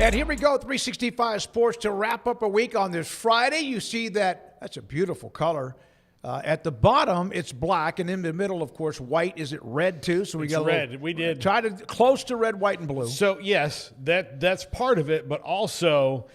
And here we go, 365 Sports to wrap up a week on this Friday. You see that's a beautiful color. At the bottom, it's black, and in the middle, of course, white. Is it red too? So we got red. We did try to close to red, white, and blue. So yes, that's part of it, but also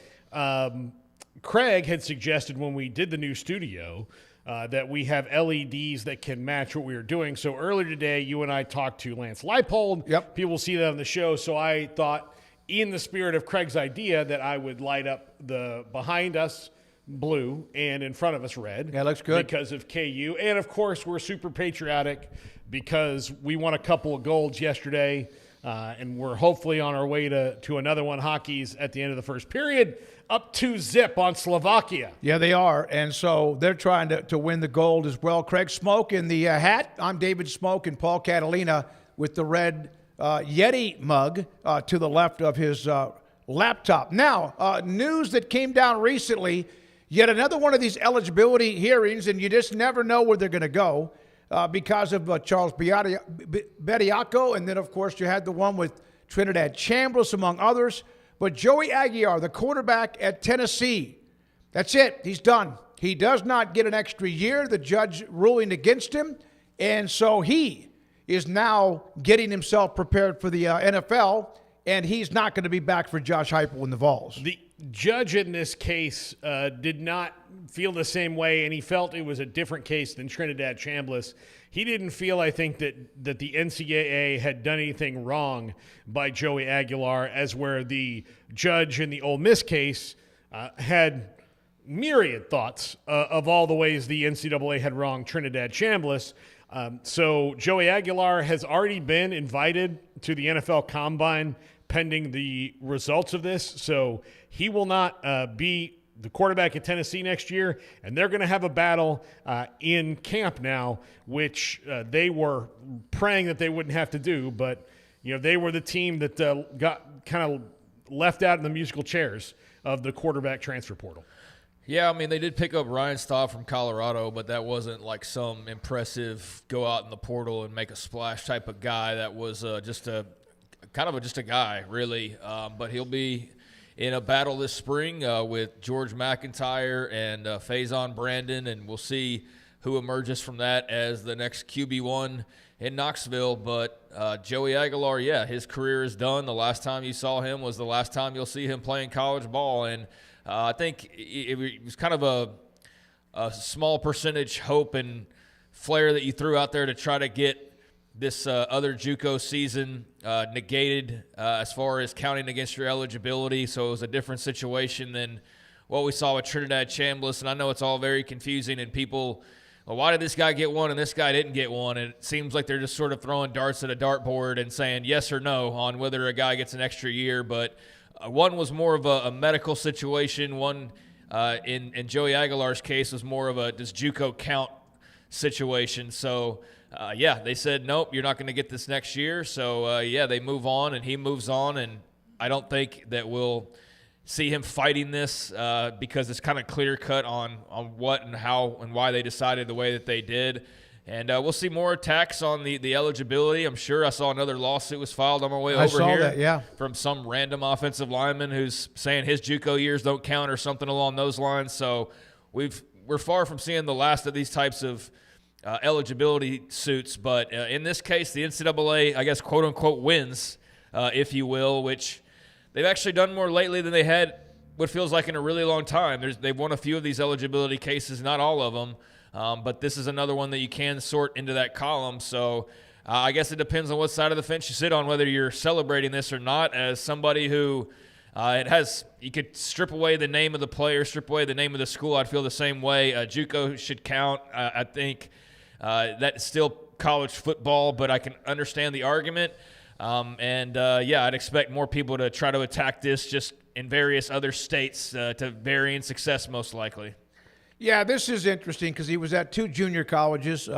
Craig had suggested when we did the new studio that we have LEDs that can match what we were doing. So earlier today, you and I talked to Lance Leipold. Yep. People will see that on the show. So I thought, in the spirit of Craig's idea, that I would light up the behind us blue and in front of us red. Yeah, looks good. Because of KU. And, of course, we're super patriotic because we won a couple of golds yesterday, and we're hopefully on our way to another one. Hockey's at the end of the first period, up 2-0 on Slovakia. Yeah, they are. And so they're trying to win the gold as well. Craig Smoak in the hat. I'm David Smoak, and Paul Catalina with the red Yeti mug to the left of his laptop. Now, news that came down recently, yet another one of these eligibility hearings, and you just never know where they're going to go because of Charles Bediako, and then, of course, you had the one with Trinidad Chambliss, among others. But Joey Aguilar, the quarterback at Tennessee, that's it. He's done. He does not get an extra year, the judge ruling against him, and so he is now getting himself prepared for the NFL, and he's not going to be back for Josh Heupel in the Vols. The judge in this case did not feel the same way, and he felt it was a different case than Trinidad Chambliss. He didn't feel, I think, that the NCAA had done anything wrong by Joey Aguilar, as where the judge in the Ole Miss case had myriad thoughts of all the ways the NCAA had wronged Trinidad Chambliss. So Joey Aguilar has already been invited to the NFL Combine pending the results of this. So he will not be the quarterback at Tennessee next year, and they're going to have a battle in camp now, which they were praying that they wouldn't have to do. But, they were the team that got kind of left out in the musical chairs of the quarterback transfer portal. Yeah, I mean, they did pick up Ryan Staub from Colorado, but that wasn't like some impressive go out in the portal and make a splash type of guy. That was just a guy, really. But he'll be in a battle this spring with George McIntyre and Faison Brandon, and we'll see who emerges from that as the next QB1 in Knoxville. But Joey Aguilar, yeah, his career is done. The last time you saw him was the last time you'll see him playing college ball, and I think it was kind of a small percentage hope and flair that you threw out there to try to get this other JUCO season negated as far as counting against your eligibility. So it was a different situation than what we saw with Trinidad Chambliss. And I know it's all very confusing, and people, well, why did this guy get one and this guy didn't get one? And it seems like they're just sort of throwing darts at a dartboard and saying yes or no on whether a guy gets an extra year. But one was more of a medical situation. One, in Joey Aguilar's case, was more of a does JUCO count situation. So, they said, nope, you're not going to get this next year. So, they move on, and he moves on. And I don't think that we'll see him fighting this because it's kind of clear-cut on what and how and why they decided the way that they did. And we'll see more attacks on the eligibility. I'm sure I saw another lawsuit was filed on my way over here from some random offensive lineman who's saying his JUCO years don't count or something along those lines. So we're far from seeing the last of these types of eligibility suits. But in this case, the NCAA, I guess, quote-unquote, wins, if you will, which they've actually done more lately than they had what feels like in a really long time. They've won a few of these eligibility cases, not all of them. But this is another one that you can sort into that column. So I guess it depends on what side of the fence you sit on, whether you're celebrating this or not. As somebody who you could strip away the name of the player, strip away the name of the school, I'd feel the same way. JUCO should count. I think that's still college football, but I can understand the argument. I'd expect more people to try to attack this just in various other states to varying success most likely. Yeah, this is interesting because he was at two junior colleges.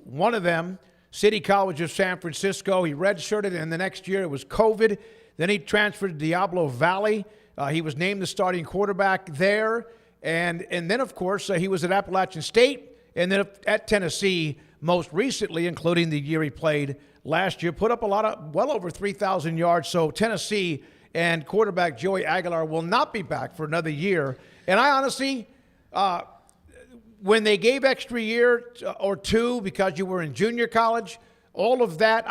One of them, City College of San Francisco, he redshirted, and the next year it was COVID. Then he transferred to Diablo Valley. He was named the starting quarterback there. And then, of course, he was at Appalachian State and then at Tennessee most recently, including the year he played last year. Put up well over 3,000 yards. So Tennessee and quarterback Joey Aguilar will not be back for another year. And I honestly, when they gave extra year or two because you were in junior college, all of that,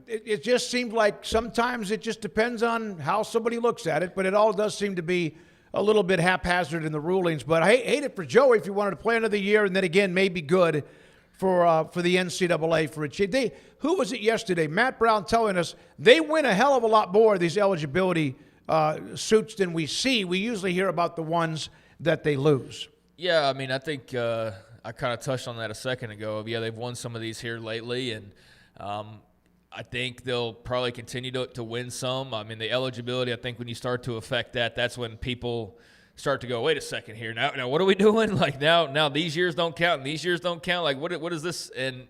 it just seemed like sometimes it just depends on how somebody looks at it, but it all does seem to be a little bit haphazard in the rulings. But I hate it for Joey if you wanted to play another year and then again maybe good for the NCAA for a change. Who was it yesterday? Matt Brown telling us they win a hell of a lot more of these eligibility suits than we see. We usually hear about the ones that they lose. Yeah, I mean, I think I kind of touched on that a second ago. Yeah, they've won some of these here lately, and I think they'll probably continue to win some. I mean, the eligibility, I think when you start to affect that, that's when people start to go, wait a second here. Now what are we doing? Like now these years don't count and these years don't count. Like what is this? And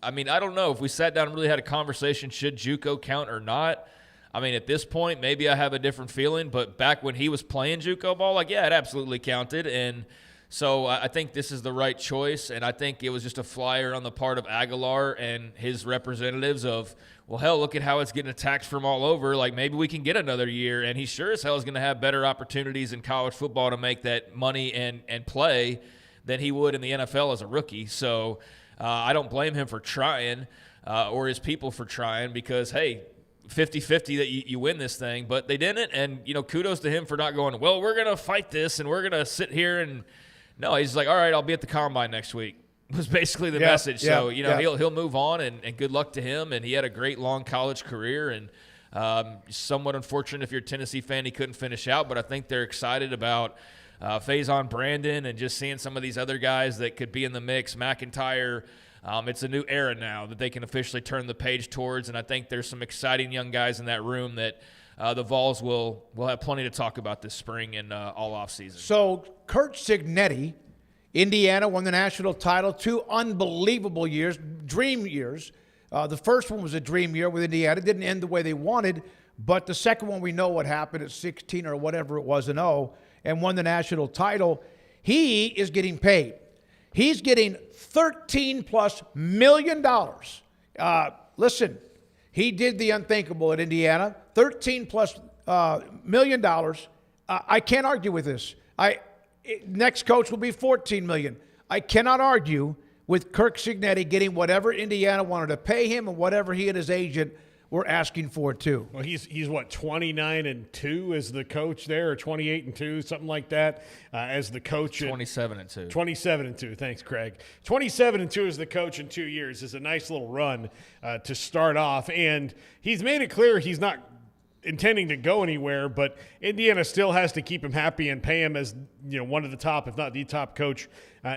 I mean, I don't know if we sat down and really had a conversation, should JUCO count or not? I mean, at this point, maybe I have a different feeling, but back when he was playing JUCO ball, like, yeah, it absolutely counted. And so I think this is the right choice, and I think it was just a flyer on the part of Aguilar and his representatives of, well, hell, look at how it's getting attacked from all over. Like, maybe we can get another year, and he sure as hell is going to have better opportunities in college football to make that money and play than he would in the NFL as a rookie. So I don't blame him for trying or his people for trying because, hey, 50-50 that you win this thing, but they didn't, and, kudos to him for not going, well, we're going to fight this, and we're going to sit here and – no, he's like, all right, I'll be at the Combine next week, was basically the message. So, he'll move on, and good luck to him. And he had a great long college career, and somewhat unfortunate if you're a Tennessee fan he couldn't finish out. But I think they're excited about Faison Brandon and just seeing some of these other guys that could be in the mix. McIntyre, it's a new era now that they can officially turn the page towards, and I think there's some exciting young guys in that room that the Vols will have plenty to talk about this spring and all offseason. So Kurt Cignetti, Indiana won the national title, 2 unbelievable years, dream years. The first one was a dream year with Indiana. It didn't end the way they wanted, but the second one we know what happened at 16 or whatever it was and and won the national title. He is getting paid. He's getting $13+ million. Listen, he did the unthinkable at Indiana, $13+ million. I can't argue with this. Next coach will be $14 million. I cannot argue with Kirk Cignetti getting whatever Indiana wanted to pay him and whatever he and his agent were asking for too. Well, he's what, 29-2 as the coach there, or 28-2, something like that, as the coach. 27-2. 27-2. Thanks, Craig. 27-2 as the coach in 2 years is a nice little run to start off, and he's made it clear he's not intending to go anywhere, but Indiana still has to keep him happy and pay him as one of the top, if not the top coach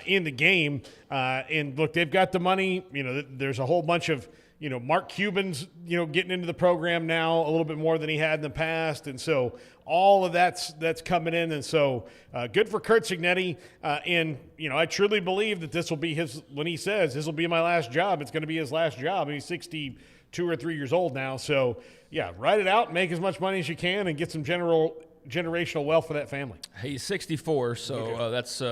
in the game. And look, they've got the money. There's a whole bunch of Mark Cuban's, getting into the program now a little bit more than he had in the past. And so all of that's coming in. And so good for Kurt Cignetti. And, I truly believe that this will be when he says this will be my last job, it's going to be his last job. He's 62 or 3 years old now. So, yeah, write it out, make as much money as you can, and get some generational wealth for that family. He's 64, so that's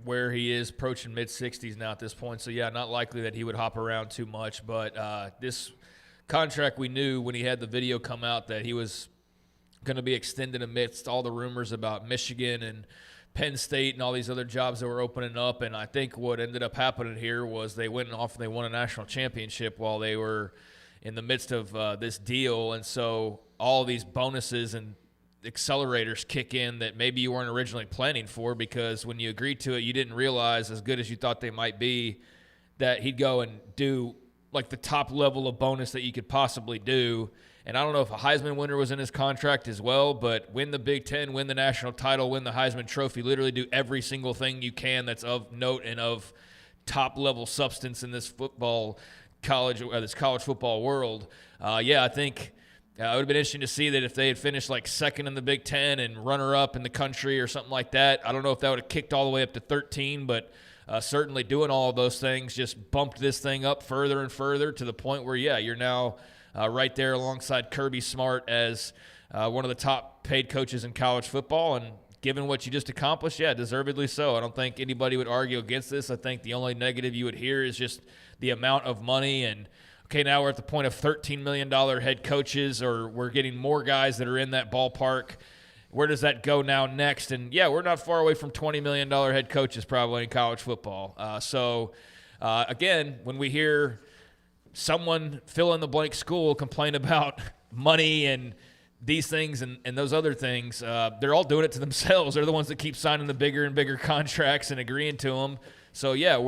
where he is, approaching mid-60s now at this point. So, yeah, not likely that he would hop around too much. But this contract, we knew when he had the video come out that he was going to be extended amidst all the rumors about Michigan and Penn State and all these other jobs that were opening up. And I think what ended up happening here was they went off and they won a national championship while they were in the midst of this deal. And so all these bonuses and accelerators kick in that maybe you weren't originally planning for, because when you agreed to it, you didn't realize, as good as you thought they might be, that he'd go and do like the top level of bonus that you could possibly do. And I don't know if a Heisman winner was in his contract as well, but win the Big Ten, win the national title, win the Heisman Trophy, literally do every single thing you can that's of note and of top level substance in this college football world. I think it would have been interesting to see that if they had finished like second in the Big Ten and runner-up in the country or something like that. I don't know if that would have kicked all the way up to 13, but certainly doing all of those things just bumped this thing up further and further to the point where, you're now right there alongside Kirby Smart as one of the top paid coaches in college football. And given what you just accomplished, deservedly so. I don't think anybody would argue against this. I think the only negative you would hear is just the amount of money and okay, now we're at the point of $13 million head coaches, or we're getting more guys that are in that ballpark. Where does that go now next? And, yeah, we're not far away from $20 million head coaches probably in college football. Again, when we hear someone fill-in-the-blank school complain about money and these things and those other things, they're all doing it to themselves. They're the ones that keep signing the bigger and bigger contracts and agreeing to them. So, yeah,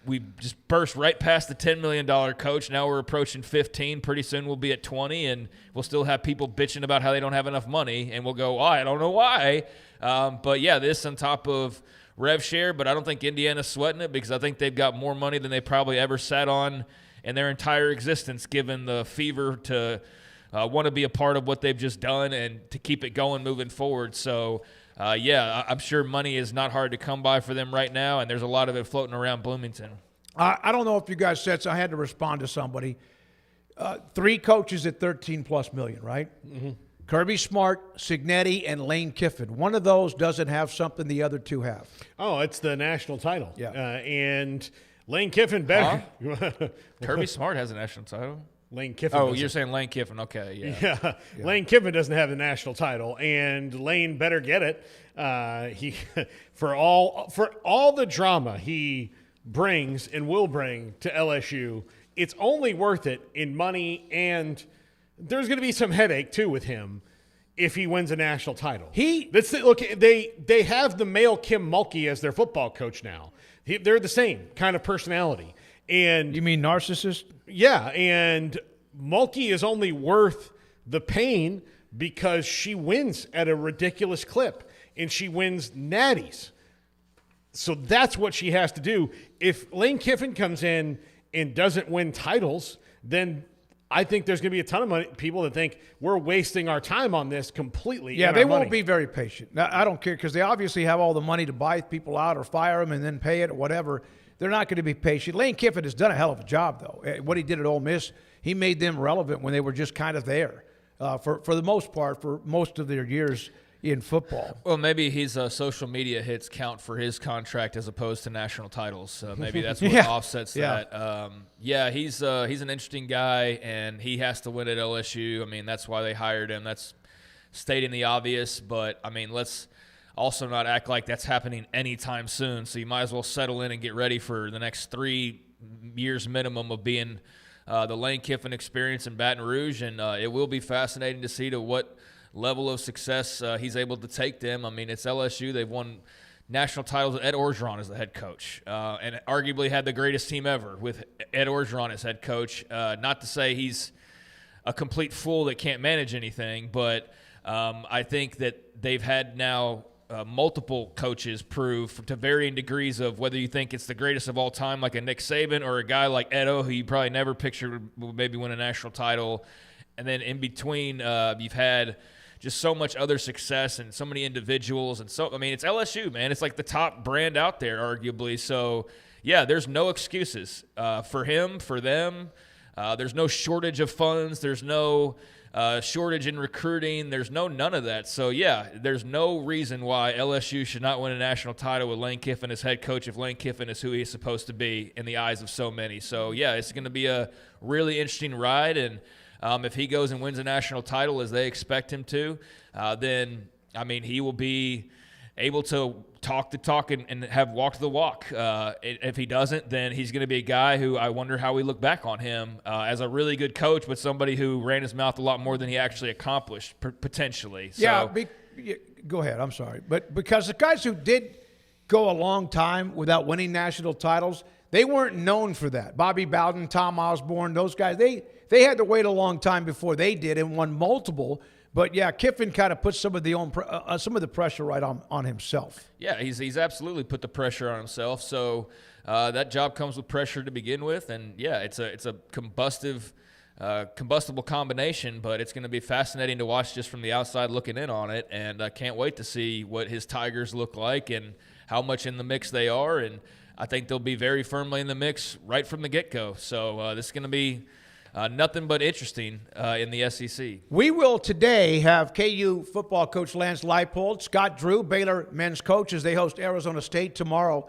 we just burst right past the $10 million coach. Now we're approaching 15. Pretty soon we'll be at 20, and we'll still have people bitching about how they don't have enough money, and we'll go, I don't know why. But, yeah, this on top of rev share, but I don't think Indiana's sweating it because I think they've got more money than they probably ever sat on in their entire existence, given the fever to want to be a part of what they've just done and to keep it going moving forward. So, I'm sure money is not hard to come by for them right now, and there's a lot of it floating around Bloomington. I don't know if you guys said, so I had to respond to somebody. 3 coaches at $13+ million, right? Mm-hmm. Kirby Smart, Cignetti, and Lane Kiffin. One of those doesn't have something the other 2 have. Oh, it's the national title. Yeah. And Lane Kiffin better. Huh? Kirby Smart has a national title? Lane Kiffin. Oh, you're saying Lane Kiffin. Okay, yeah. Lane Kiffin doesn't have the national title, and Lane better get it. He for all the drama he brings and will bring to LSU, it's only worth it in money, and there's going to be some headache too with him if he wins a national title. Look, they have the male Kim Mulkey as their football coach now. They're the same kind of personality. And you mean narcissist? Yeah, and Mulkey is only worth the pain because she wins at a ridiculous clip, and she wins natties. So that's what she has to do. If Lane Kiffin comes in and doesn't win titles, then I think there's going to be a ton of people that think we're wasting our time on this completely. Yeah, they won't be very patient. Now, I don't care because they obviously have all the money to buy people out or fire them and then pay it or whatever. They're not going to be patient. Lane Kiffin has done a hell of a job, though. What he did at Ole Miss, he made them relevant when they were just kind of there for the most part, for most of their years in football. Well, maybe his social media hits count for his contract as opposed to national titles. Maybe that's what offsets that. He's an interesting guy, and he has to win at LSU. I mean, that's why they hired him. That's stating the obvious, but, I mean, let's also not act like that's happening anytime soon. So you might as well settle in and get ready for the next 3 years minimum of being the Lane Kiffin experience in Baton Rouge, and it will be fascinating to see to what level of success he's able to take them. I mean, it's LSU. They've won national titles. Ed Orgeron is the head coach, and arguably had the greatest team ever with Ed Orgeron as head coach. Not to say he's a complete fool that can't manage anything, but I think that they've had now multiple coaches prove to varying degrees of whether you think it's the greatest of all time, like a Nick Saban, or a guy like Edo, who you probably never pictured would maybe win a national title. And then in between, you've had just so much other success and so many individuals. And so, I mean, it's LSU, man. It's like the top brand out there, arguably. So, yeah, there's no excuses for him, for them. There's no shortage of funds. There's no shortage in recruiting. There's none of that. So, yeah, there's no reason why LSU should not win a national title with Lane Kiffin as head coach if Lane Kiffin is who he's supposed to be in the eyes of so many. So, yeah, it's going to be a really interesting ride. And if he goes and wins a national title as they expect him to, then, I mean, he will be able to talk the talk and have walked the walk. If he doesn't, then he's going to be a guy who I wonder how we look back on him as a really good coach, but somebody who ran his mouth a lot more than he actually accomplished, potentially. So, go ahead. I'm sorry. But because the guys who did go a long time without winning national titles, they weren't known for that. Bobby Bowden, Tom Osborne, those guys, they had to wait a long time before they did and won multiple. But, yeah, Kiffin kind of put some of the pressure right on himself. Yeah, he's absolutely put the pressure on himself. So that job comes with pressure to begin with. And, yeah, it's a combustible combination, but it's going to be fascinating to watch just from the outside looking in on it. And I can't wait to see what his Tigers look like and how much in the mix they are. And I think they'll be very firmly in the mix right from the get-go. So this is going to be nothing but interesting in the SEC. We will today have KU football coach Lance Leipold, Scott Drew, Baylor men's coach, as they host Arizona State tomorrow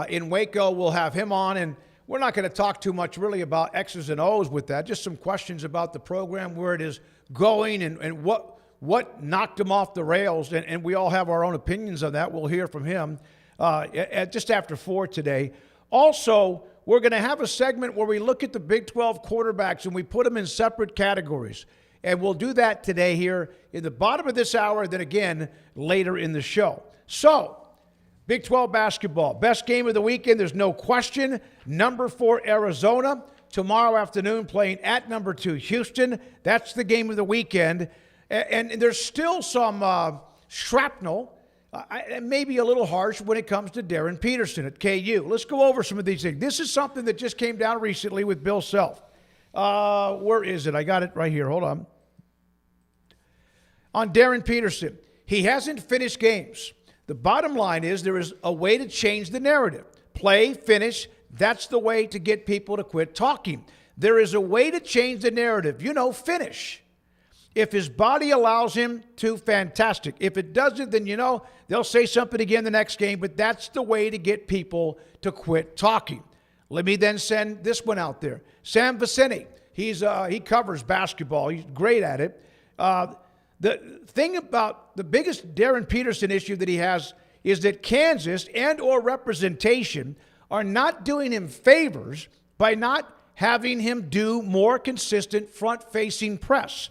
in Waco. We'll have him on, and we're not going to talk too much really about X's and O's with that. Just some questions about the program, where it is going, and what knocked him off the rails. And we all have our own opinions on that. We'll hear from him just after 4 today. Also, we're going to have a segment where we look at the Big 12 quarterbacks and we put them in separate categories. And we'll do that today here in the bottom of this hour, then again later in the show. So, Big 12 basketball, best game of the weekend, there's no question. Number 4, Arizona, tomorrow afternoon playing at number 2, Houston. That's the game of the weekend. And there's still some shrapnel, maybe a little harsh when it comes to Darren Peterson at KU. Let's go over some of these things. This is something that just came down recently with Bill Self. Where is it? I got it right here. Hold on. On Darren Peterson, he hasn't finished games. The bottom line is there is a way to change the narrative. Play, finish, that's the way to get people to quit talking. There is a way to change the narrative. Finish. If his body allows him to, fantastic. If it doesn't, then, they'll say something again the next game, but that's the way to get people to quit talking. Let me then send this one out there. Sam Vicente, he covers basketball. He's great at it. The thing about the biggest Darren Peterson issue that he has is that Kansas and or representation are not doing him favors by not having him do more consistent front-facing press.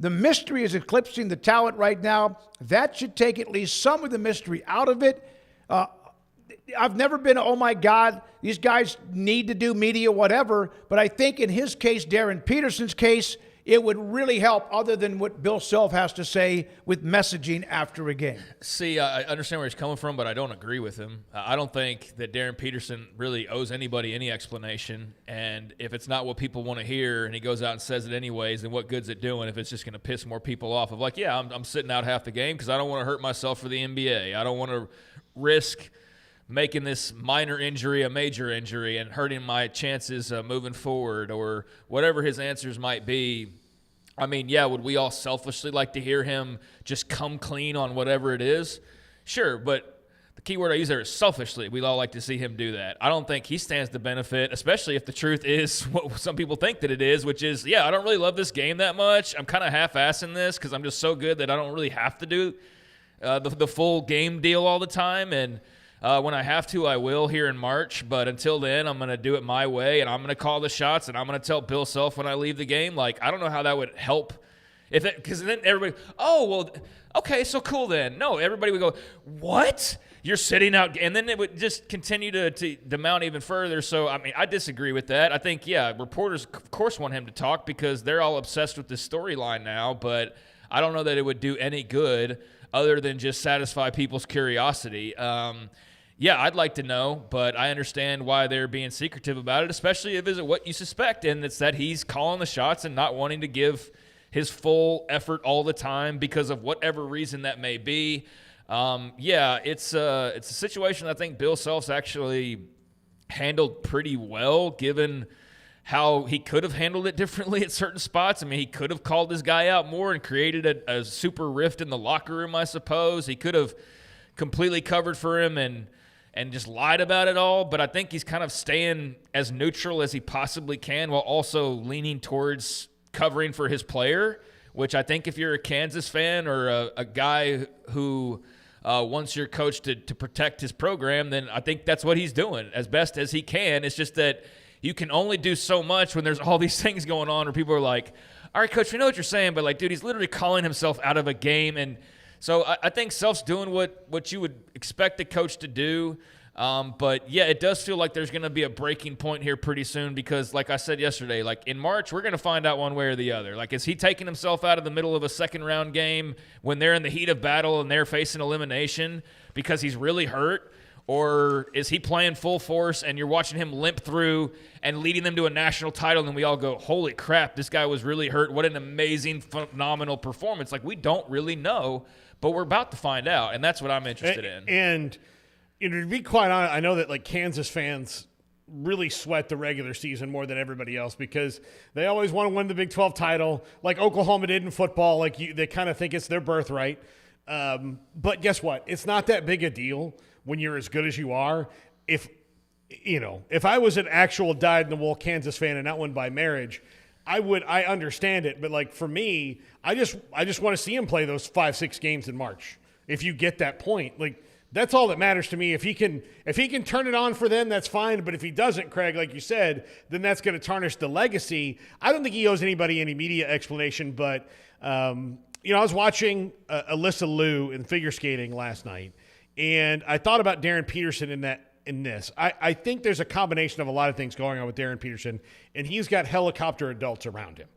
The mystery is eclipsing the talent right now. That should take at least some of the mystery out of it. I've never been, oh my God, these guys need to do media, whatever. But I think in his case, Darren Peterson's case, it would really help, other than what Bill Self has to say with messaging after a game. See, I understand where he's coming from, but I don't agree with him. I don't think that Darren Peterson really owes anybody any explanation. And if it's not what people want to hear and he goes out and says it anyways, then what good's it doing if it's just going to piss more people off of like, yeah, I'm sitting out half the game because I don't want to hurt myself for the NBA. I don't want to risk making this minor injury a major injury and hurting my chances moving forward, or whatever his answers might be. I mean, yeah, would we all selfishly like to hear him just come clean on whatever it is? Sure, but the key word I use there is selfishly. We'd all like to see him do that. I don't think he stands to benefit, especially if the truth is what some people think that it is, which is, yeah, I don't really love this game that much. I'm kind of half-assing this because I'm just so good that I don't really have to do the full game deal all the time, and when I have to, I will here in March. But until then, I'm going to do it my way, and I'm going to call the shots, and I'm going to tell Bill Self when I leave the game. Like, I don't know how that would help. Because then everybody, oh, well, okay, so cool then. No, everybody would go, what? You're sitting out? And then it would just continue to mount even further. So, I mean, I disagree with that. I think, yeah, reporters, of course, want him to talk because they're all obsessed with this storyline now. But I don't know that it would do any good other than just satisfy people's curiosity. Yeah, I'd like to know, but I understand why they're being secretive about it, especially if it's what you suspect, and it's that he's calling the shots and not wanting to give his full effort all the time because of whatever reason that may be. Yeah, it's a situation I think Bill Self's actually handled pretty well, given how he could have handled it differently at certain spots. I mean, he could have called this guy out more and created a super rift in the locker room, I suppose. He could have completely covered for him and just lied about it all, but I think he's kind of staying as neutral as he possibly can while also leaning towards covering for his player, which I think if you're a Kansas fan or a guy who wants your coach to protect his program, then I think that's what he's doing as best as he can. It's just that you can only do so much when there's all these things going on where people are like, all right, coach, we know what you're saying, but like, dude, he's literally calling himself out of a game. And so I think Self's doing what you would expect a coach to do. But, yeah, it does feel like there's going to be a breaking point here pretty soon because, like I said yesterday, like in March, we're going to find out one way or the other. Like, is he taking himself out of the middle of a second-round game when they're in the heat of battle and they're facing elimination because he's really hurt? Or is he playing full force and you're watching him limp through and leading them to a national title and we all go, holy crap, this guy was really hurt. What an amazing, phenomenal performance. Like, we don't really know. But we're about to find out, and that's what I'm interested in. And to be quite honest, I know that like Kansas fans really sweat the regular season more than everybody else because they always want to win the Big 12 title, like Oklahoma did in football. Like they kind of think it's their birthright. But guess what? It's not that big a deal when you're as good as you are. If if I was an actual dyed-in-the-wool Kansas fan and not one by marriage, I understand it. But like for me, I just want to see him play those 5-6 games in March. If you get that point, like that's all that matters to me. If he can turn it on for them, that's fine. But if he doesn't, Craig, like you said, then that's going to tarnish the legacy. I don't think he owes anybody any media explanation. But I was watching Alyssa Liu in figure skating last night, and I thought about Darren Peterson in this. I think there's a combination of a lot of things going on with Darren Peterson, and he's got helicopter adults around him.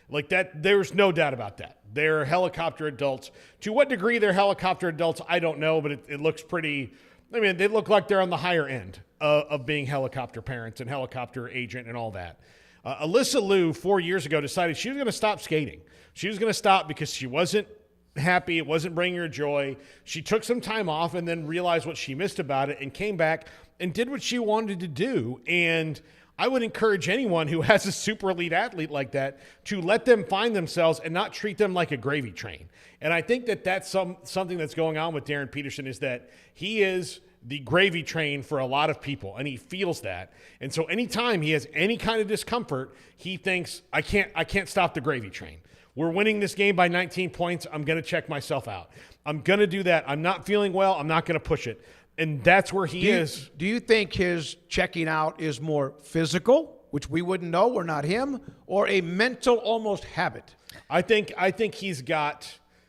Like that, there's no doubt about that. They're helicopter adults. To what degree they're helicopter adults, I don't know, but it looks pretty – I mean, they look like they're on the higher end of being helicopter parents and helicopter agent and all that. Alyssa Liu 4 years ago decided she was going to stop skating. She was going to stop because she wasn't happy. It wasn't bringing her joy. She took some time off and then realized what she missed about it and came back and did what she wanted to do. And I would encourage anyone who has a super elite athlete like that to let them find themselves and not treat them like a gravy train. And I think that's something that's going on with Darren Peterson, is that he is the gravy train for a lot of people, and he feels that. And so anytime he has any kind of discomfort, he thinks, I can't stop the gravy train. We're winning this game by 19 points. I'm going to check myself out. I'm going to do that. I'm not feeling well. I'm not going to push it. And that's where he is. Do you think his checking out is more physical, which we wouldn't know, we're not him, or a mental almost habit? I think he's got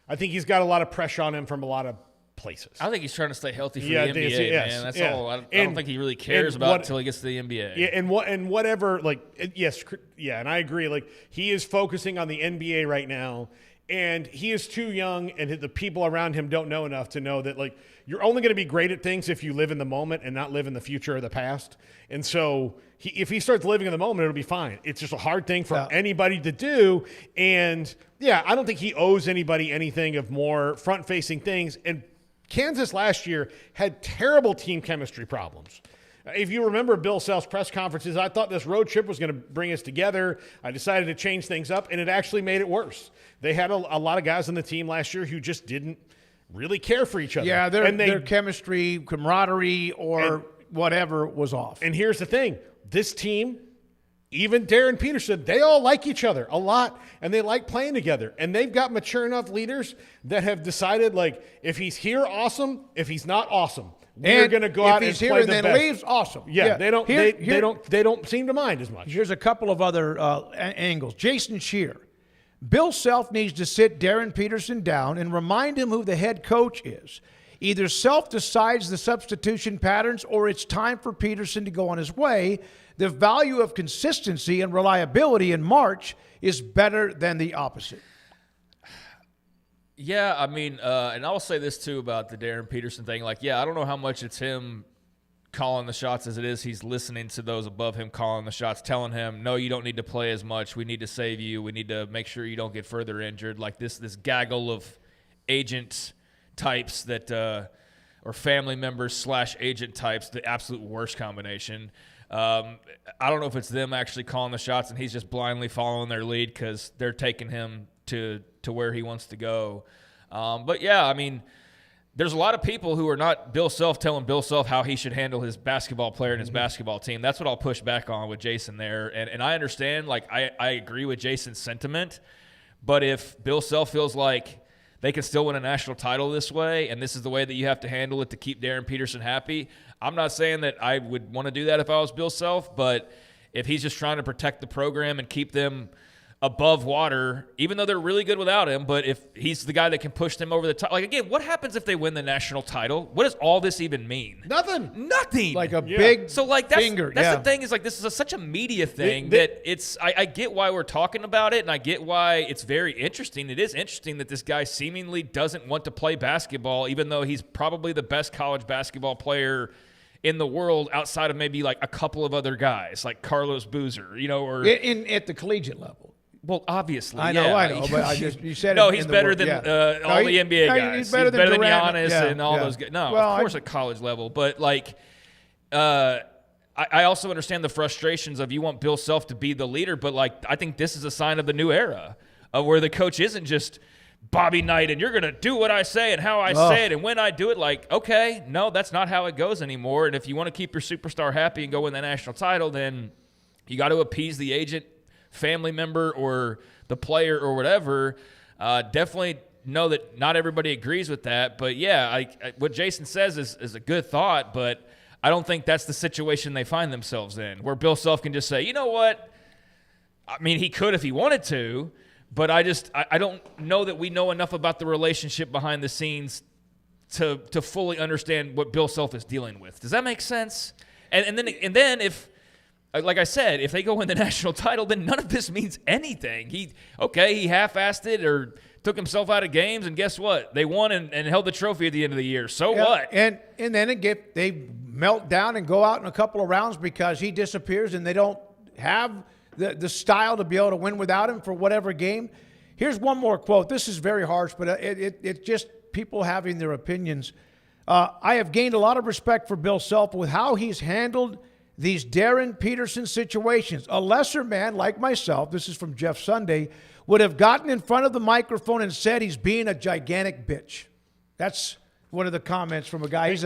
a lot of pressure on him from a lot of places. I think he's trying to stay healthy for the NBA, man. That's all. I don't think he really cares about until he gets to the NBA. Yeah, and whatever, yes, yeah, and I agree. Like, he is focusing on the NBA right now, and he is too young, and the people around him don't know enough to know that, like, you're only going to be great at things if you live in the moment and not live in the future or the past. And so if he starts living in the moment, it'll be fine. It's just a hard thing for anybody to do. And, yeah, I don't think he owes anybody anything of more front-facing things. And Kansas last year had terrible team chemistry problems. If you remember Bill Self's press conferences, I thought this road trip was going to bring us together. I decided to change things up, and it actually made it worse. They had a lot of guys on the team last year who just didn't really care for each other. Yeah, their chemistry, camaraderie, or whatever was off. And here's the thing. This team, even Darren Peterson, they all like each other a lot, and they like playing together. And they've got mature enough leaders that have decided, like, if he's here, awesome. If he's not, awesome. We're going to go out and play the best. If he's here and then leaves, awesome. Yeah, they don't seem to mind as much. Here's a couple of other angles. Jason Shear. Bill Self needs to sit Darren Peterson down and remind him who the head coach is. Either Self decides the substitution patterns or it's time for Peterson to go on his way. The value of consistency and reliability in March is better than the opposite. Yeah, I mean, and I'll say this too about the Darren Peterson thing. Like, yeah, I don't know how much it's him calling the shots as it is he's listening to those above him calling the shots, telling him, no, you don't need to play as much. We need to save you. We need to make sure you don't get further injured. Like this gaggle of agent types that or family members / agent types, the absolute worst combination. I don't know if it's them actually calling the shots and he's just blindly following their lead because they're taking him to where he wants to go. But, yeah, I mean, there's a lot of people who are not Bill Self telling Bill Self how he should handle his basketball player and his basketball team. That's what I'll push back on with Jason there. And I understand, like, I agree with Jason's sentiment. But if Bill Self feels like they can still win a national title this way and this is the way that you have to handle it to keep Darren Peterson happy, I'm not saying that I would want to do that if I was Bill Self. But if he's just trying to protect the program and keep them above water, even though they're really good without him, but if he's the guy that can push them over the top. Like, again, what happens if they win the national title? What does all this even mean? Nothing. Like a big so like that's, finger. That's the thing is like this is such a media thing that it's I get why we're talking about it and I get why it's very interesting. It is interesting that this guy seemingly doesn't want to play basketball even though he's probably the best college basketball player in the world outside of maybe like a couple of other guys like Carlos Boozer, or at the collegiate level. Well, obviously, I know, but you said no. it He's in better the than word, all the NBA guys. He's better than Giannis and all those guys. No, of course at college level, but like, I also understand the frustrations of you want Bill Self to be the leader, but like I think this is a sign of the new era of where the coach isn't just Bobby Knight, and you're going to do what I say and how I say it and when I do it. Like, okay, no, that's not how it goes anymore. And if you want to keep your superstar happy and go win that national title, then you got to appease the agent, family member, or the player or whatever. Definitely know that not everybody agrees with that. But, yeah, what Jason says is a good thought, but I don't think that's the situation they find themselves in, where Bill Self can just say, you know what? I mean, he could if he wanted to. But I don't know that we know enough about the relationship behind the scenes to fully understand what Bill Self is dealing with. Does that make sense? And then if, like I said, if they go win the national title, then none of this means anything. He half-assed it or took himself out of games, and guess what? They won and held the trophy at the end of the year. So what? And then they melt down and go out in a couple of rounds because he disappears and they don't have the style to be able to win without him for whatever game. Here's one more quote. This is very harsh, but it's just people having their opinions. I have gained a lot of respect for Bill Self with how he's handled these Darren Peterson situations. A lesser man like myself, this is from Jeff Sunday, would have gotten in front of the microphone and said he's being a gigantic bitch. That's one of the comments from a guy.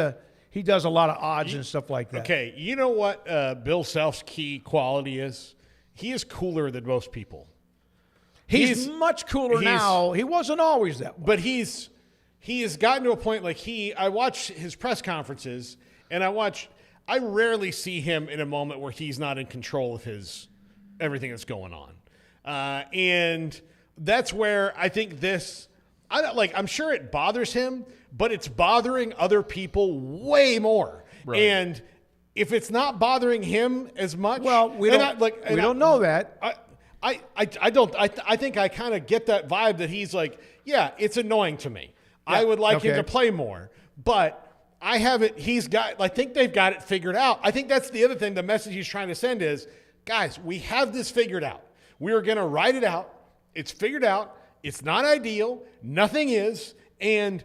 He does a lot of odds and stuff like that. Okay, you know what Bill Self's key quality is? He is cooler than most people. He's much cooler now. He wasn't always that way. But he has gotten to a point like I watch his press conferences, and I rarely see him in a moment where he's not in control of everything that's going on. And that's where I think I'm sure it bothers him, but it's bothering other people way more. Right. And if it's not bothering him as much, well, we don't know that. I don't. I think I kind of get that vibe that he's like, yeah, it's annoying to me. Yeah, I would like him to play more, but I haven't. I think they've got it figured out. I think that's the other thing. The message he's trying to send is, guys, we have this figured out. We are going to write it out. It's figured out. It's not ideal. Nothing is. And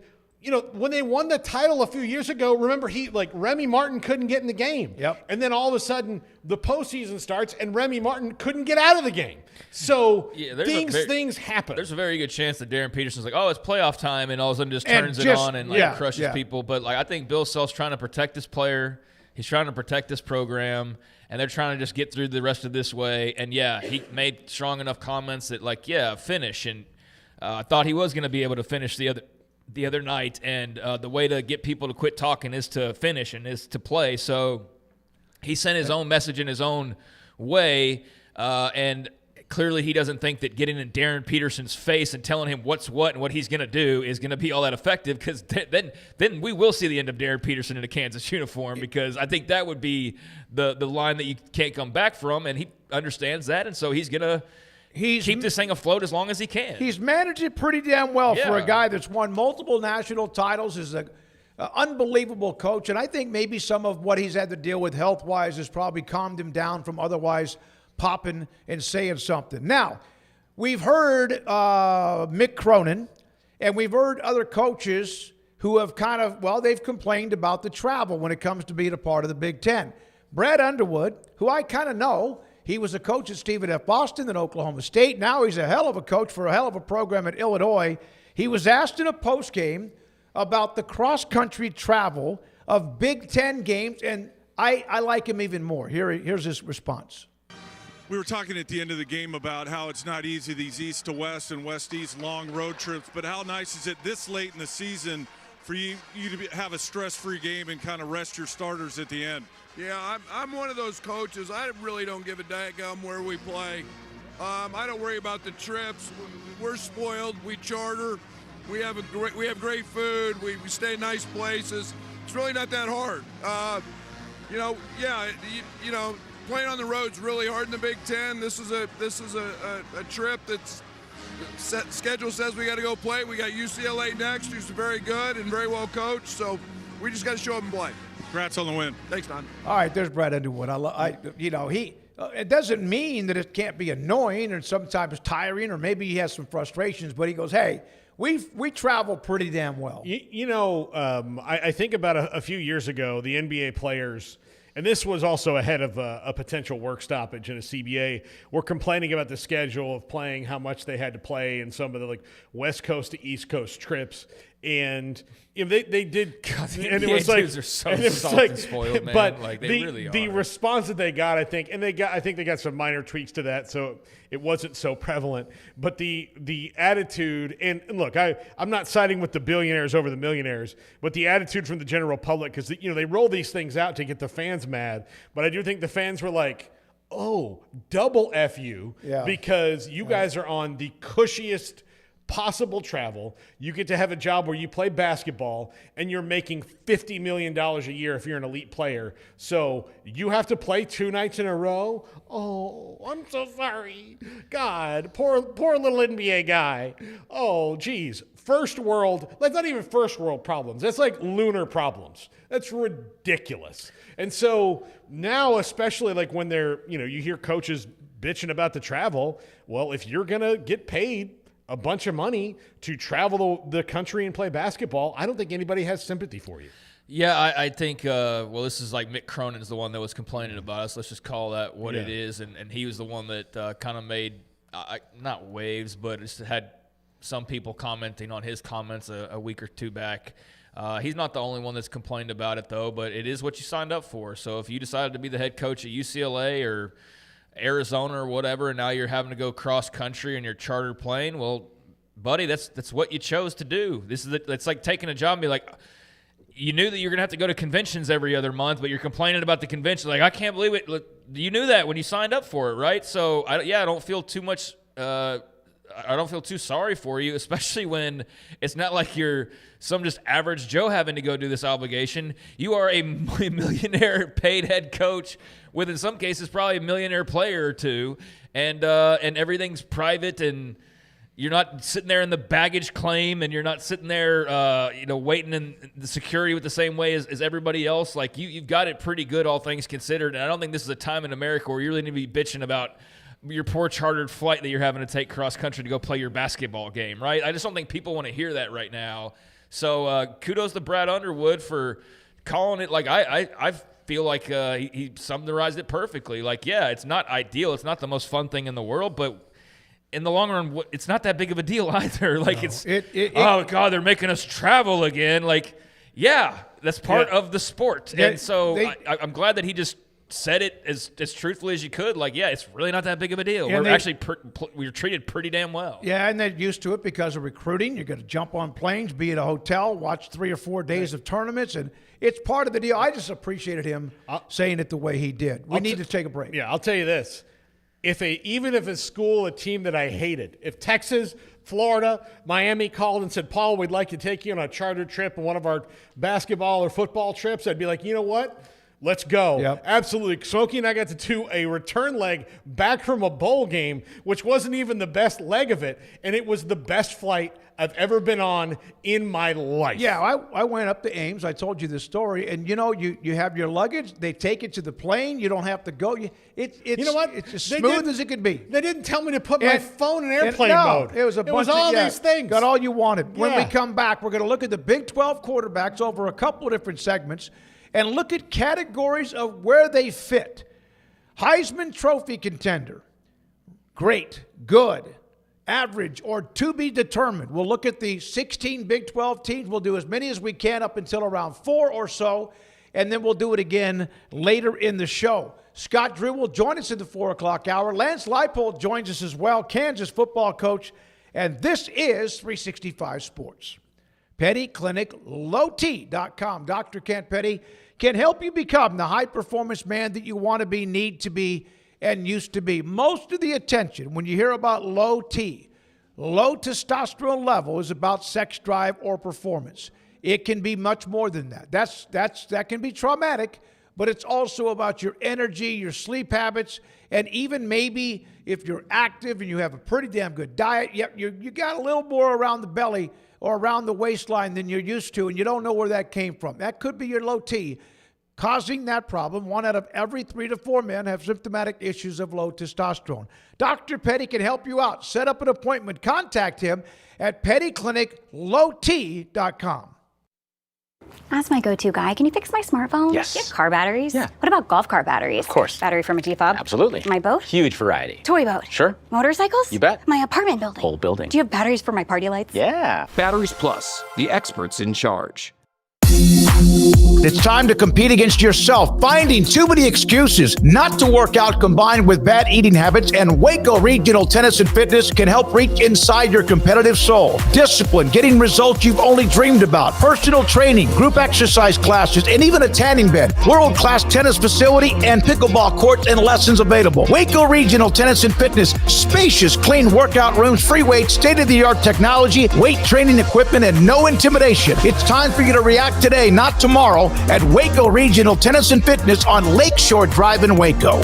when they won the title a few years ago, remember Remy Martin couldn't get in the game. Yep. And then all of a sudden the postseason starts and Remy Martin couldn't get out of the game. So things happen. There's a very good chance that Darren Peterson's like, oh, it's playoff time, and all of a sudden just turns it on and crushes people. But I think Bill Self's trying to protect this player. He's trying to protect this program, and they're trying to just get through the rest of this way. And he made strong enough comments that finish. And I thought he was going to be able to finish the other night, and the way to get people to quit talking is to finish and is to play. So he sent his own message in his own way, and clearly he doesn't think that getting in Darren Peterson's face and telling him what's what and what he's going to do is going to be all that effective, because then we will see the end of Darren Peterson in a Kansas uniform, because I think that would be the line that you can't come back from, and he understands that, and so he's going to keep this thing afloat as long as he can. He's managed it pretty damn well for a guy that's won multiple national titles, is an unbelievable coach, and I think maybe some of what he's had to deal with health-wise has probably calmed him down from otherwise popping and saying something. Now, we've heard Mick Cronin, and we've heard other coaches who have they've complained about the travel when it comes to being a part of the Big Ten. Brad Underwood, who I kind of know, he was a coach at Stephen F. Boston and Oklahoma State. Now he's a hell of a coach for a hell of a program at Illinois. He was asked in a postgame about the cross-country travel of Big Ten games, and I like him even more. Here's his response. We were talking at the end of the game about how it's not easy, these east to west and west to east long road trips, but how nice is it this late in the season for you to have a stress-free game and kind of rest your starters at the end? Yeah, I'm one of those coaches. I really don't give a daggum where we play. I don't worry about the trips. We're spoiled. We charter. We have great food. We stay in nice places. It's really not that hard. Playing on the road's really hard in the Big Ten. This is a trip that's schedule says we got to go play. We got UCLA next, who's very good and very well coached. So we just got to show up and play. Congrats on the win. Thanks, Don. All right, there's Brad Underwood. It doesn't mean that it can't be annoying or sometimes tiring, or maybe he has some frustrations. But he goes, "Hey, we travel pretty damn well." I think about a few years ago, the NBA players, and this was also ahead of a potential work stoppage in a CBA, were complaining about the schedule of playing, how much they had to play, and some of the West Coast to East Coast trips. And they did, God, the and it NBA was like, dudes are so and it was soft like, and spoiled, man. But Like, they really the are. response that they got, I think they got some minor tweaks to that, so it wasn't so prevalent. But the attitude, and look, I'm not siding with the billionaires over the millionaires, but the attitude from the general public, because they roll these things out to get the fans mad. But I do think the fans were like, oh, double F you, because you guys are on the cushiest possible travel. You get to have a job where you play basketball and you're making $50 million a year if you're an elite player. So you have to play 2 nights in a row. Oh, I'm so sorry. God, poor little NBA guy. Oh, geez. First world, that's not even first world problems. That's like lunar problems. That's ridiculous. And so now, especially like when you hear coaches bitching about the travel, well, if you're going to get paid a bunch of money to travel the country and play basketball, I don't think anybody has sympathy for you. Yeah, I think, this is like Mick Cronin's the one that was complaining about us. Let's just call that what it is. And he was the one that kind of made, not waves, but just had some people commenting on his comments a week or two back. He's not the only one that's complained about it, though, but it is what you signed up for. So if you decided to be the head coach at UCLA or Arizona or whatever, and now you're having to go cross country in your charter plane, well, buddy, that's what you chose to do. It's like taking a job and be like, you knew that you're gonna have to go to conventions every other month, but you're complaining about the convention. Like, I can't believe it. Look, you knew that when you signed up for it, right? So I don't feel too much. I don't feel too sorry for you, especially when it's not like you're some just average Joe having to go do this obligation. You are a millionaire paid head coach with, in some cases, probably a millionaire player or two, and everything's private, and you're not sitting there in the baggage claim, and you're not sitting there, waiting in the security with the same way as everybody else. Like, you've got it pretty good, all things considered, and I don't think this is a time in America where you really need to be bitching about your poor chartered flight that you're having to take cross country to go play your basketball game, right? I just don't think people want to hear that right now. So kudos to Brad Underwood for calling it. Like, I feel like he summarized it perfectly. Like, yeah, it's not ideal. It's not the most fun thing in the world, but in the long run, it's not that big of a deal either. Like, oh God, they're making us travel again. Like, yeah, that's part of the sport. And so I'm glad that he just said it as truthfully as you could. Like, yeah, it's really not that big of a deal. We're treated pretty damn well. Yeah, and they're used to it because of recruiting. You're going to jump on planes, be at a hotel, watch 3 or 4 days of tournaments, and it's part of the deal. I just appreciated him saying it the way he did. We need to take a break. Yeah, I'll tell you this. Even if a team that I hated, if Texas, Florida, Miami called and said, Paul, we'd like to take you on a charter trip on one of our basketball or football trips, I'd be like, you know what? Let's go. Yep. Absolutely. Smokey and I got to do a return leg back from a bowl game, which wasn't even the best leg of it, and it was the best flight I've ever been on in my life. Yeah, I went up to Ames. I told you this story, and you have your luggage. They take it to the plane. You don't have to go. It's you know what? It's as smooth as it could be. They didn't tell me to put my phone in airplane mode. It was these things. Got all you wanted. Yeah. When we come back, we're going to look at the Big 12 quarterbacks over a couple of different segments and look at categories of where they fit. Heisman Trophy contender, great, good, average, or to be determined. We'll look at the 16 Big 12 teams. We'll do as many as we can up until around 4 or so, and then we'll do it again later in the show. Scott Drew will join us in the 4 o'clock hour. Lance Leipold joins us as well, Kansas football coach, and this is 365 Sports. Petty Clinic, lowt.com. Dr. Kent Petty can help you become the high-performance man that you want to be, need to be, and used to be. Most of the attention when you hear about low T, low testosterone level, is about sex drive or performance. It can be much more than that. That can be traumatic, but it's also about your energy, your sleep habits, and even maybe if you're active and you have a pretty damn good diet, you got a little more around the belly or around the waistline than you're used to, and you don't know where that came from. That could be your low T causing that problem. 1 out of every 3 to 4 men have symptomatic issues of low testosterone. Dr. Petty can help you out. Set up an appointment. Contact him at pettycliniclowt.com. As my go-to guy, can you fix my smartphone? Yes. Do you have car batteries? Yeah. What about golf cart batteries? Of course. Battery from a G-Fob? Absolutely. My boat? Huge variety. Toy boat? Sure. Motorcycles? You bet. My apartment building? Whole building. Do you have batteries for my party lights? Yeah. Batteries Plus, the experts in charge. It's time to compete against yourself, finding too many excuses not to work out combined with bad eating habits, and Waco Regional Tennis and Fitness can help reach inside your competitive soul. Discipline, getting results you've only dreamed about, personal training, group exercise classes, and even a tanning bed, world-class tennis facility, and pickleball courts and lessons available. Waco Regional Tennis and Fitness, spacious, clean workout rooms, free weights, state-of-the-art technology, weight training equipment, and no intimidation. It's time for you to react today, not tomorrow, at Waco Regional Tennis and Fitness on Lakeshore Drive in Waco.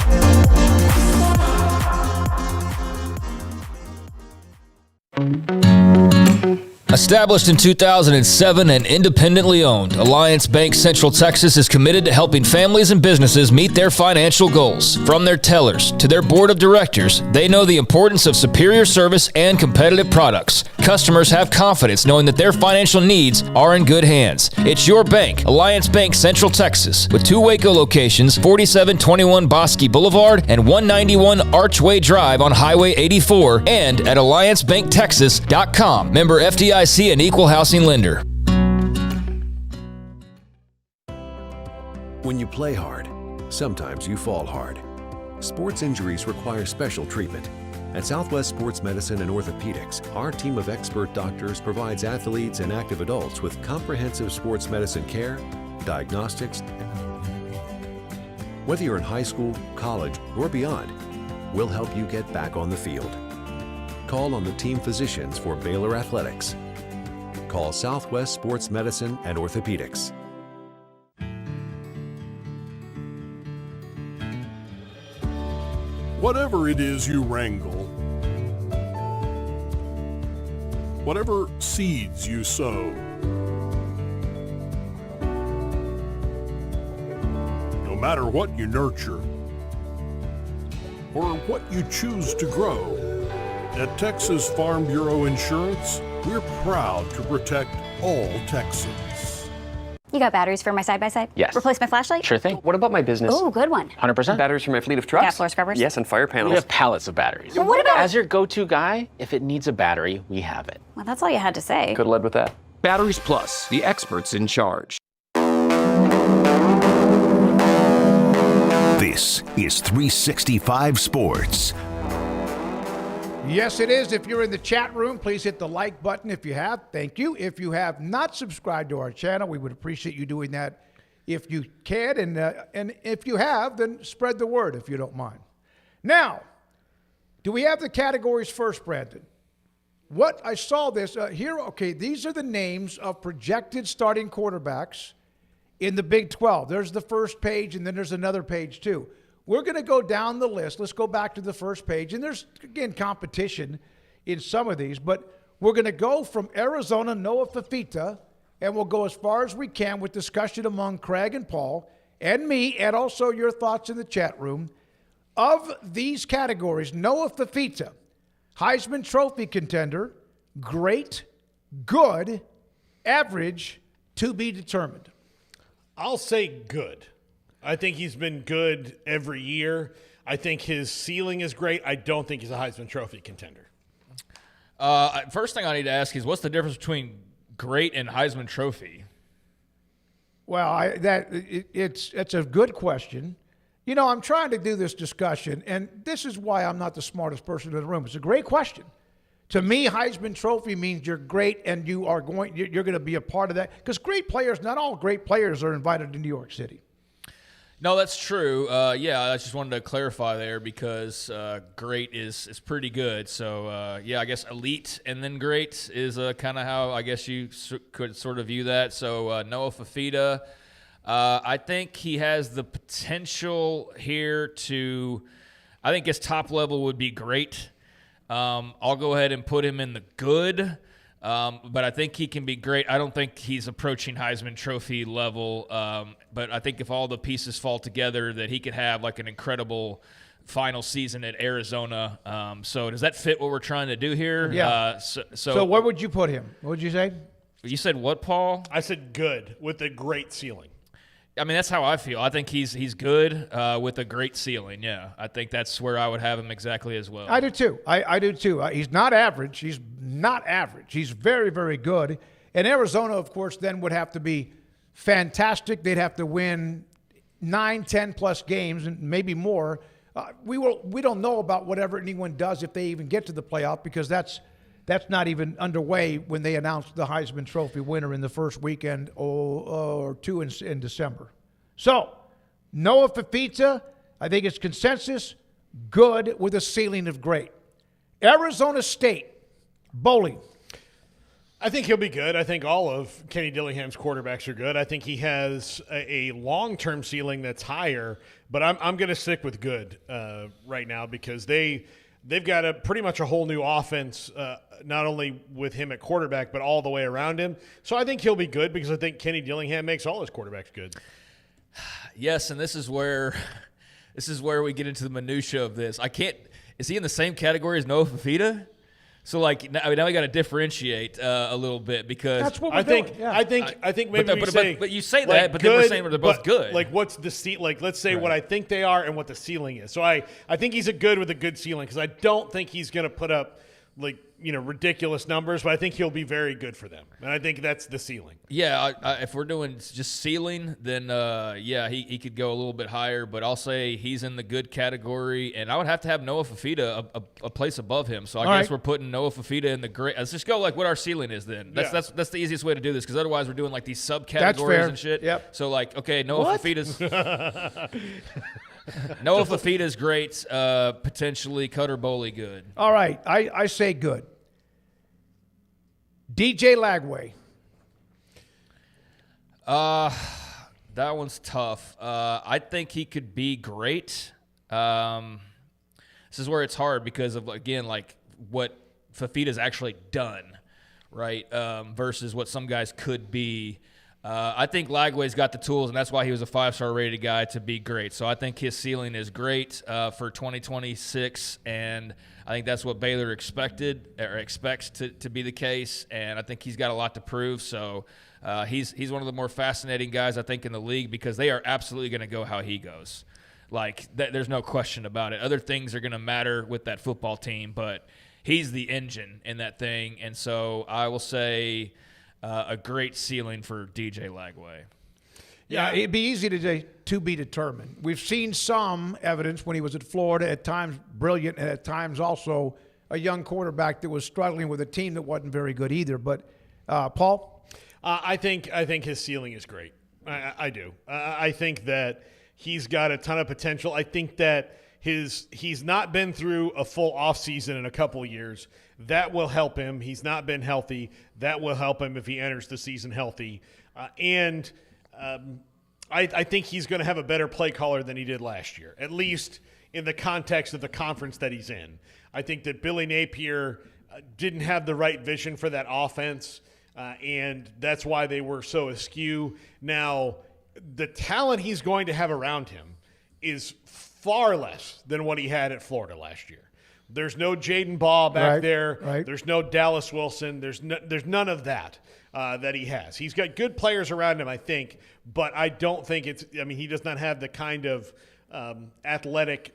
Established in 2007 and independently owned, Alliance Bank Central Texas is committed to helping families and businesses meet their financial goals. From their tellers to their board of directors, they know the importance of superior service and competitive products. Customers have confidence knowing that their financial needs are in good hands. It's your bank, Alliance Bank Central Texas, with 2 Waco locations, 4721 Bosque Boulevard and 191 Archway Drive on Highway 84, and at alliancebanktexas.com. Member FDIC and equal housing lender. When you play hard, sometimes you fall hard. Sports injuries require special treatment. At Southwest Sports Medicine and Orthopedics, our team of expert doctors provides athletes and active adults with comprehensive sports medicine care, diagnostics. Whether you're in high school, college, or beyond, we'll help you get back on the field. Call on the team physicians for Baylor Athletics. Call Southwest Sports Medicine and Orthopedics. Whatever it is you wrangle, whatever seeds you sow, no matter what you nurture or what you choose to grow, at Texas Farm Bureau Insurance, we're proud to protect all Texans. You got batteries for my side-by-side? Yes. Replace my flashlight? Sure thing. What about my business? Ooh, good one. 100%. Batteries for my fleet of trucks? Gas floor scrubbers? Yes, and fire panels. We have pallets of batteries. Well, what about... As your go-to guy, if it needs a battery, we have it. Well, that's all you had to say. Could have led with that. Batteries Plus, the experts in charge. This is 365 Sports. Yes, it is. If you're in the chat room, please hit the like button if you have. Thank you. If you have not subscribed to our channel, we would appreciate you doing that if you can. And if you have, then spread the word if you don't mind. Now, do we have the categories first, Brandon? What I saw this here. Okay, these are the names of projected starting quarterbacks in the Big 12. There's the first page, and then there's another page too. We're going to go down the list. Let's go back to the first page. And there's, again, competition in some of these. But we're going to go from Arizona, Noah Fafita, and we'll go as far as we can with discussion among Craig and Paul and me, and also your thoughts in the chat room. Of these categories, Noah Fafita, Heisman Trophy contender, great, good, average, to be determined. I'll say good. I think he's been good every year. I think his ceiling is great. I don't think he's a Heisman Trophy contender. First thing I need to ask is, what's the difference between great and Heisman Trophy? Well, it's a good question. You know, I'm trying to do this discussion, and this is why I'm not the smartest person in the room. It's a great question. To me, Heisman Trophy means you're great and you're going to be a part of that. Because great players, not all great players are invited to New York City. No, that's true. Yeah, I just wanted to clarify there because great is pretty good. So, yeah, I guess elite and then great is kind of how I guess you could sort of view that. So, Noah Fafita, I think he has the potential here to – I think his top level would be great. I'll go ahead and put him in the good. But I think he can be great. I don't think he's approaching Heisman Trophy level, but I think if all the pieces fall together that he could have like an incredible final season at Arizona. So does that fit what we're trying to do here? Yeah. So where would you put him? What would you say? You said what, Paul? I said good with a great ceiling. I mean, that's how I feel. I think he's good with a great ceiling. Yeah, I think that's where I would have him exactly as well. I do too. I do too. He's not average. He's not average. He's very, very good. And Arizona, of course, then would have to be fantastic. They'd have to win 9, 10 plus games and maybe more. We don't know about whatever anyone does if they even get to the playoff, because that's not even underway when they announced the Heisman Trophy winner in the first weekend or two in December. So, Noah Fifita, I think it's consensus, good with a ceiling of great. Arizona State, bowling. I think he'll be good. I think all of Kenny Dillingham's quarterbacks are good. I think he has a long-term ceiling that's higher, but I'm going to stick with good right now, because they've got pretty much a whole new offense, not only with him at quarterback, but all the way around him. So I think he'll be good, because I think Kenny Dillingham makes all his quarterbacks good. Yes, and this is where we get into the minutia of this. Is he in the same category as Noah Fifita? So now we got to differentiate a little bit, because that's what we're doing. Yeah. I think maybe but you say that, but then we're saying they're both good. Like, what's the let's say what I think they are and what the ceiling is. So I think he's a good with a good ceiling, because I don't think he's going to put up ridiculous numbers, but I think he'll be very good for them, and I think that's the ceiling. Yeah, if we're doing just ceiling, then he could go a little bit higher, but I'll say he's in the good category, and I would have to have Noah Fifita a place above him. So I guess we're putting Noah Fifita in the great. Let's just go what our ceiling is then. That's the easiest way to do this, because otherwise we're doing these subcategories and shit. Yep. So Noah Fifita's Noah Fifita's great, potentially Cutter Boley good. All right, I say good. DJ Lagway. That one's tough. I think he could be great. This is where it's hard, because of, again, what Fifita's actually done, right, versus what some guys could be. I think Lagway's got the tools, and that's why he was a 5-star rated guy, to be great. So I think his ceiling is great for 2026, and I think that's what Baylor expects to be the case, and I think he's got a lot to prove. So he's one of the more fascinating guys, I think, in the league, because they are absolutely going to go how he goes. There's no question about it. Other things are going to matter with that football team, but he's the engine in that thing, and so I will say a great ceiling for DJ Lagway. Yeah, it'd be easy to be determined. We've seen some evidence when he was at Florida, at times brilliant, and at times also a young quarterback that was struggling with a team that wasn't very good either. But, Paul? I think his ceiling is great. I do. I think that he's got a ton of potential. I think that he's not been through a full offseason in a couple of years. That will help him. He's not been healthy. That will help him if he enters the season healthy. I think he's going to have a better play caller than he did last year, at least in the context of the conference that he's in. I think that Billy Napier didn't have the right vision for that offense, and that's why they were so askew. Now, the talent he's going to have around him is far less than what he had at Florida last year. There's no Jaden Ball back there. Right. There's no Dallas Wilson. There's none of that that he has. He's got good players around him, I think, but I don't think he does not have the kind of athletic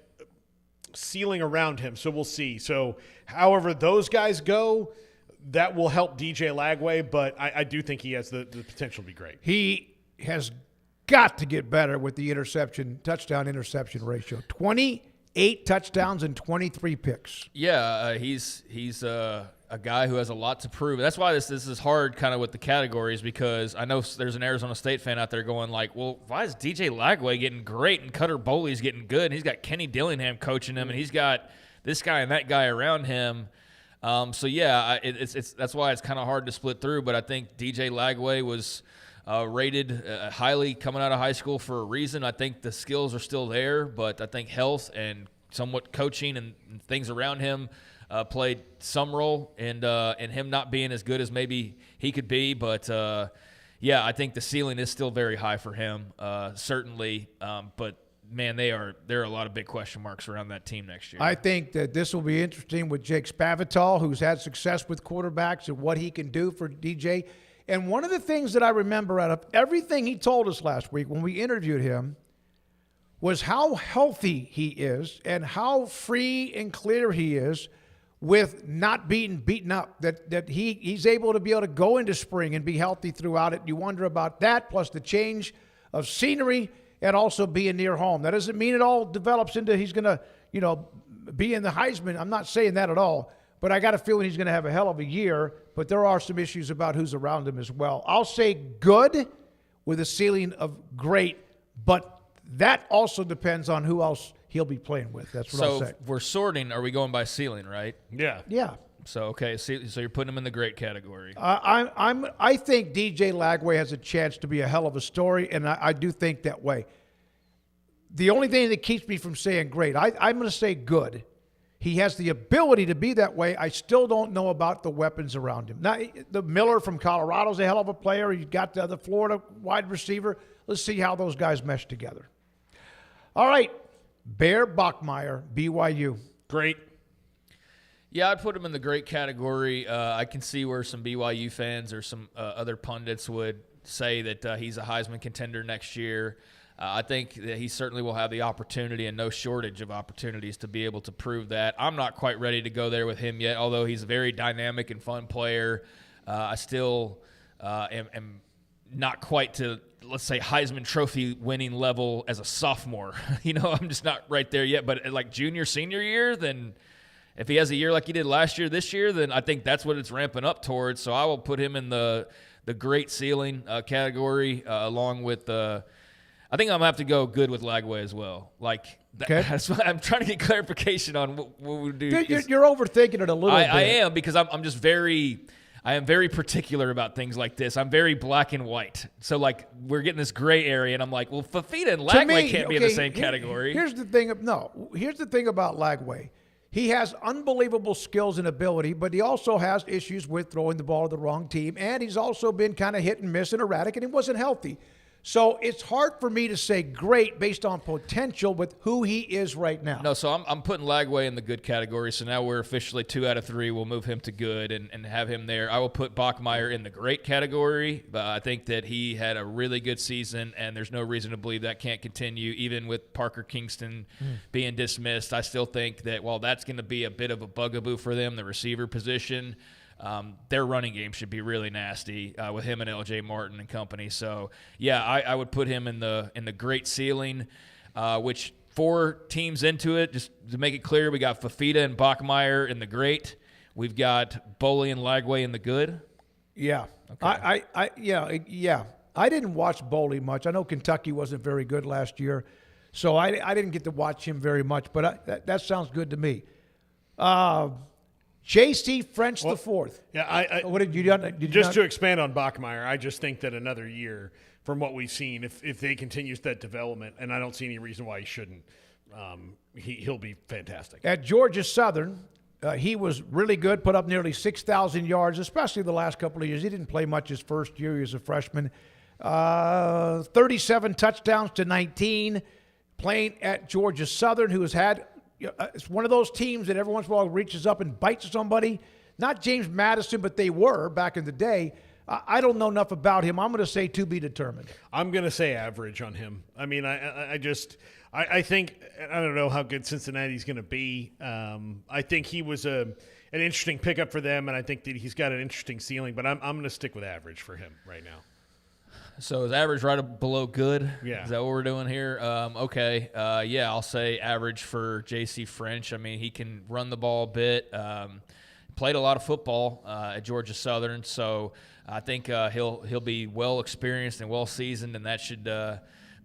ceiling around him, so we'll see. So however those guys go, that will help DJ Lagway, but I do think he has the potential to be great. He has got to get better with the touchdown-interception ratio. 28 touchdowns and 23 picks. Yeah, he's a guy who has a lot to prove. That's why this is hard kind of with the categories, because I know there's an Arizona State fan out there going well, why is DJ Lagway getting great and Cutter Boley's getting good, and he's got Kenny Dillingham coaching him, and he's got this guy and that guy around him. So yeah, that's why it's kind of hard to split through. But I think DJ Lagway was rated highly coming out of high school for a reason. I think the skills are still there, but I think health and somewhat coaching and things around him played some role in him not being as good as maybe he could be. But yeah, I think the ceiling is still very high for him, certainly. But man, there are a lot of big question marks around that team next year. I think that this will be interesting with Jake Spavital, who's had success with quarterbacks, and what he can do for DJ. And one of the things that I remember out of everything he told us last week when we interviewed him was how healthy he is and how free and clear he is with not being beaten up, that he's able to be able to go into spring and be healthy throughout it. You wonder about that, plus the change of scenery and also being near home. That doesn't mean it all develops into he's going to, be in the Heisman. I'm not saying that at all, but I got a feeling he's going to have a hell of a year, but there are some issues about who's around him as well. I'll say good with a ceiling of great, but that also depends on who else he'll be playing with. That's what I'll say. So we're sorting. Are we going by ceiling, right? Yeah. Yeah. So, okay, so you're putting him in the great category. I think DJ Lagway has a chance to be a hell of a story, and I do think that way. The only thing that keeps me from saying great, I'm going to say good. He has the ability to be that way. I still don't know about the weapons around him. Now, the Miller from Colorado's a hell of a player. You've got the Florida wide receiver. Let's see how those guys mesh together. All right, Bear Bachmeier, BYU. Great. Yeah, I'd put him in the great category. I can see where some BYU fans or some other pundits would say that he's a Heisman contender next year. I think that he certainly will have the opportunity and no shortage of opportunities to be able to prove that. I'm not quite ready to go there with him yet, although he's a very dynamic and fun player. I still am not quite to, let's say, Heisman Trophy winning level as a sophomore. I'm just not right there yet. But like junior, senior year, then if he has a year like he did last year, this year, then I think that's what it's ramping up towards. So I will put him in the great ceiling category along with I think I'm going to have to go good with Lagway as well. That's why I'm trying to get clarification on what we do. You're overthinking it a little bit. I am, because I am very particular about things like this. I'm very black and white. So, we're getting this gray area, and I'm like, well, Fafita and Lagway can't be in the same category. Here's the thing about Lagway. He has unbelievable skills and ability, but he also has issues with throwing the ball to the wrong team, and he's also been kind of hit and miss and erratic, and he wasn't healthy. So it's hard for me to say great based on potential with who he is right now. No, so I'm putting Lagway in the good category. So now we're officially 2 out of 3. We'll move him to good and have him there. I will put Bachmeier in the great category. But I think that he had a really good season, and there's no reason to believe that can't continue. Even with Parker Kingston being dismissed, I still think that while that's going to be a bit of a bugaboo for them, the receiver position, their running game should be really nasty with him and L.J. Martin and company. So, yeah, I would put him in the great ceiling, which 4 teams into it. Just to make it clear, we got Fafita and Bachmeier in the great. We've got Boley and Lagway in the good. Yeah. Okay. Yeah. I didn't watch Boley much. I know Kentucky wasn't very good last year, so I didn't get to watch him very much, but that sounds good to me. J.C. French the fourth. Yeah, what did you do? To expand on Bachmeier, I just think that another year from what we've seen, if they continue that development, and I don't see any reason why he shouldn't, he'll be fantastic. At Georgia Southern, he was really good, put up nearly 6,000 yards, especially the last couple of years. He didn't play much his first year. He was a freshman. 37 touchdowns to 19, playing at Georgia Southern, who has had it's one of those teams that every once in a while reaches up and bites somebody. Not James Madison, but they were back in the day. I don't know enough about him. I'm going to say to be determined. I'm going to say average on him. I mean, I think I don't know how good Cincinnati's going to be. I think he was an interesting pickup for them, and I think that he's got an interesting ceiling. But I'm going to stick with average for him right now. So is average right below good? Yeah. Is that what we're doing here? Okay. Yeah, I'll say average for J.C. French. I mean, he can run the ball a bit. Played a lot of football at Georgia Southern, so I think he'll be well experienced and well seasoned, and that should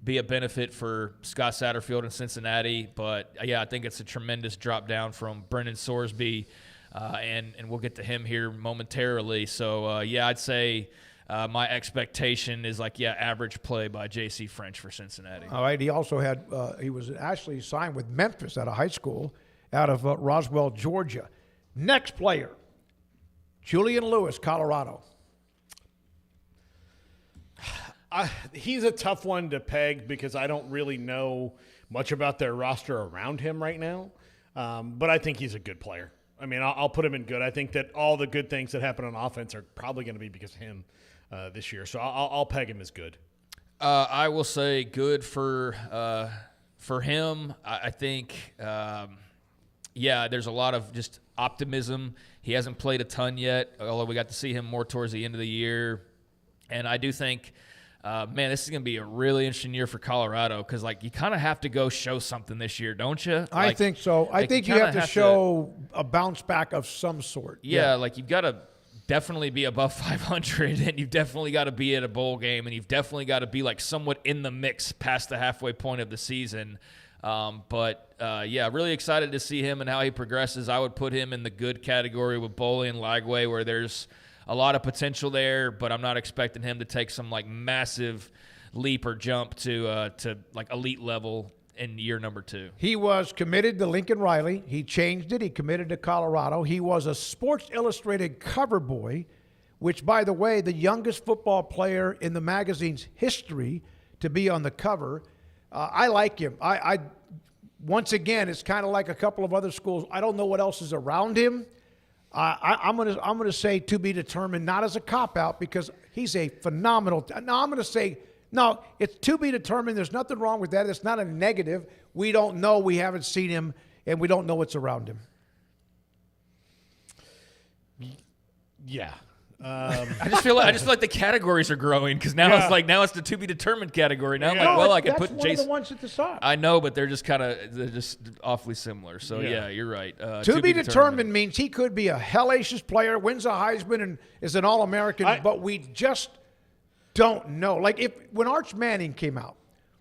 be a benefit for Scott Satterfield in Cincinnati. But yeah, I think it's a tremendous drop down from Brendan Sorsby, and we'll get to him here momentarily. So yeah, I'd say. My expectation is average play by J.C. French for Cincinnati. All right. He also had he was actually signed with Memphis out of high school, out of Roswell, Georgia. Next player, Julian Lewis, Colorado. He's a tough one to peg because I don't really know much about their roster around him right now, but I think he's a good player. I mean, I'll put him in good. I think that all the good things that happen on offense are probably going to be because of him. this year. So I'll peg him as good. I will say good for him. I think, there's a lot of just optimism. He hasn't played a ton yet, although we got to see him more towards the end of the year. And I do think, this is going to be a really interesting year for Colorado because, you kind of have to go show something this year, don't you? I think so. I think you have to show a bounce back of some sort. Yeah, you've got to definitely be above 500, and you've definitely got to be at a bowl game, and you've definitely got to be somewhat in the mix past the halfway point of the season. Really excited to see him and how he progresses. I would put him in the good category with Boley and Lagway, where there's a lot of potential there, but I'm not expecting him to take some massive leap or jump to elite level in year number 2. He was committed to Lincoln Riley. He changed it. He committed to Colorado. He was a Sports Illustrated cover boy, which, by the way, the youngest football player in the magazine's history to be on the cover. I like him. I once again, it's kind of like a couple of other schools. I don't know what else is around him. I'm gonna say to be determined, not as a cop out, because he's a phenomenal. No, I'm gonna say. No, it's to be determined. There's nothing wrong with that. It's not a negative. We don't know. We haven't seen him, and we don't know what's around him. Yeah. I just feel like the categories are growing because now it's the to be determined category. Now I can put Jason. That's one of the ones at the top. I know, but they're just awfully similar. So you're right. To be determined means he could be a hellacious player, wins a Heisman, and is an All-American. But we just don't know. When Arch Manning came out,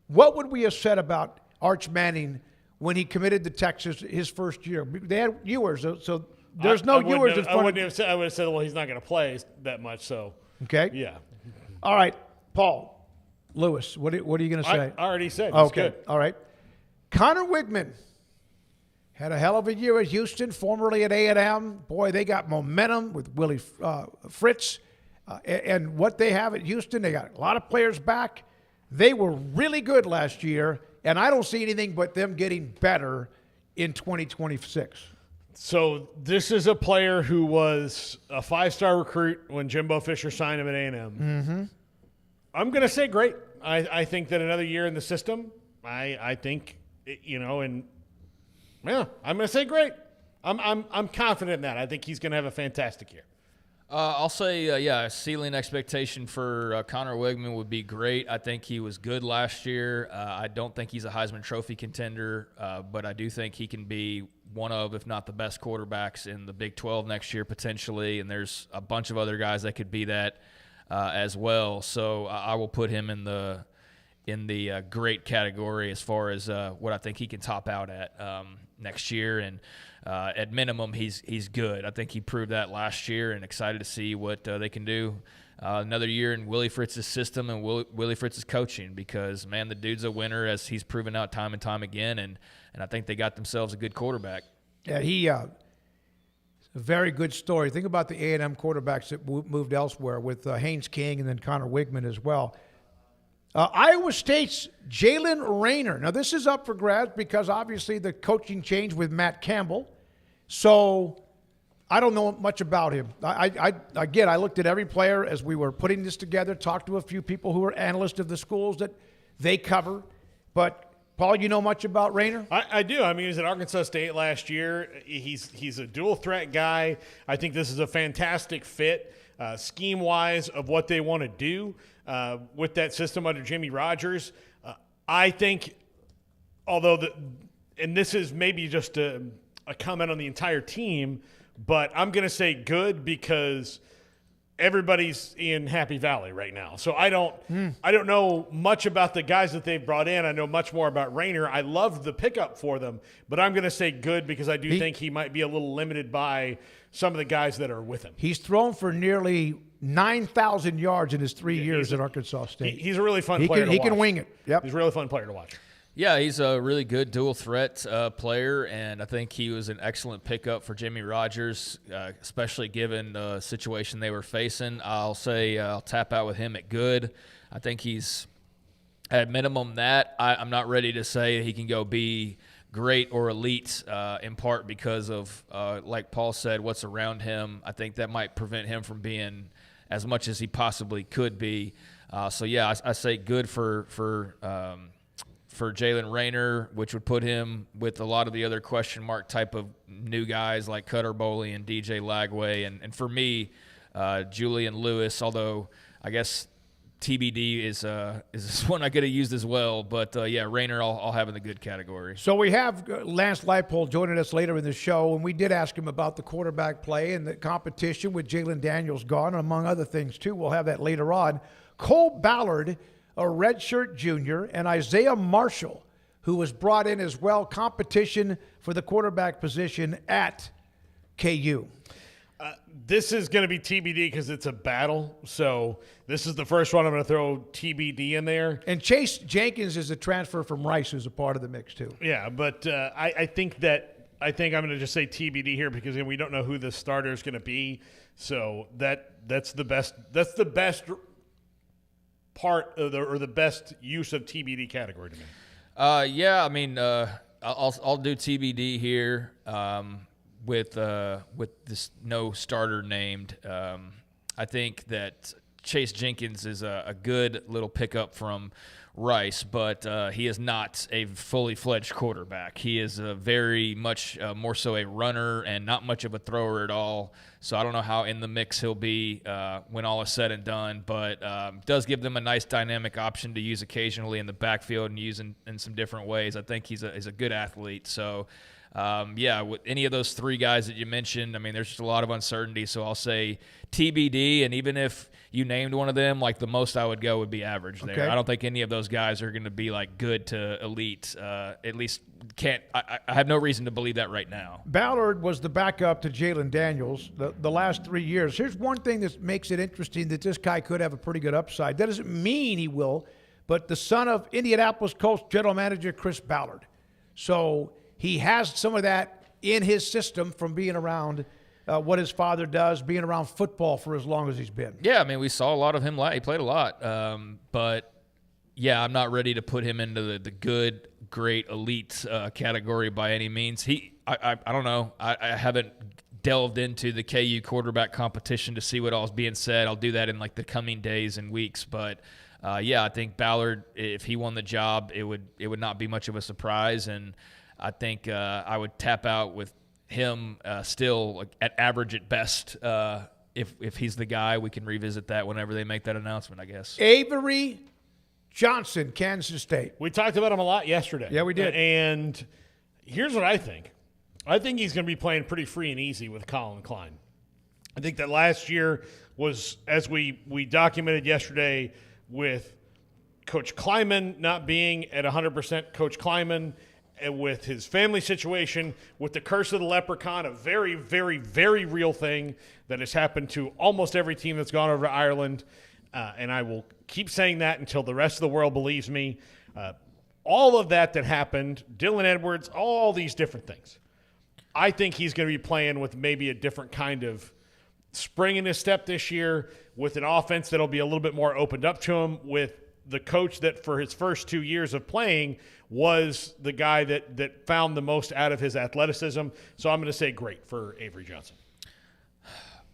what would we have said about Arch Manning when he committed to Texas his first year? They had Ewers, so there's no Ewers in front of him. I would have said, well, he's not going to play that much. So okay, yeah. All right, Paul Lewis, what are you going to say? I already said. Okay, good. All right. Connor Wigman had a hell of a year at Houston, formerly at A&M. Boy, they got momentum with Willie Fritz. And what they have at Houston, they got a lot of players back. They were really good last year, and I don't see anything but them getting better in 2026. So this is a player who was a 5-star recruit when Jimbo Fisher signed him at A&M. Mm-hmm. I'm going to say great. I think that another year in the system, I think, I'm going to say great. I'm confident in that. I think he's going to have a fantastic year. I'll say, ceiling expectation for Connor Wigman would be great. I think he was good last year. I don't think he's a Heisman Trophy contender, but I do think he can be one of, if not the best quarterbacks in the Big 12 next year potentially, and there's a bunch of other guys that could be that as well. So I will put him in the great category as far as what I think he can top out at next year. And at minimum, he's good. I think he proved that last year, and excited to see what they can do another year in Willie Fritz's system and Willie Fritz's coaching, because, man, the dude's a winner, as he's proven out time and time again, and I think they got themselves a good quarterback. Yeah, a very good story. Think about the A&M quarterbacks that moved elsewhere with Haynes King and then Connor Wigman as well. Iowa State's Jalen Rayner. Now, this is up for grabs because obviously the coaching changed with Matt Campbell. So I don't know much about him. I looked at every player as we were putting this together, talked to a few people who are analysts of the schools that they cover. But, Paul, you know much about Rayner? I do. I mean, he was at Arkansas State last year. He's a dual threat guy. I think this is a fantastic fit scheme-wise of what they want to do with that system under Jimmy Rogers. I think, and this is maybe just a comment on the entire team, but I'm going to say good because everybody's in Happy Valley right now. So I don't know much about the guys that they've brought in. I know much more about Rayner. I love the pickup for them, but I'm going to say good because I do think he might be a little limited by some of the guys that are with him. He's thrown for nearly 9,000 yards in his 3 years at Arkansas State. He's a really fun player to watch. He can wing it. Yep. He's a really fun player to watch. Yeah, he's a really good dual threat player, and I think he was an excellent pickup for Jimmy Rogers, especially given the situation they were facing. I'll tap out with him at good. I think he's at minimum that. I'm not ready to say he can go be great or elite in part because of, like Paul said, what's around him. I think that might prevent him from being as much as he possibly could be. So yeah, I say good for Jalen Rayner, which would put him with a lot of the other question mark type of new guys like Cutter Boley and DJ Lagway. And for me, Julian Lewis, although I guess TBD is one I could have used as well. But, yeah, Rayner I'll have in the good category. So we have Lance Leipold joining us later in the show, and we did ask him about the quarterback play and the competition with Jalen Daniels gone, among other things, too. We'll have that later on. Cole Ballard, a redshirt junior, and Isaiah Marshall, who was brought in as well, competition for the quarterback position at KU. This is going to be TBD because it's a battle. So this is the first one I'm going to throw TBD in there. And Chase Jenkins is a transfer from Rice who's a part of the mix too. Yeah, but I think I'm going to just say TBD here because we don't know who the starter is going to be. So that's the best part of the best use of TBD category to me. Yeah, I mean, I'll do TBD here. With this no starter named, I think that Chase Jenkins is a good little pickup from Rice, but he is not a fully fledged quarterback. He is a very much more so a runner and not much of a thrower at all. So I don't know how in the mix he'll be when all is said and done, but does give them a nice dynamic option to use occasionally in the backfield and use in some different ways. I think he's a good athlete. So. Yeah, with any of those three guys that you mentioned, I mean, there's just a lot of uncertainty. So I'll say TBD, and even if you named one of them, like the most I would go would be average there. Okay. I don't think any of those guys are going to be like good to elite. At least I have no reason to believe that right now. Ballard was the backup to Jalen Daniels the last 3 years. Here's one thing that makes it interesting that this guy could have a pretty good upside. That doesn't mean he will, but the son of Indianapolis Colts general manager Chris Ballard. So he has some of that in his system from being around what his father does, being around football for as long as he's been. Yeah, I mean, we saw a lot of him. He played a lot. But, yeah, I'm not ready to put him into the good, great, elite category by any means. I don't know. I haven't delved into the KU quarterback competition to see what all is being said. I'll do that in, the coming days and weeks. But, yeah, I think Ballard, if he won the job, it would not be much of a surprise. And I think I would tap out with him still at average at best. If he's the guy, we can revisit that whenever they make that announcement, I guess. Avery Johnson, Kansas State. We talked about him a lot yesterday. Yeah, we did. And here's what I think. I think he's going to be playing pretty free and easy with Colin Klein. I think that last year was, as we documented yesterday, with Coach Kleiman not being at 100% Coach Kleiman, and with his family situation, with the curse of the leprechaun, a very, very, very real thing that has happened to almost every team that's gone over to Ireland. And I will keep saying that until the rest of the world believes me. All of that happened, Dylan Edwards, all these different things. I think he's going to be playing with maybe a different kind of spring in his step this year, with an offense that'll be a little bit more opened up to him, with the coach that for his first 2 years of playing was the guy that found the most out of his athleticism. So I'm going to say great for Avery Johnson.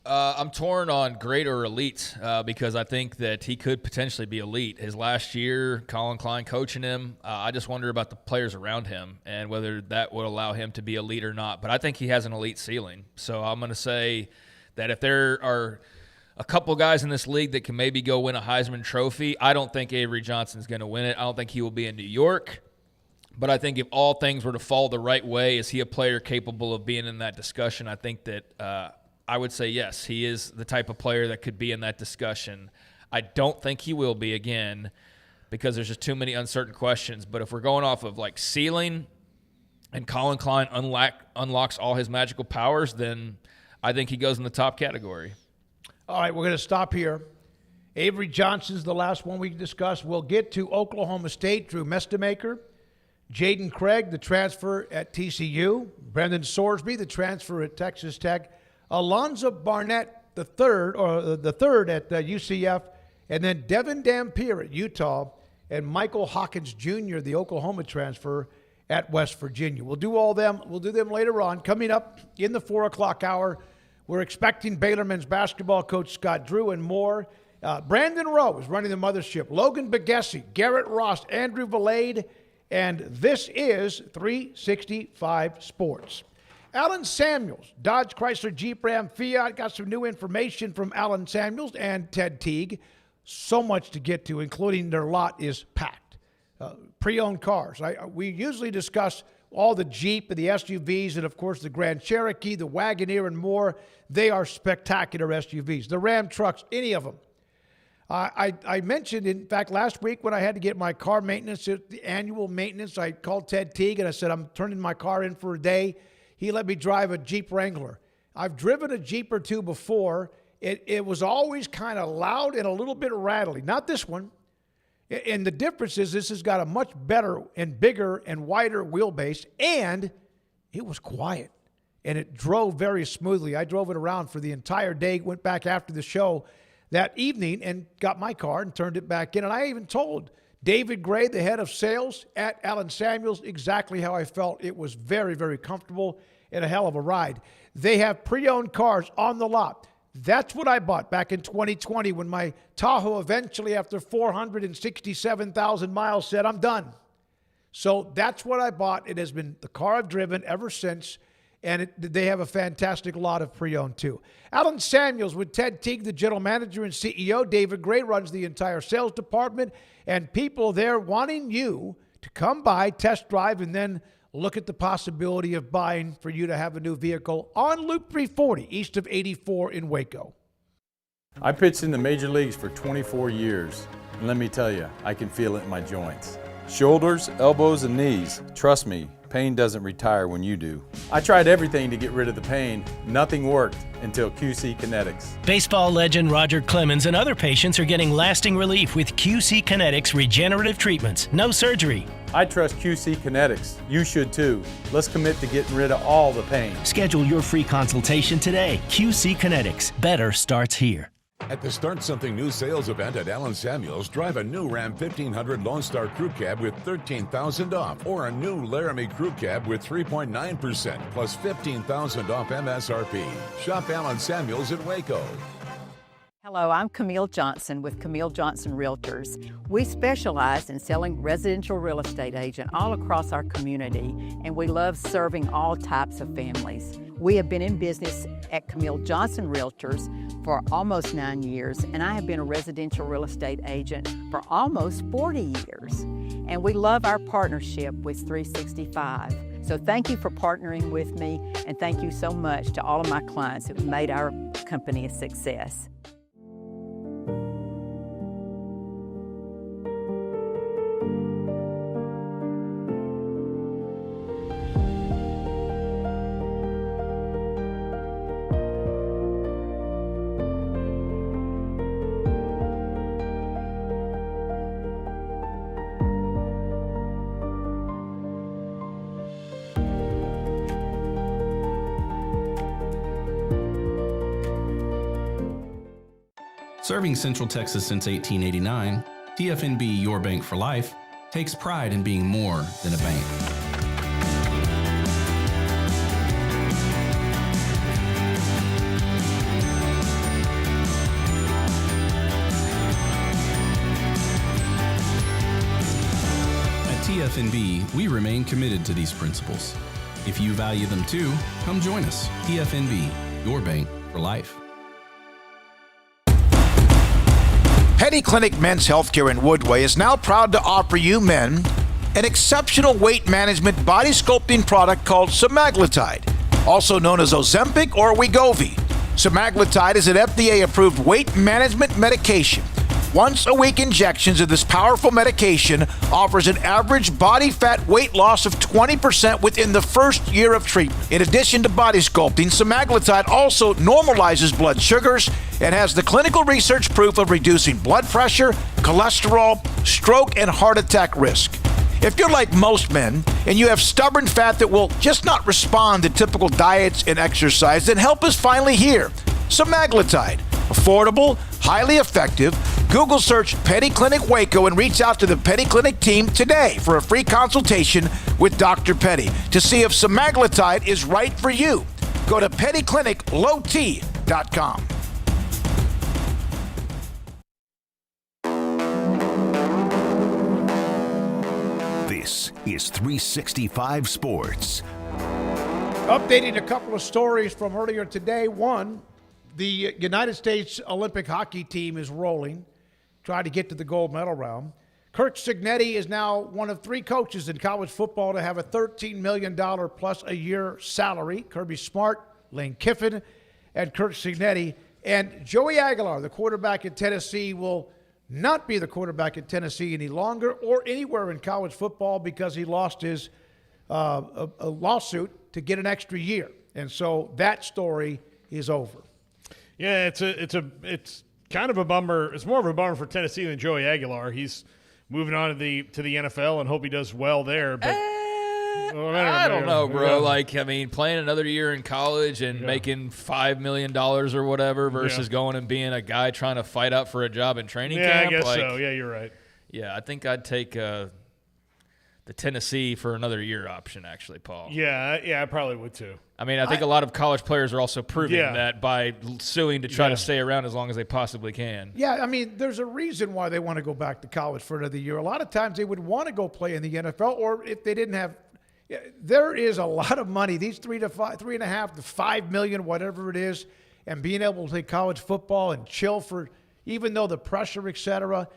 I'm torn on great or elite because I think that he could potentially be elite. His last year, Colin Klein coaching him, I just wonder about the players around him and whether that would allow him to be elite or not. But I think he has an elite ceiling. So I'm going to say that if there are a couple guys in this league that can maybe go win a Heisman Trophy, I don't think Avery Johnson's going to win it. I don't think he will be in New York. But I think if all things were to fall the right way, is he a player capable of being in that discussion? I think that I would say yes, he is the type of player that could be in that discussion. I don't think he will be again because there's just too many uncertain questions. But if we're going off of ceiling and Colin Klein unlocks all his magical powers, then I think he goes in the top category. All right, we're going to stop here. Avery Johnson's the last one we discussed. We'll get to Oklahoma State, Drew Mestemaker, Jaden Craig, the transfer at TCU, Brendan Sorsby, the transfer at Texas Tech, Alonzo Barnett, the third at UCF, and then Devin Dampier at Utah, and Michael Hawkins Jr., the Oklahoma transfer at West Virginia. We'll do all them. We'll do them later on. Coming up in the 4 o'clock hour, We're expecting Baylor men's basketball coach Scott Drew and more. Brandon Rowe is running the mothership. Logan Begesi, Garrett Ross, Andrew Valade, and this is 365 Sports. Alan Samuels, Dodge, Chrysler, Jeep, Ram, Fiat. Got some new information from Alan Samuels and Ted Teague. So much to get to, including their lot is packed. Pre-owned cars. We usually discuss all the Jeep and the SUVs and, of course, the Grand Cherokee, the Wagoneer, and more. They are spectacular SUVs. The Ram trucks, any of them. I mentioned, in fact, last week when I had to get my car maintenance, the annual maintenance, I called Ted Teague and I said, I'm turning my car in for a day. He let me drive a Jeep Wrangler. I've driven a Jeep or two before. It was always kind of loud and a little bit rattly. Not this one. And the difference is this has got a much better and bigger and wider wheelbase, and it was quiet. And it drove very smoothly. I drove it around for the entire day, went back after the show that evening and got my car and turned it back in. And I even told David Gray, the head of sales at Alan Samuels, exactly how I felt. It was very, very comfortable and a hell of a ride. They have pre-owned cars on the lot. That's what I bought back in 2020 when my Tahoe eventually, after 467,000 miles, said, I'm done. So that's what I bought. It has been the car I've driven ever since. And they have a fantastic lot of pre-owned, too. Alan Samuels with Ted Teague, the general manager and CEO. David Gray runs the entire sales department. And people there wanting you to come by, test drive, and then look at the possibility of buying for you to have a new vehicle on Loop 340, east of 84 in Waco. I pitched in the major leagues for 24 years. And let me tell you, I can feel it in my joints. Shoulders, elbows, and knees. Trust me, pain doesn't retire when you do. I tried everything to get rid of the pain. Nothing worked until QC Kinetics. Baseball legend Roger Clemens and other patients are getting lasting relief with QC Kinetics regenerative treatments. No surgery. I trust QC Kinetics. You should too. Let's commit to getting rid of all the pain. Schedule your free consultation today. QC Kinetics. Better starts here. At the Start Something New sales event at Alan Samuels, drive a new Ram 1500 Lone Star Crew Cab with $13,000 off, or a new Laramie Crew Cab with 3.9% plus $15,000 off MSRP. Shop Alan Samuels at Waco. Hello, I'm Camille Johnson with Camille Johnson Realtors. We specialize in selling residential real estate agent all across our community, and we love serving all types of families. We have been in business at Camille Johnson Realtors for almost 9 years, and I have been a residential real estate agent for almost 40 years. And we love our partnership with 365. So thank you for partnering with me, and thank you so much to all of my clients who have made our company a success. Serving Central Texas since 1889, TFNB Your Bank for Life takes pride in being more than a bank. At TFNB, we remain committed to these principles. If you value them too, come join us. TFNB, Your Bank for Life. Petty Clinic Men's Healthcare in Woodway is now proud to offer you men an exceptional weight management body sculpting product called semaglutide, also known as Ozempic or Wegovy. Semaglutide is an FDA-approved weight management medication. Once-a-week injections of this powerful medication offers an average body fat weight loss of 20% within the first year of treatment. In addition to body sculpting, semaglutide also normalizes blood sugars and has the clinical research proof of reducing blood pressure, cholesterol, stroke, and heart attack risk. If you're like most men and you have stubborn fat that will just not respond to typical diets and exercise, then help us finally hear semaglutide. Affordable, highly effective. Google search Petty Clinic Waco and reach out to the Petty Clinic team today for a free consultation with Dr. Petty to see if semaglutide is right for you. Go to pettycliniclowt.com. This is 365 Sports. Updating a couple of stories from earlier today. One, the United States Olympic hockey team is rolling, trying to get to the gold medal round. Kirk Cignetti is now one of 3 coaches in college football to have a $13 million plus a year salary. Kirby Smart, Lane Kiffin, and Kirk Cignetti. And Joey Aguilar, the quarterback at Tennessee, will not be the quarterback at Tennessee any longer or anywhere in college football because he lost his a lawsuit to get an extra year. And so that story is over. Yeah, it's kind of a bummer. It's more of a bummer for Tennessee than Joey Aguilar. He's moving on to the NFL and hope he does well there. But I don't know, bro. Like, I mean, playing another year in college and making $5 million or whatever versus going and being a guy trying to fight out for a job in training camp. I guess like, so. Yeah, you're right. Yeah, I think I'd take the Tennessee for another year option, actually, Paul. Yeah, I probably would too. I mean, I think a lot of college players are also proving that by suing to try to stay around as long as they possibly can. Yeah, I mean, there's a reason why they want to go back to college for another year. A lot of times they would want to go play in the NFL, or if they didn't have, there is a lot of money. These $3.5 to $5 million, whatever it is, and being able to play college football and chill for, even though the pressure, et cetera.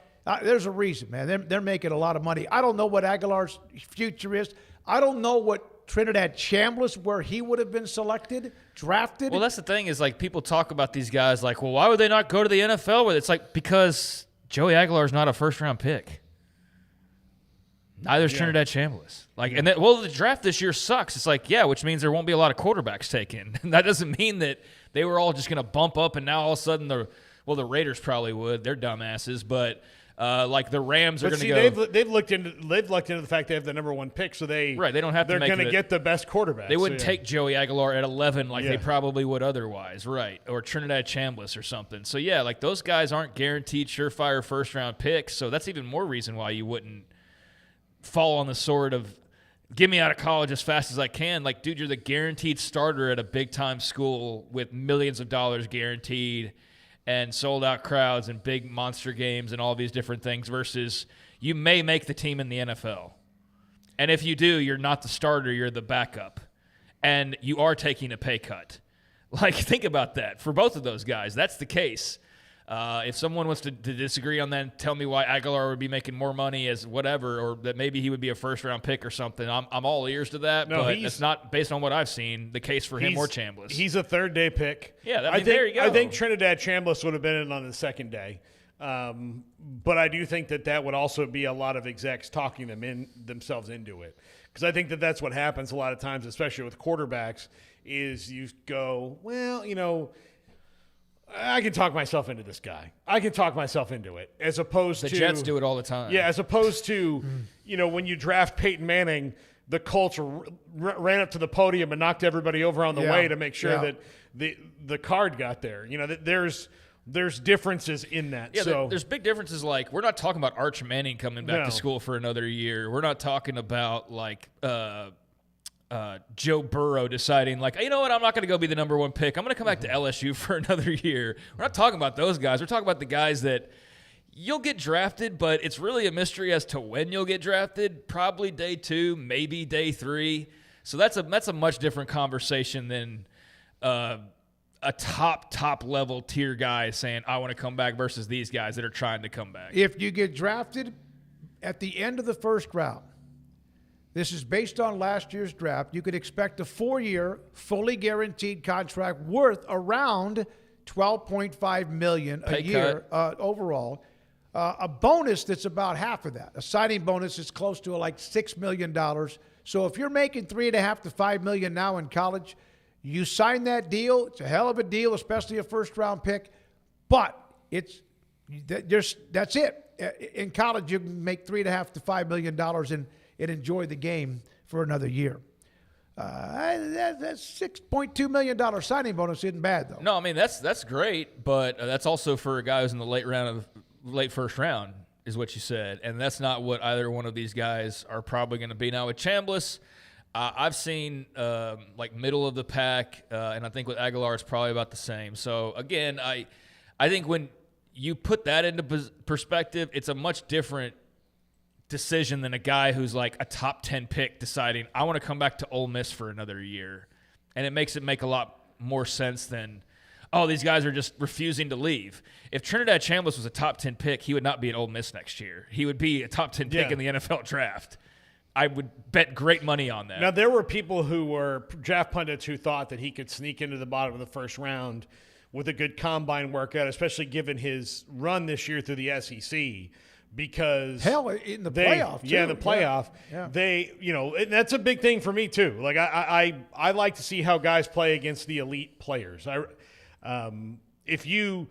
There's a reason, man. They're making a lot of money. I don't know what Aguilar's future is. I don't know what Trinidad Chambliss, where he would have been selected, drafted. Well, that's the thing is, like, people talk about these guys like, well, why would they not go to the NFL with it? It's like, because Joey Aguilar's not a first-round pick. Neither's Trinidad Chambliss. Like, and then, the draft this year sucks. It's like, which means there won't be a lot of quarterbacks taken. And that doesn't mean that they were all just going to bump up and now all of a sudden the Raiders probably would. They're dumbasses, but like the Rams are going to go. They've looked into the fact they have the number 1 pick, so they don't have to. They're going to get the best quarterback. They wouldn't take Joey Aguilar at 11 like they probably would otherwise, right? Or Trinidad Chambliss or something. So like those guys aren't guaranteed surefire first-round picks. So that's even more reason why you wouldn't fall on the sword of get me out of college as fast as I can. Like, dude, you're the guaranteed starter at a big-time school with millions of dollars guaranteed and sold-out crowds and big monster games and all these different things versus you may make the team in the NFL. And if you do, you're not the starter, you're the backup. And you are taking a pay cut. Like, think about that. For both of those guys, that's the case. If someone wants to disagree on that and tell me why Aguilar would be making more money as whatever, or that maybe he would be a first-round pick or something, I'm all ears to that. No, but it's not, based on what I've seen, the case for him or Chambliss. He's a third-day pick. Yeah, there you go. I think Trinidad Chambliss would have been in on the second day. But I do think that would also be a lot of execs talking themselves into it. Because I think that's what happens a lot of times, especially with quarterbacks, is you go, well, I can talk myself into this guy. I can talk myself into it, as opposed to the Jets do it all the time. Yeah, as opposed to, when you draft Peyton Manning, the Colts ran up to the podium and knocked everybody over on the way to make sure that the card got there. There's differences in that. Yeah, so there's big differences. Like, we're not talking about Arch Manning coming back to school for another year. We're not talking about like Joe Burrow deciding, like, you know what, I'm not going to go be the number 1 pick. I'm going to come back to LSU for another year. We're not talking about those guys. We're talking about the guys that you'll get drafted, but it's really a mystery as to when you'll get drafted. Probably day 2, maybe day 3. So that's a much different conversation than a top level tier guy saying, I want to come back versus these guys that are trying to come back. If you get drafted at the end of the first round, this is based on last year's draft, you could expect a 4-year, fully guaranteed contract worth around $12.5 million a year overall. A bonus that's about half of that. A signing bonus is close to like $6 million. So if you're making $3.5 to $5 million now in college, you sign that deal. It's a hell of a deal, especially a first-round pick. But that's it. In college, you can make $3.5 to $5 million and enjoy the game for another year. That $6.2 million signing bonus isn't bad, though. No, I mean, that's great, but that's also for a guy who's in the late first round, is what you said. And that's not what either one of these guys are probably going to be. Now, with Chambliss, I've seen like middle of the pack, and I think with Aguilar it's probably about the same. So again, I think when you put that into perspective, it's a much different decision than a guy who's like a top 10 pick deciding I want to come back to Ole Miss for another year, and it makes it make a lot more sense than, oh, these guys are just refusing to leave. If Trinidad Chambliss was a top 10 pick, he would not be at Ole Miss next year. He would be a top 10 pick in the NFL draft. I would bet great money on that. Now, there were people who were draft pundits who thought that he could sneak into the bottom of the first round with a good combine workout, especially given his run this year through the SEC. Because in the playoff, too. Yeah, in the playoff, yeah. They, and that's a big thing for me too. Like I like to see how guys play against the elite players. If you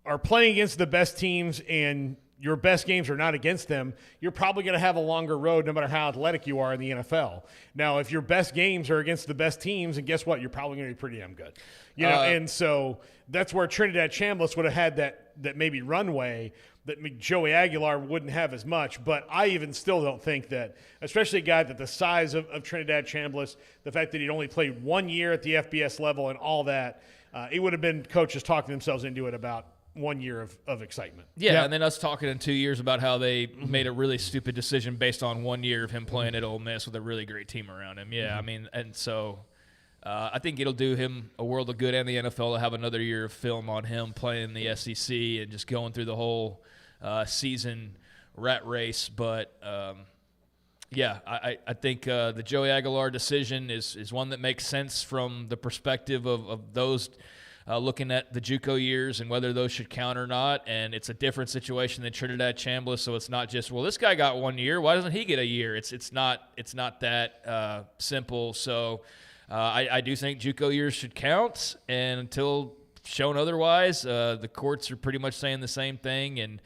are playing against the best teams and your best games are not against them, you're probably going to have a longer road no matter how athletic you are in the NFL. Now, if your best games are against the best teams, and guess what? You're probably going to be pretty damn good. And so that's where Trinidad Chambliss would have had that maybe runway that Joey Aguilar wouldn't have as much. But I even still don't think that, especially a guy that the size of Trinidad Chambliss, the fact that he'd only played 1 year at the FBS level and all that, it would have been coaches talking themselves into it about 1 year of excitement. Yeah, and then us talking in 2 years about how they made a really stupid decision based on 1 year of him playing at Ole Miss with a really great team around him. Yeah, I mean, and so I think it'll do him a world of good and the NFL to have another year of film on him playing in the SEC and just going through the whole season rat race. But, yeah, I think the Joey Aguilar decision is one that makes sense from the perspective of those looking at the JUCO years and whether those should count or not. And it's a different situation than Trinidad Chambliss, so it's not just, well, this guy got 1 year, why doesn't he get a year? It's not that simple. So I do think JUCO years should count, and until shown otherwise, the courts are pretty much saying the same thing. And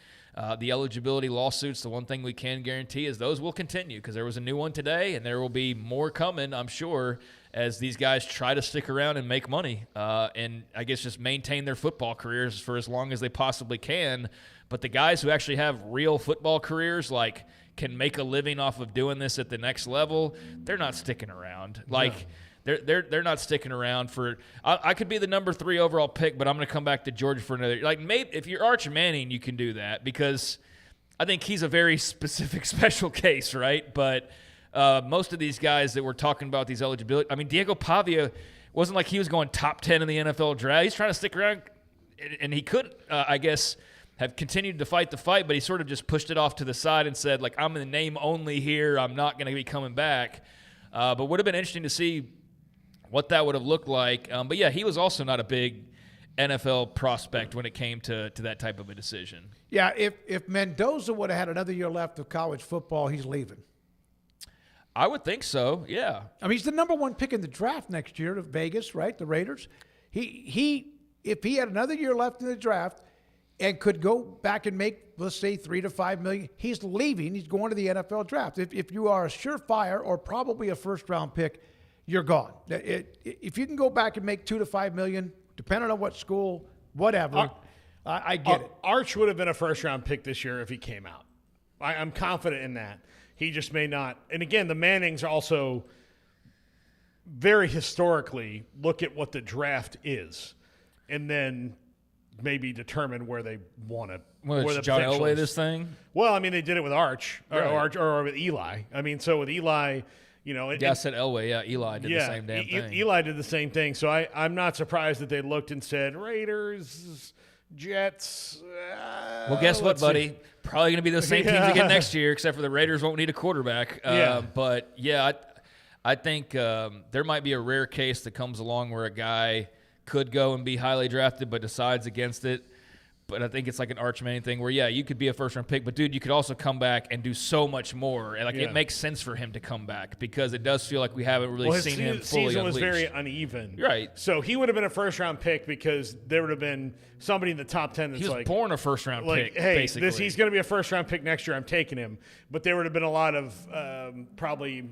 the eligibility lawsuits, the one thing we can guarantee is those will continue, because there was a new one today, and there will be more coming, I'm sure, as these guys try to stick around and make money and I guess just maintain their football careers for as long as they possibly can. But the guys who actually have real football careers, like can make a living off of doing this at the next level, they're not sticking around. Like they're not sticking around for I could be the number 3 overall pick, but I'm going to come back to Georgia for another. Like, maybe if you're Arch Manning, you can do that, because I think he's a very specific special case, right? But most of these guys that we're talking about, these eligibility, I mean, Diego Pavia wasn't like he was going top 10 in the NFL draft. He's trying to stick around, and he could, I guess, have continued to fight the fight, but he sort of just pushed it off to the side and said, like, I'm in the name only here. I'm not going to be coming back. But would have been interesting to see what that would have looked like. But, yeah, he was also not a big NFL prospect when it came to that type of a decision. Yeah, if Mendoza would have had another year left of college football, he's leaving. I would think so, yeah. I mean, he's the number 1 pick in the draft next year to Vegas, right? The Raiders. He if he had another year left in the draft and could go back and make, let's say, $3 to $5 million, he's leaving. He's going to the NFL draft. If you are a surefire or probably a first-round pick, you're gone. If you can go back and make $2 to $5 million, depending on what school, whatever, I get it. Arch would have been a first-round pick this year if he came out. I'm confident in that. He just may not. And again, the Mannings also very historically look at what the draft is and then maybe determine where they want to. Well, where the John potential Elway is. this thing? Well, I mean, they did it with Arch, Right. or with Eli. I mean, so with Eli, I said Elway. Yeah, Eli did the same damn thing. Eli did the same thing. So I'm not surprised that they looked and said, Raiders, Jets. Well, guess what, buddy? See. Probably going to be those same teams again next year, except for the Raiders won't need a quarterback. But, yeah, I think there might be a rare case that comes along where a guy could go and be highly drafted but decides against it. But I think it's like an Arch Manning thing where, yeah, you could be a first-round pick, but, dude, you could also come back and do so much more. And, it makes sense for him to come back because it does feel like we haven't really seen him fully season was unleashed. very uneven. Right. So he would have been a first-round pick because there would have been somebody in the top 10 that's he was born a first-round pick, hey, basically. he's going to be a first-round pick next year. I'm taking him. But there would have been a lot of probably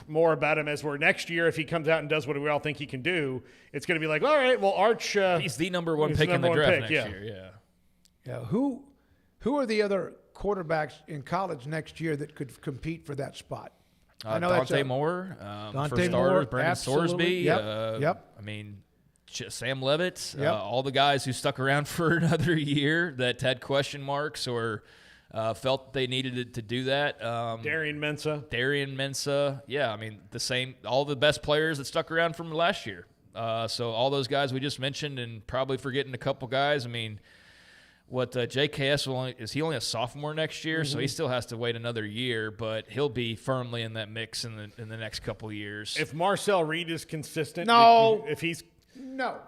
more about him as we're next year. If he comes out and does what we all think he can do, it's going to be like, all right, well, Arch. He's the number 1 pick in the draft next year, Yeah. Who are the other quarterbacks in college next year that could compete for that spot? I know that's Dante Moore, Dante for starters, Moore, Brendan absolutely. Sorsby. Yep. I mean, Sam Levitt, Yep. all the guys who stuck around for another year that had question marks or felt they needed to do that. Darian Mensah. Yeah, I mean, all the best players that stuck around from last year. So all those guys we just mentioned, and probably forgetting a couple guys. I mean, JKS is he only a sophomore next year, so he still has to wait another year, but he'll be firmly in that mix in the next couple years. If Marcel Reed is consistent, No. if he's No.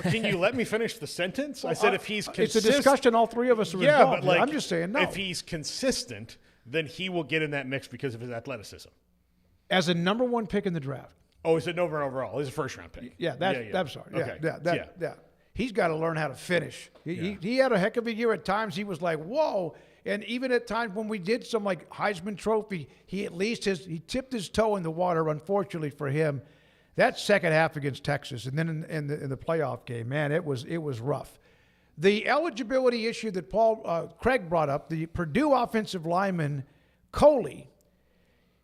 Can you let me finish the sentence? I said if he's consistent. It's a discussion all three of us are yeah, involved but like, in. I'm just saying no. If he's consistent, then he will get in that mix because of his athleticism. As a number one pick in the draft. Oh, he's an overall. He's a first-round pick. Yeah, I'm sorry. Okay. Yeah. He's got to learn how to finish. He had a heck of a year. At times he was like, whoa. And even at times when we did some like Heisman Trophy, he at least he tipped his toe in the water, unfortunately for him. That second half against Texas and then in the playoff game, man, it was rough. The eligibility issue that Craig brought up, the Purdue offensive lineman Coley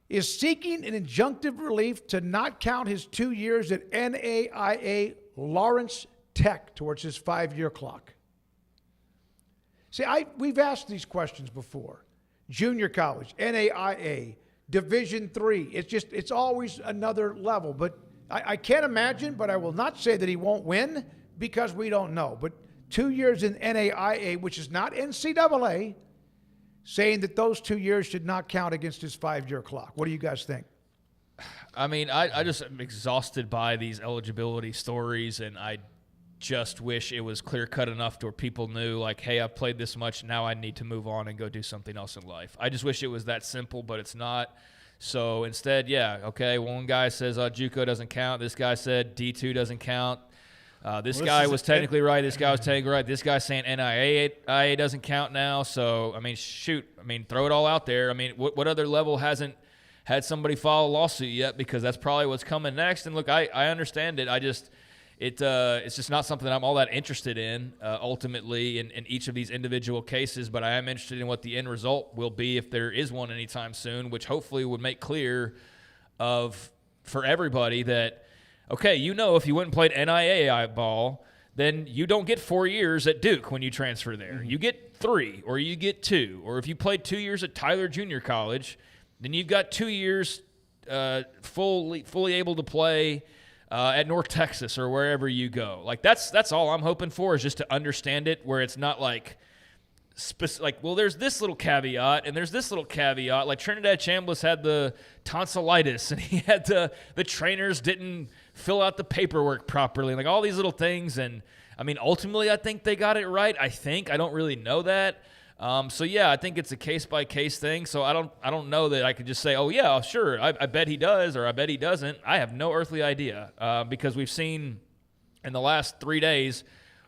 is seeking an injunctive relief to not count his 2 years at NAIA Lawrence Tech towards his 5-year clock. See, we've asked these questions before. Junior college, NAIA, Division III. It's always another level. But I can't imagine, but I will not say that he won't win because we don't know. But 2 years in NAIA, which is not NCAA, saying that those 2 years should not count against his 5-year clock. What do you guys think? I mean, I just am exhausted by these eligibility stories, and I just wish it was clear-cut enough to where people knew, like, hey, I've played this much, now I need to move on and go do something else in life. I just wish it was that simple, but it's not. So instead, one guy says JUCO doesn't count. This guy said D2 doesn't count. This guy was technically right. This guy was technically right. This guy's saying NAIA doesn't count now. So, I mean, throw it all out there. I mean, what other level hasn't had somebody file a lawsuit yet? Because that's probably what's coming next. And look, I understand it. It's just not something I'm all that interested in ultimately in each of these individual cases. But I am interested in what the end result will be if there is one anytime soon, which hopefully would make clear for everybody that, okay, if you went and played NAIA ball, then you don't get 4 years at Duke when you transfer there. You get 3 or you get 2. Or if you played 2 years at Tyler Junior College, then you've got 2 years fully able to play at North Texas or wherever you go. Like that's all I'm hoping for, is just to understand it where it's not like there's this little caveat and there's this little caveat. Like Trinidad Chambliss had the tonsillitis and he had the trainers didn't fill out the paperwork properly, like all these little things. And I mean, ultimately, I think they got it right. I don't really know that. I think it's a case-by-case thing. So I don't know that I could just say, oh, yeah, sure, I bet he does or I bet he doesn't. I have no earthly idea because we've seen in the last 3 days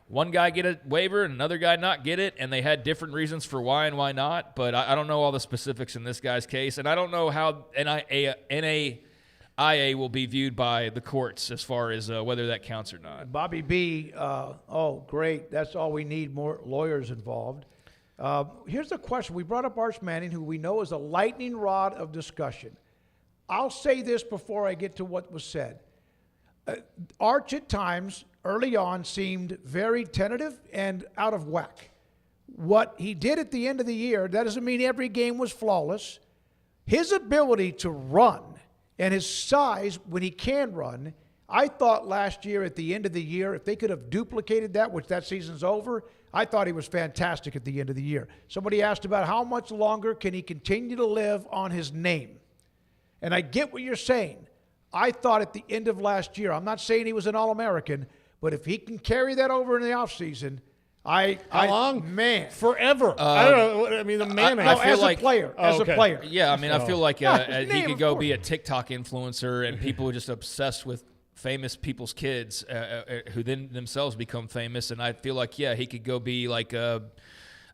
one guy get a waiver and another guy not get it, and they had different reasons for why and why not. But I don't know all the specifics in this guy's case, and I don't know how NAIA will be viewed by the courts as far as whether that counts or not. Bobby B., great. That's all we need, more lawyers involved. Here's the question. We brought up Arch Manning, who we know is a lightning rod of discussion. I'll say this before I get to what was said. Arch at times early on seemed very tentative and out of whack. What he did at the end of the year, that doesn't mean every game was flawless. His ability to run and his size when he can run, I thought last year at the end of the year, if they could have duplicated that, which that season's over, I thought he was fantastic at the end of the year. Somebody asked about how much longer can he continue to live on his name. And I get what you're saying. I thought at the end of last year, I'm not saying he was an All-American, but if he can carry that over in the offseason, How long? Man. Forever. I don't know. I mean, the man. As a player. Yeah, I mean, I feel like he could go be a TikTok influencer, and people are just obsessed with famous people's kids who then themselves become famous. And I feel like, he could go be like a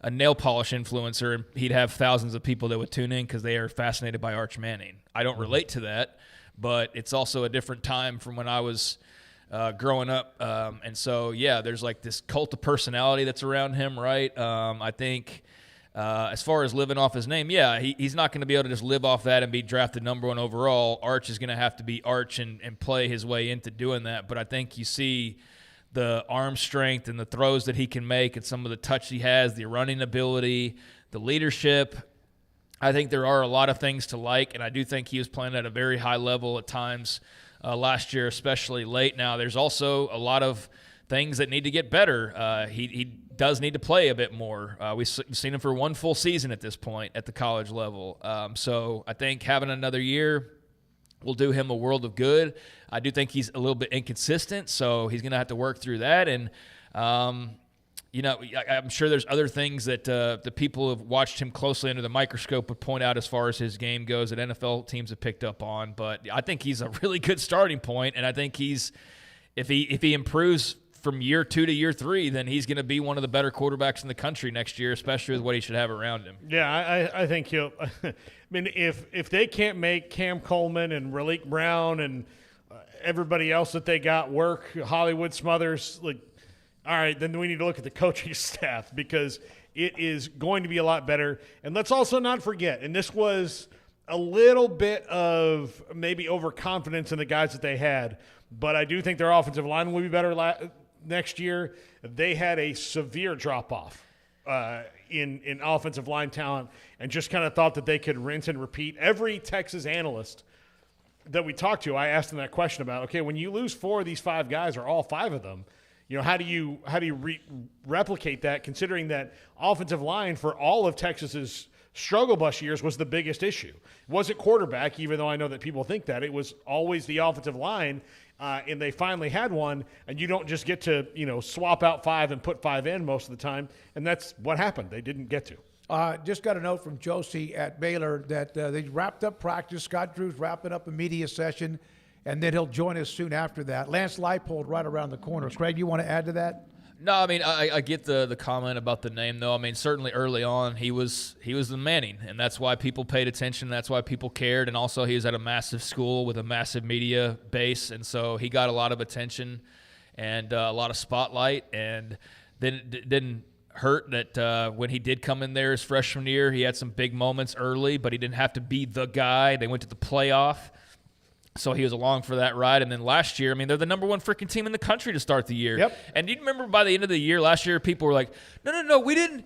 nail polish influencer, and he'd have thousands of people that would tune in because they are fascinated by Arch Manning. I don't relate to that, but it's also a different time from when I was growing up. And so, there's like this cult of personality that's around him, right? I think As far as living off his name, yeah, he's not going to be able to just live off that and be drafted number 1 overall. Arch is going to have to be Arch and play his way into doing that. But I think you see the arm strength and the throws that he can make and some of the touch he has, the running ability, the leadership. I think there are a lot of things to like, and I do think he was playing at a very high level at times last year, especially late. Now, there's also a lot of things that need to get better. He does need to play a bit more. We've seen him for 1 full season at this point at the college level. So I think having another year will do him a world of good. I do think he's a little bit inconsistent, so he's going to have to work through that. And, I'm sure there's other things that the people who have watched him closely under the microscope would point out as far as his game goes that NFL teams have picked up on. But I think he's a really good starting point, and I think if he improves from year 2 to year 3, then he's going to be one of the better quarterbacks in the country next year, especially with what he should have around him. Yeah, I think he'll – I mean, if they can't make Cam Coleman and Raleek Brown and everybody else that they got work, Hollywood Smothers, like, all right, then we need to look at the coaching staff because it is going to be a lot better. And let's also not forget, and this was a little bit of maybe overconfidence in the guys that they had, but I do think their offensive line will be better next year. They had a severe drop-off in offensive line talent and just kind of thought that they could rinse and repeat. Every Texas analyst that we talked to, I asked them that question about, okay, when you lose 4 of these 5 guys or all 5 of them, how do you replicate that, considering that offensive line for all of Texas's struggle bus years was the biggest issue? It wasn't quarterback, even though I know that people think that. It was always the offensive line, and they finally had one, and you don't just get to swap out 5 and put 5 in most of the time, and that's what happened. They didn't get to. Just got a note from Josie at Baylor that they wrapped up practice. Scott Drew's wrapping up a media session, and then he'll join us soon after that. Lance Leipold right around the corner. Craig, you want to add to that? No, I mean, I get the comment about the name, though. I mean, certainly early on, he was the Manning, and that's why people paid attention. That's why people cared, and also he was at a massive school with a massive media base, and so he got a lot of attention and a lot of spotlight, and then it didn't hurt that when he did come in there his freshman year, he had some big moments early, but he didn't have to be the guy. They went to the playoff. So he was along for that ride. And then last year, I mean, they're the number 1 freaking team in the country to start the year. Yep. And do you remember by the end of the year last year, people were like, no, we didn't.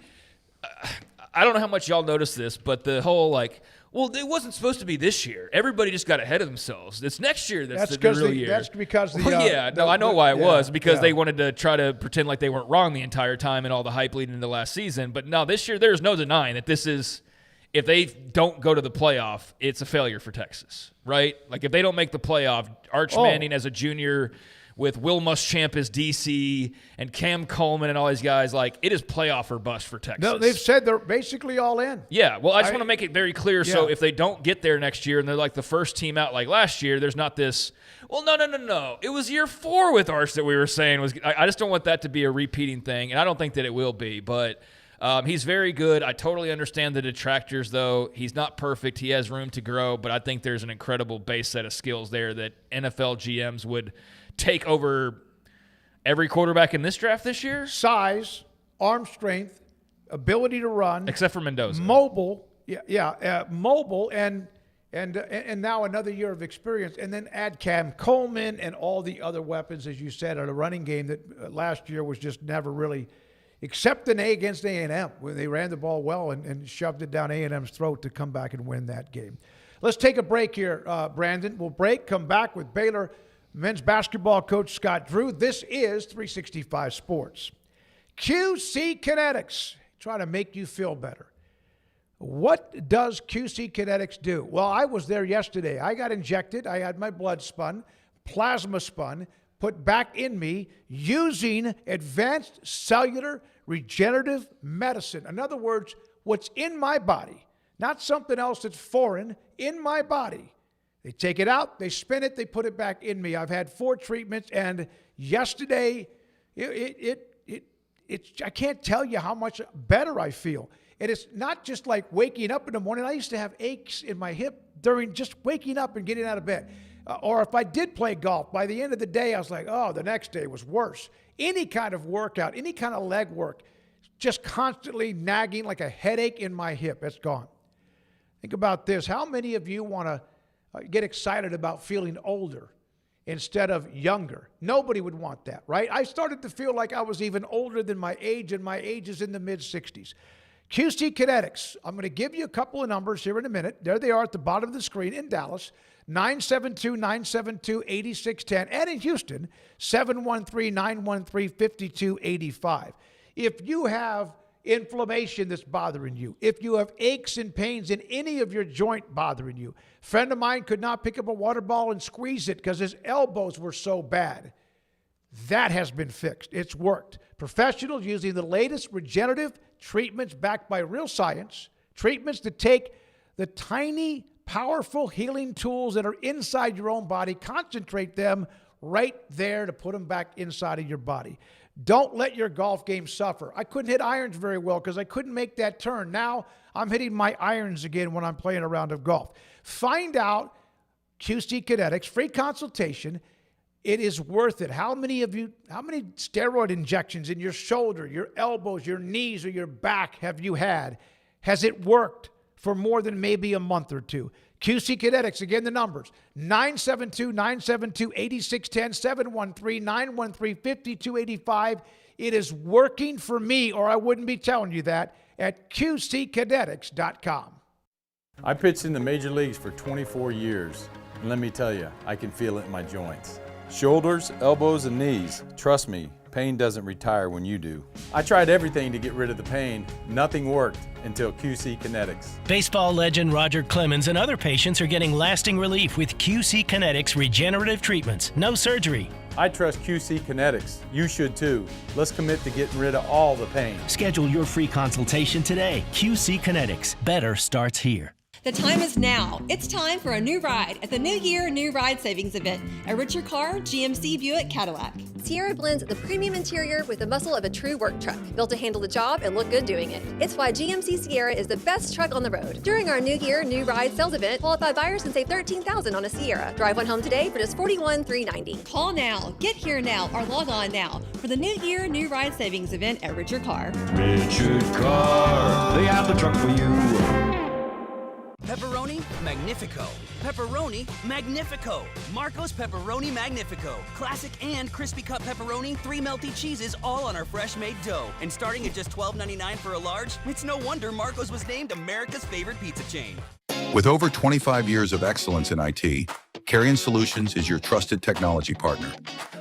I don't know how much y'all noticed this, but the whole well, it wasn't supposed to be this year. Everybody just got ahead of themselves. It's next year that's the real year. That's because I know why it was. Because they wanted to try to pretend like they weren't wrong the entire time and all the hype leading into last season. But now this year, there's no denying that this is – if they don't go to the playoff, it's a failure for Texas, right? Like if they don't make the playoff, Arch Manning as a junior with Will Muschamp as DC and Cam Coleman and all these guys, it is playoff or bust for Texas. No, they've said they're basically all in. Yeah, well, I just want to make it very clear. So if they don't get there next year and they're like the first team out like last year, there's not this, well, no. It was year 4 with Arch that we were saying was. I just don't want that to be a repeating thing, and I don't think that it will be, but – he's very good. I totally understand the detractors, though. He's not perfect. He has room to grow, but I think there's an incredible base set of skills there that NFL GMs would take over every quarterback in this draft this year. Size, arm strength, ability to run. Except for Mendoza. Mobile. Mobile and now another year of experience. And then add Cam Coleman and all the other weapons, as you said, at a running game that last year was just never really – except an A against A&M, where they ran the ball well and shoved it down A&M's throat to come back and win that game. Let's take a break here, Brandon. We'll come back with Baylor men's basketball coach Scott Drew. This is 365 Sports. QC Kinetics, trying to make you feel better. What does QC Kinetics do? Well, I was there yesterday. I got injected. I had my blood spun, plasma spun, put back in me using advanced cellular regenerative medicine. In other words, what's in my body, not something else that's foreign, in my body. They take it out, they spin it, they put it back in me. I've had 4 treatments, and yesterday, I can't tell you how much better I feel. And it's not just like waking up in the morning. I used to have aches in my hip during just waking up and getting out of bed. Or if I did play golf, by the end of the day, I was like, the next day was worse. Any kind of workout, any kind of leg work, just constantly nagging like a headache in my hip. It's gone. Think about this. How many of you want to get excited about feeling older instead of younger? Nobody would want that, right? I started to feel like I was even older than my age, and my age is in the mid-60s. QC Kinetics. I'm going to give you a couple of numbers here in a minute. There they are at the bottom of the screen in Dallas. 972-972-8610. And in Houston, 713-913-5285. If you have inflammation that's bothering you, if you have aches and pains in any of your joint bothering you, friend of mine could not pick up a water ball and squeeze it because his elbows were so bad. That has been fixed. It's worked. Professionals using the latest regenerative treatments backed by real science, treatments that take the tiny, powerful healing tools that are inside your own body, concentrate them right there to put them back inside of your body. Don't let your golf game suffer. I couldn't hit irons very well because I couldn't make that turn. Now I'm hitting my irons again when I'm playing a round of golf. Find out QC Kinetics, free consultation. It is worth it. How many steroid injections in your shoulder, your elbows, your knees, or your back have you had? Has it worked for more than maybe a month or two? QC Kinetics, again, the numbers, 972-972-8610, 713-913-5285. It is working for me, or I wouldn't be telling you that, at QCkinetics.com. I pitched in the major leagues for 24 years, and let me tell you, I can feel it in my joints. Shoulders, elbows, and knees. Trust me, pain doesn't retire when you do. I tried everything to get rid of the pain. Nothing worked until QC Kinetics. Baseball legend Roger Clemens and other patients are getting lasting relief with QC Kinetics regenerative treatments. No surgery. I trust QC Kinetics. You should too. Let's commit to getting rid of all the pain. Schedule your free consultation today. QC Kinetics. Better starts here. The time is now. It's time for a new ride at the New Year New Ride Savings Event at Richard Carr GMC Buick Cadillac. Sierra blends the premium interior with the muscle of a true work truck, built to handle the job and look good doing it. It's why GMC Sierra is the best truck on the road. During our New Year New Ride sales event, qualified buyers can save $13,000 on a Sierra. Drive one home today for just $41,390. Call now, get here now, or log on now for the New Year New Ride Savings Event at Richard Carr. Richard Carr, they have the truck for you. Pepperoni Magnifico. Pepperoni Magnifico. Marco's Pepperoni Magnifico. Classic and crispy cut pepperoni, 3 melty cheeses, all on our fresh made dough. And starting at just $12.99 for a large, it's no wonder Marco's was named America's favorite pizza chain. With over 25 years of excellence in IT, Carrion Solutions is your trusted technology partner.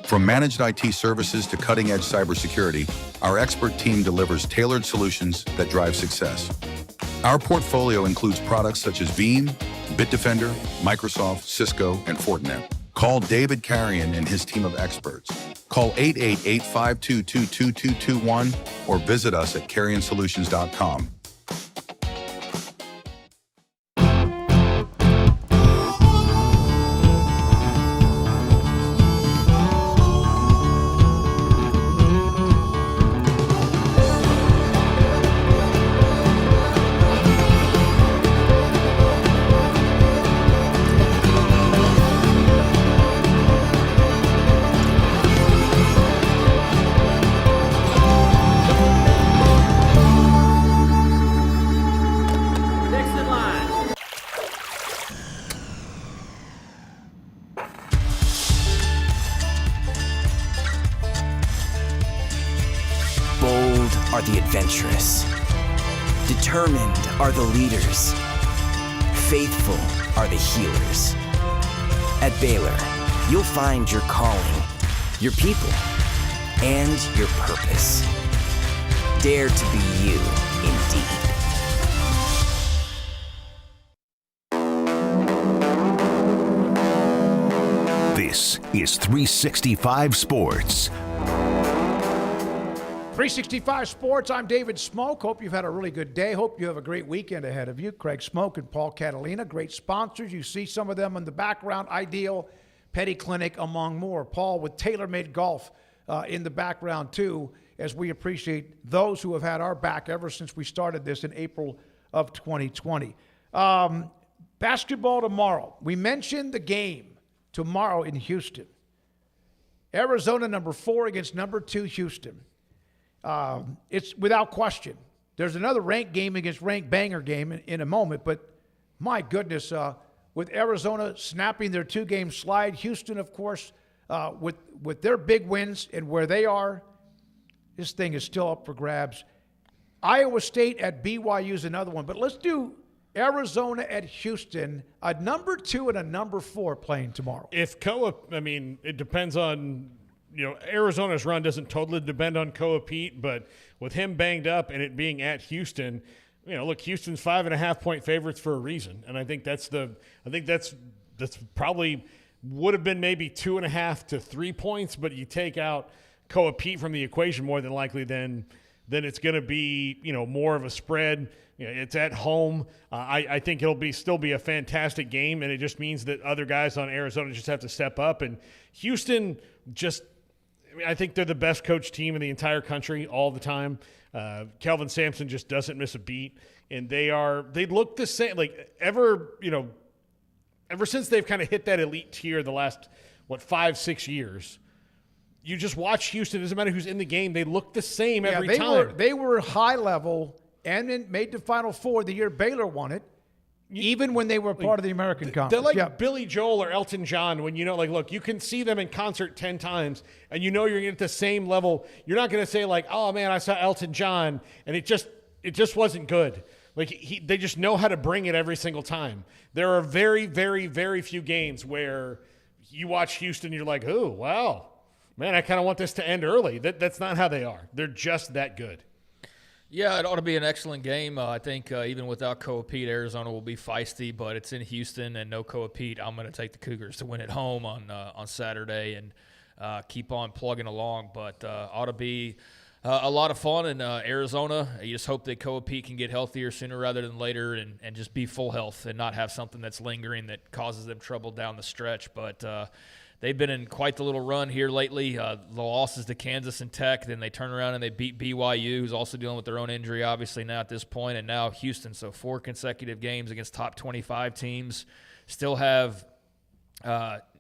From managed IT services to cutting-edge cybersecurity, our expert team delivers tailored solutions that drive success. Our portfolio includes products such as Veeam, Bitdefender, Microsoft, Cisco, and Fortinet. Call David Carrion and his team of experts. Call 888-522-2221 or visit us at carrionsolutions.com. Are the adventurous. Determined are the leaders. Faithful are the healers. At Baylor, you'll find your calling, your people, and your purpose. Dare to be you, indeed. This is 365 Sports. 365 Sports, I'm David Smoak. Hope you've had a really good day. Hope you have a great weekend ahead of you. Craig Smoak and Paul Catalina, great sponsors. You see some of them in the background. Ideal, Petty Clinic, among more. Paul with TaylorMade Golf in the background, too, as we appreciate those who have had our back ever since we started this in April of 2020. Basketball tomorrow. We mentioned the game tomorrow in Houston. Arizona, number 4 against number 2 Houston. It's without question. There's another ranked game against ranked banger game in a moment, but my goodness, with Arizona snapping their 2-game slide, Houston, of course, with their big wins and where they are, this thing is still up for grabs. Iowa State at BYU is another one, but let's do Arizona at Houston, a number 2 and a number 4 playing tomorrow. If it depends on, Arizona's run doesn't totally depend on Koa Pete, but with him banged up and it being at Houston, look, Houston's 5.5-point favorites for a reason, and I think that's probably would have been maybe 2.5 to 3 points, but you take out Koa Pete from the equation more than likely, then it's going to be more of a spread. It's at home. I think it'll still be a fantastic game, and it just means that other guys on Arizona just have to step up. And Houston I think they're the best coached team in the entire country all the time. Kelvin Sampson just doesn't miss a beat, and they look the same. Ever since they've kind of hit that elite tier the last 5-6 years. You just watch Houston. It doesn't matter who's in the game. They look the same every time. They were high level and then made the Final Four the year Baylor won it, even when they were part of the American Conference. They're like Billy Joel or Elton John when look, you can see them in concert 10 times and you're going to get the same level. You're not going to say oh, man, I saw Elton John and it just wasn't good. They just know how to bring it every single time. There are very, very, very few games where you watch Houston and you're like, oh, wow. Man, I kind of want this to end early. That's not how they are. They're just that good. Yeah, it ought to be an excellent game. I think even without Koa Pete, Arizona will be feisty, but it's in Houston and no Koa Pete. I'm going to take the Cougars to win at home on Saturday and keep on plugging along. But ought to be a lot of fun in Arizona. You just hope that Koa Pete can get healthier sooner rather than later and just be full health and not have something that's lingering that causes them trouble down the stretch. But they've been in quite the little run here lately. The losses to Kansas and Tech, then they turn around and they beat BYU, who's also dealing with their own injury, obviously, now at this point, and now Houston. So 4 consecutive games against top 25 teams. Still have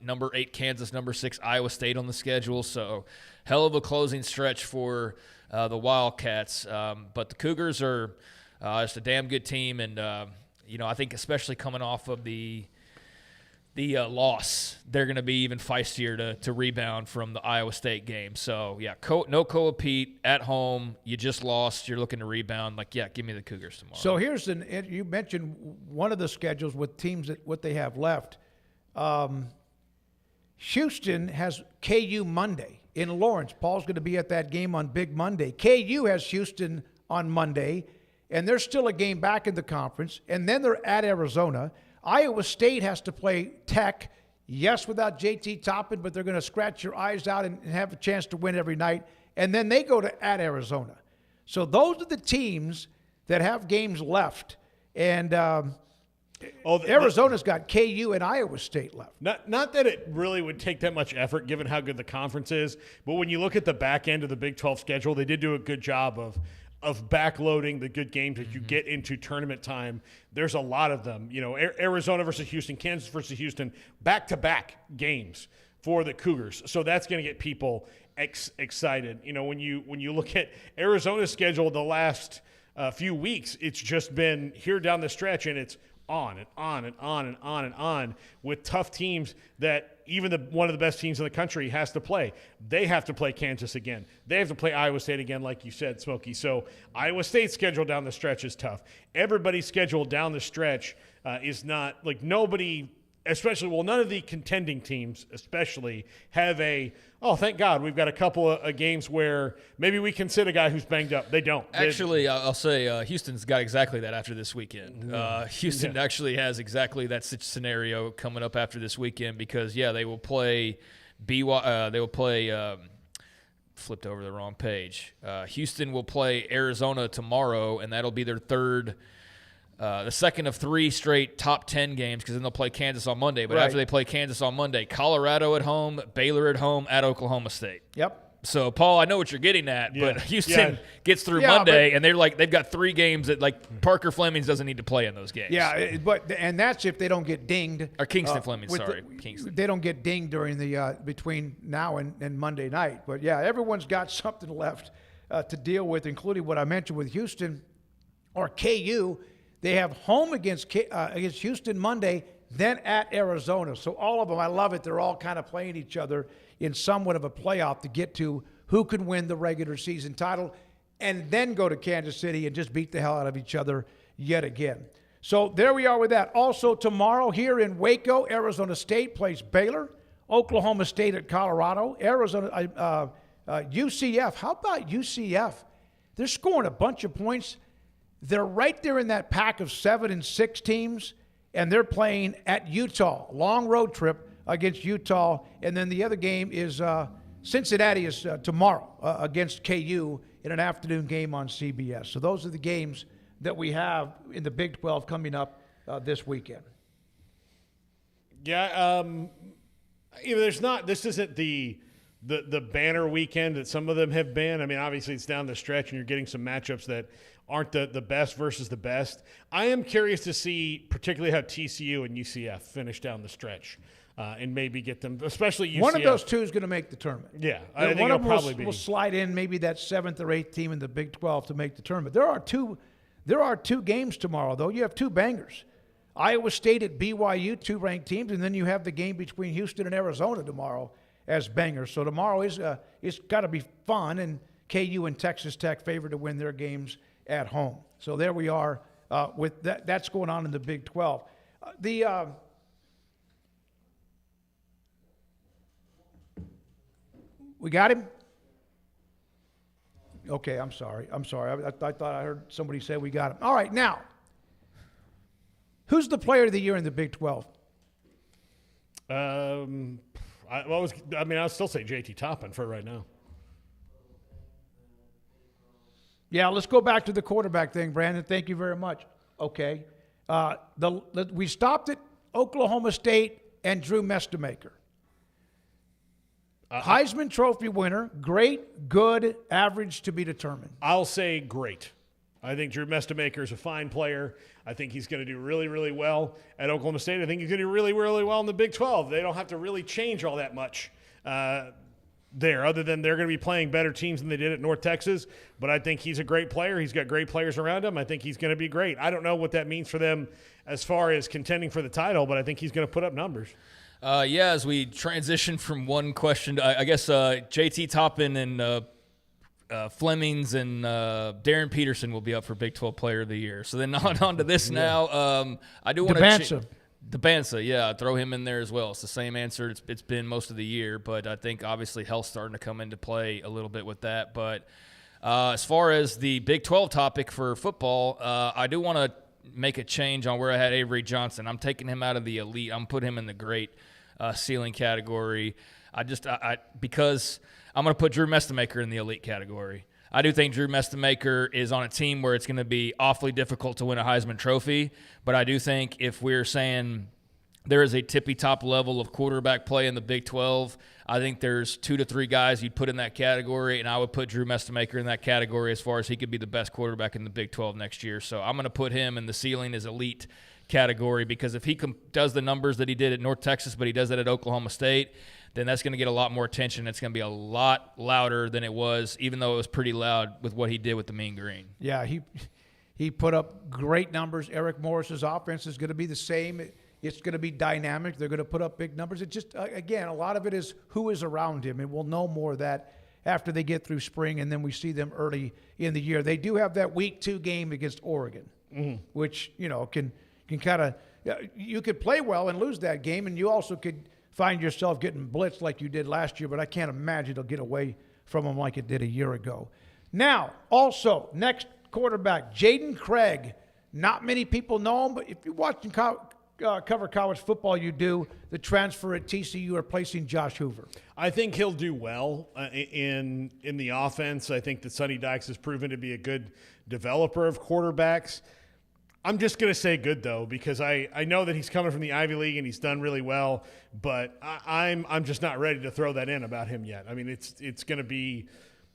number 8 Kansas, number 6 Iowa State on the schedule. So hell of a closing stretch for the Wildcats. But the Cougars are just a damn good team, and I think especially coming off of the loss, they're going to be even feistier to rebound from the Iowa State game. So, yeah, no Koa Pete at home. You just lost. You're looking to rebound. Give me the Cougars tomorrow. So here's you mentioned one of the schedules with teams what they have left. Houston has KU Monday in Lawrence. Paul's going to be at that game on Big Monday. KU has Houston on Monday, and they're still a game back in the conference, and then they're at Arizona. Iowa State has to play Tech, yes, without JT Toppin, but they're going to scratch your eyes out and have a chance to win every night. And then they go at Arizona. So those are the teams that have games left. And Arizona's got KU and Iowa State left. Not that it really would take that much effort given how good the conference is, but when you look at the back end of the Big 12 schedule, they did do a good job of backloading the good games that you get into tournament time. There's a lot of them. Arizona versus Houston, Kansas versus Houston, back-to-back games for the Cougars. So that's going to get people excited. When you look at Arizona's schedule the last few weeks, it's just been here down the stretch, and it's on and on and on and on and on with tough teams that even one of the best teams in the country has to play. They have to play Kansas again. They have to play Iowa State again, like you said, Smokey. So Iowa State's schedule down the stretch is tough. Everybody's schedule down the stretch is not – nobody – none of the contending teams especially have thank God we've got a couple of games where maybe we can sit a guy who's banged up. They don't. Actually, I'll say Houston's got exactly that after this weekend. Houston actually has exactly that scenario coming up after this weekend because, they will play flipped over the wrong page. Houston will play Arizona tomorrow, and that'll be their the second of 3 straight top 10 games because then they'll play Kansas on Monday. But after they play Kansas on Monday, Colorado at home, Baylor at home, at Oklahoma State. Yep. So, Paul, I know what you're getting at, but Houston gets through Monday, and they've got 3 games that Parker Flemings doesn't need to play in those games. Yeah, and that's if they don't get dinged. Or Kingston Flemings, Kingston. They don't get dinged during the between now and Monday night. But everyone's got something left. to deal with, including what I mentioned with Houston or KU. They have home against Houston Monday, then at Arizona. So all of them, I love it. They're all kind of playing each other in somewhat of a playoff to get to who can win the regular season title, and then go to Kansas City and just beat the hell out of each other yet again. So there we are with that. Also tomorrow here in Waco, Arizona State plays Baylor, Oklahoma State at Colorado, UCF. How about UCF? They're scoring a bunch of points. They're right there in that pack of 7 and 6 teams, and they're playing at Utah. Long road trip against Utah, and then the other game is Cincinnati is tomorrow against KU in an afternoon game on CBS. So those are the games that we have in the Big 12 coming up this weekend. Yeah, this isn't the banner weekend that some of them have been. I mean, obviously it's down the stretch, and you're getting some matchups that aren't the best versus the best. I am curious to see particularly how TCU and UCF finish down the stretch. And maybe get them, especially UCF. One of those two is going to make the tournament. Yeah, I think one it'll of them probably will slide in maybe that 7th or 8th team in the Big 12 to make the tournament. There are two games tomorrow, though. You have two bangers. Iowa State at BYU, 2 ranked teams, and then you have the game between Houston and Arizona tomorrow as bangers. So tomorrow it's got to be fun, and KU and Texas Tech favored to win their games at home. So there we are with that. That's going on in the Big 12. We got him? Okay, I'm sorry. I thought I heard somebody say we got him. All right, now, who's the player of the year in the Big 12? I'll still say JT Toppin for right now. Yeah, let's go back to the quarterback thing, Brandon. Thank you very much. Okay. We stopped at Oklahoma State and Drew Mestemaker. Heisman Trophy winner, great, good, average to be determined. I'll say great. I think Drew Mestemaker is a fine player. I think he's going to do really, really well at Oklahoma State. I think he's going to do really, really well in the Big 12. They don't have to really change all that much there, other than they're going to be playing better teams than they did at North Texas. But I think he's a great player. He's got great players around him. I think he's going to be great. I don't know what that means for them as far as contending for the title, but I think he's going to put up numbers. As we transition from one question to, I guess, JT Toppin and Flemings and Darren Peterson will be up for Big 12 Player of the Year. So then on to this now. I do want to DeBansa, yeah, throw him in there as well. It's the same answer it's been most of the year, but I think obviously health's starting to come into play a little bit with that. But as far as the Big 12 topic for football, I do want to make a change on where I had Avery Johnson. I'm taking him out of the elite. I'm putting him in the great ceiling category. Because I'm going to put Drew Mestemaker in the elite category. I do think Drew Mestemaker is on a team where it's going to be awfully difficult to win a Heisman Trophy, but I do think if we're saying there is a tippy-top level of quarterback play in the Big 12, I think there's 2 to 3 guys you'd put in that category, and I would put Drew Mestemaker in that category as far as he could be the best quarterback in the Big 12 next year. So I'm going to put him in the ceiling as elite category, because if he does the numbers that he did at North Texas, but he does that at Oklahoma State, then that's going to get a lot more attention. It's going to be a lot louder than it was, even though it was pretty loud with what he did with the Mean Green. Yeah, he put up great numbers. Eric Morris's offense is going to be the same. It's going to be dynamic. They're going to put up big numbers. It just, again, a lot of it is who is around him, and we'll know more of that after they get through spring, and then we see them early in the year. They do have that Week 2 game against Oregon, which, can kind of – you could play well and lose that game, and you also could find yourself getting blitzed like you did last year, but I can't imagine it'll get away from them like it did a year ago. Now, also, next quarterback, Jaden Craig. Not many people know him, but if you're watching cover college football, you do. The transfer at TCU replacing Josh Hoover. I think he'll do well in the offense. I think that Sonny Dykes has proven to be a good developer of quarterbacks. I'm just going to say good, though, because I know that he's coming from the Ivy League and he's done really well, but I'm just not ready to throw that in about him yet. I mean, it's going to be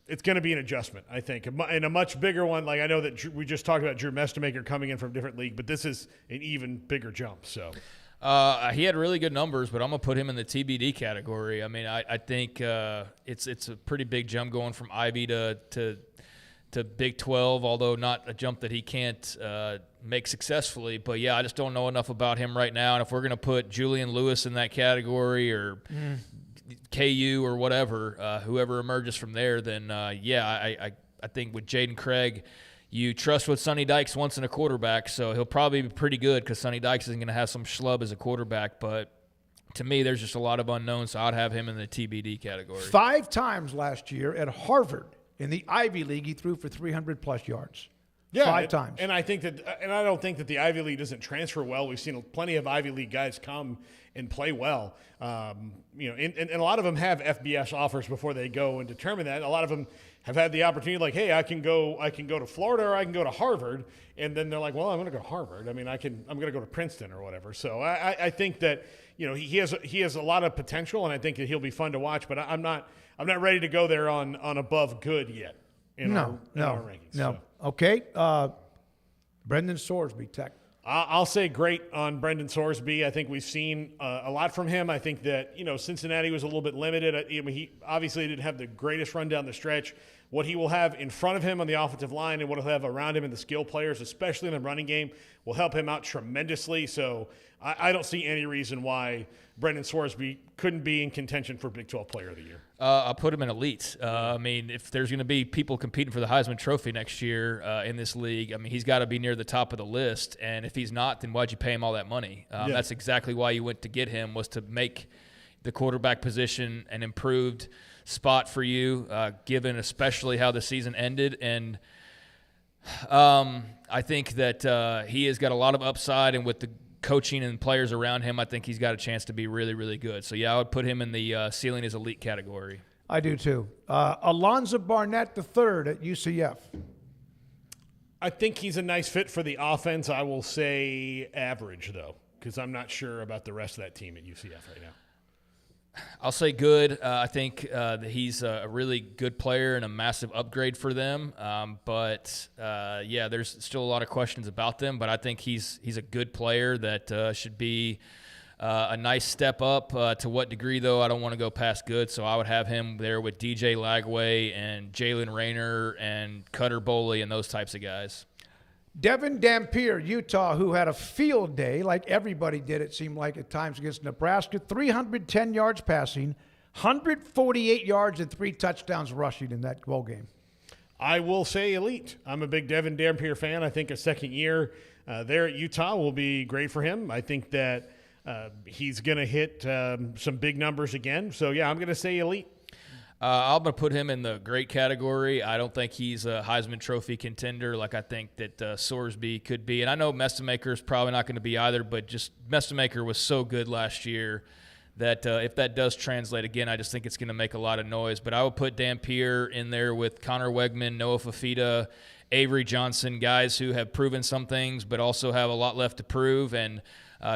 an adjustment, I think, and a much bigger one. Like, I know that we just talked about Drew Mestemaker coming in from a different league, but this is an even bigger jump. So He had really good numbers, but I'm going to put him in the TBD category. I mean, I think it's a pretty big jump going from Ivy to Big 12, although not a jump that he can't make successfully. But, yeah, I just don't know enough about him right now. And if we're going to put Julian Lewis in that category or KU or whatever, whoever emerges from there, then, I think with Jaden Craig, you trust what Sonny Dykes wants in a quarterback, so he'll probably be pretty good because Sonny Dykes isn't going to have some schlub as a quarterback. But to me, there's just a lot of unknowns, so I'd have him in the TBD category. 5 times last year at Harvard in the Ivy League, he threw for 300-plus yards. Yeah, 5 times. And I don't think that the Ivy League doesn't transfer well. We've seen plenty of Ivy League guys come and play well. And a lot of them have FBS offers before they go and determine that. A lot of them have had the opportunity, like, hey, I can go to Florida or I can go to Harvard, and then they're like, well, I'm going to go to Harvard. I mean, I'm going to go to Princeton or whatever. So I think that he has a lot of potential, and I think that he'll be fun to watch. But I'm not ready to go there on above good yet. In our rankings. No. So. Okay. Brendan Sorsby, Tech. I'll say great on Brendan Sorsby. I think we've seen a lot from him. I think that, Cincinnati was a little bit limited. He obviously didn't have the greatest run down the stretch. What he will have in front of him on the offensive line and what he'll have around him in the skill players, especially in the running game, will help him out tremendously. So I don't see any reason why Brendan Sorsby couldn't be in contention for Big 12 Player of the Year. I'll put him in elite. I mean, if there's going to be people competing for the Heisman Trophy next year in this league, I mean, he's got to be near the top of the list. And if he's not, then why'd you pay him all that money? That's exactly why you went to get him, was to make the quarterback position an improved spot for you, given especially how the season ended. And I think that he has got a lot of upside, and with the coaching and players around him, I think he's got a chance to be really, really good. So, yeah, I would put him in the ceiling as elite category. I do, too. Alonzo Barnett III at UCF. I think he's a nice fit for the offense. I will say average, though, because I'm not sure about the rest of that team at UCF right now. I'll say good. I think that he's a really good player and a massive upgrade for them. There's still a lot of questions about them. But I think he's a good player that should be a nice step up. To what degree, though, I don't want to go past good. So I would have him there with DJ Lagway and Jalen Rayner and Cutter Boley and those types of guys. Devin Dampier, Utah, who had a field day, like everybody did, it seemed like, at times against Nebraska. 310 yards passing, 148 yards and 3 touchdowns rushing in that bowl game. I will say elite. I'm a big Devin Dampier fan. I think a second year there at Utah will be great for him. I think that he's going to hit some big numbers again. So, yeah, I'm going to say elite. I'm going to put him in the great category. I don't think he's a Heisman Trophy contender like I think that Sorsby could be. And I know Mestemaker is probably not going to be either, but just Mestemaker was so good last year that if that does translate again, I just think it's going to make a lot of noise. But I would put Dampier in there with Connor Wegman, Noah Fafita, Avery Johnson, guys who have proven some things but also have a lot left to prove and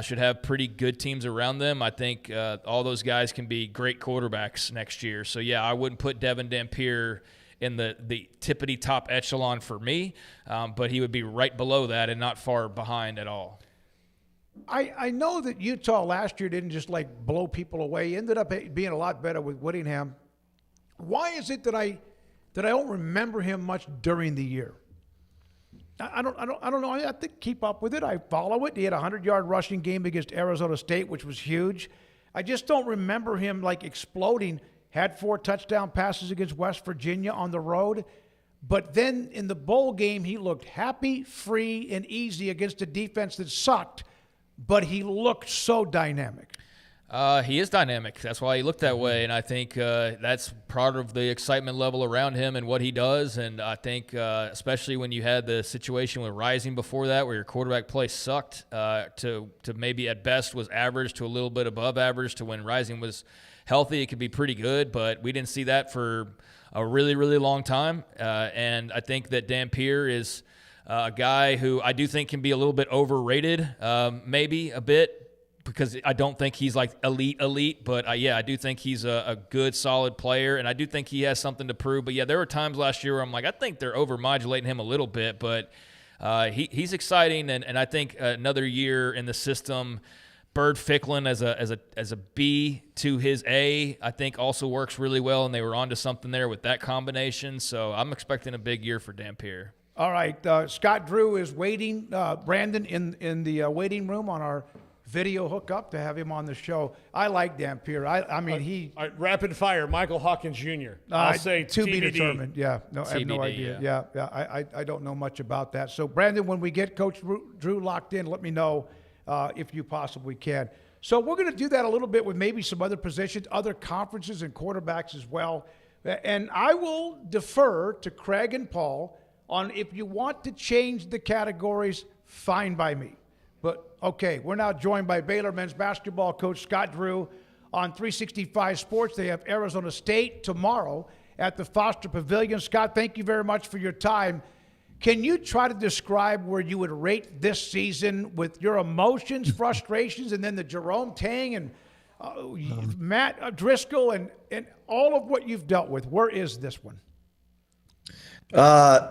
should have pretty good teams around them. I think all those guys can be great quarterbacks next year. So, yeah, I wouldn't put Devin Dampier in the tippity top echelon for me, but he would be right below that and not far behind at all. I know that Utah last year didn't just blow people away. He ended up being a lot better with Whittingham. Why is it that I don't remember him much during the year? I don't know. I think keep up with it. I follow it. He had a 100-yard rushing game against Arizona State, which was huge. I just don't remember him exploding. Had 4 touchdown passes against West Virginia on the road. But then in the bowl game, he looked happy, free, and easy against a defense that sucked. But he looked so dynamic. He is dynamic. That's why he looked that way, and I think that's part of the excitement level around him and what he does. And I think especially when you had the situation with Rising before that where your quarterback play sucked to maybe at best was average to a little bit above average to when Rising was healthy, it could be pretty good. But we didn't see that for a really, really long time. And I think that Dampier is a guy who I do think can be a little bit overrated, maybe a bit, because I don't think he's elite, but I do think he's a good, solid player, and I do think he has something to prove. But, yeah, there were times last year where I'm I think they're over-modulating him a little bit, but he's exciting, and I think another year in the system Bird Ficklin as a B to his A, I think also works really well, and they were onto something there with that combination. So I'm expecting a big year for Dampier. All right, Scott Drew is waiting, Brandon, in the waiting room on our video hookup to have him on the show. I like Dampier. I mean, he... All right, rapid fire, Michael Hawkins Jr. I'll say to be TBD. determined. Yeah, no, I have no TBD, idea. Yeah. I don't know much about that. So, Brandon, when we get Coach Drew locked in, let me know if you possibly can. So we're going to do that a little bit with maybe some other positions, other conferences and quarterbacks as well. And I will defer to Craig and Paul on if you want to change the categories, fine by me. But, okay, we're now joined by Baylor men's basketball coach Scott Drew on 365 Sports. They have Arizona State tomorrow at the Foster Pavilion. Scott, thank you very much for your time. Can you try to describe where you would rate this season with your emotions, frustrations, and then the Jerome Tang and Matt Driscoll and all of what you've dealt with? Where is this one?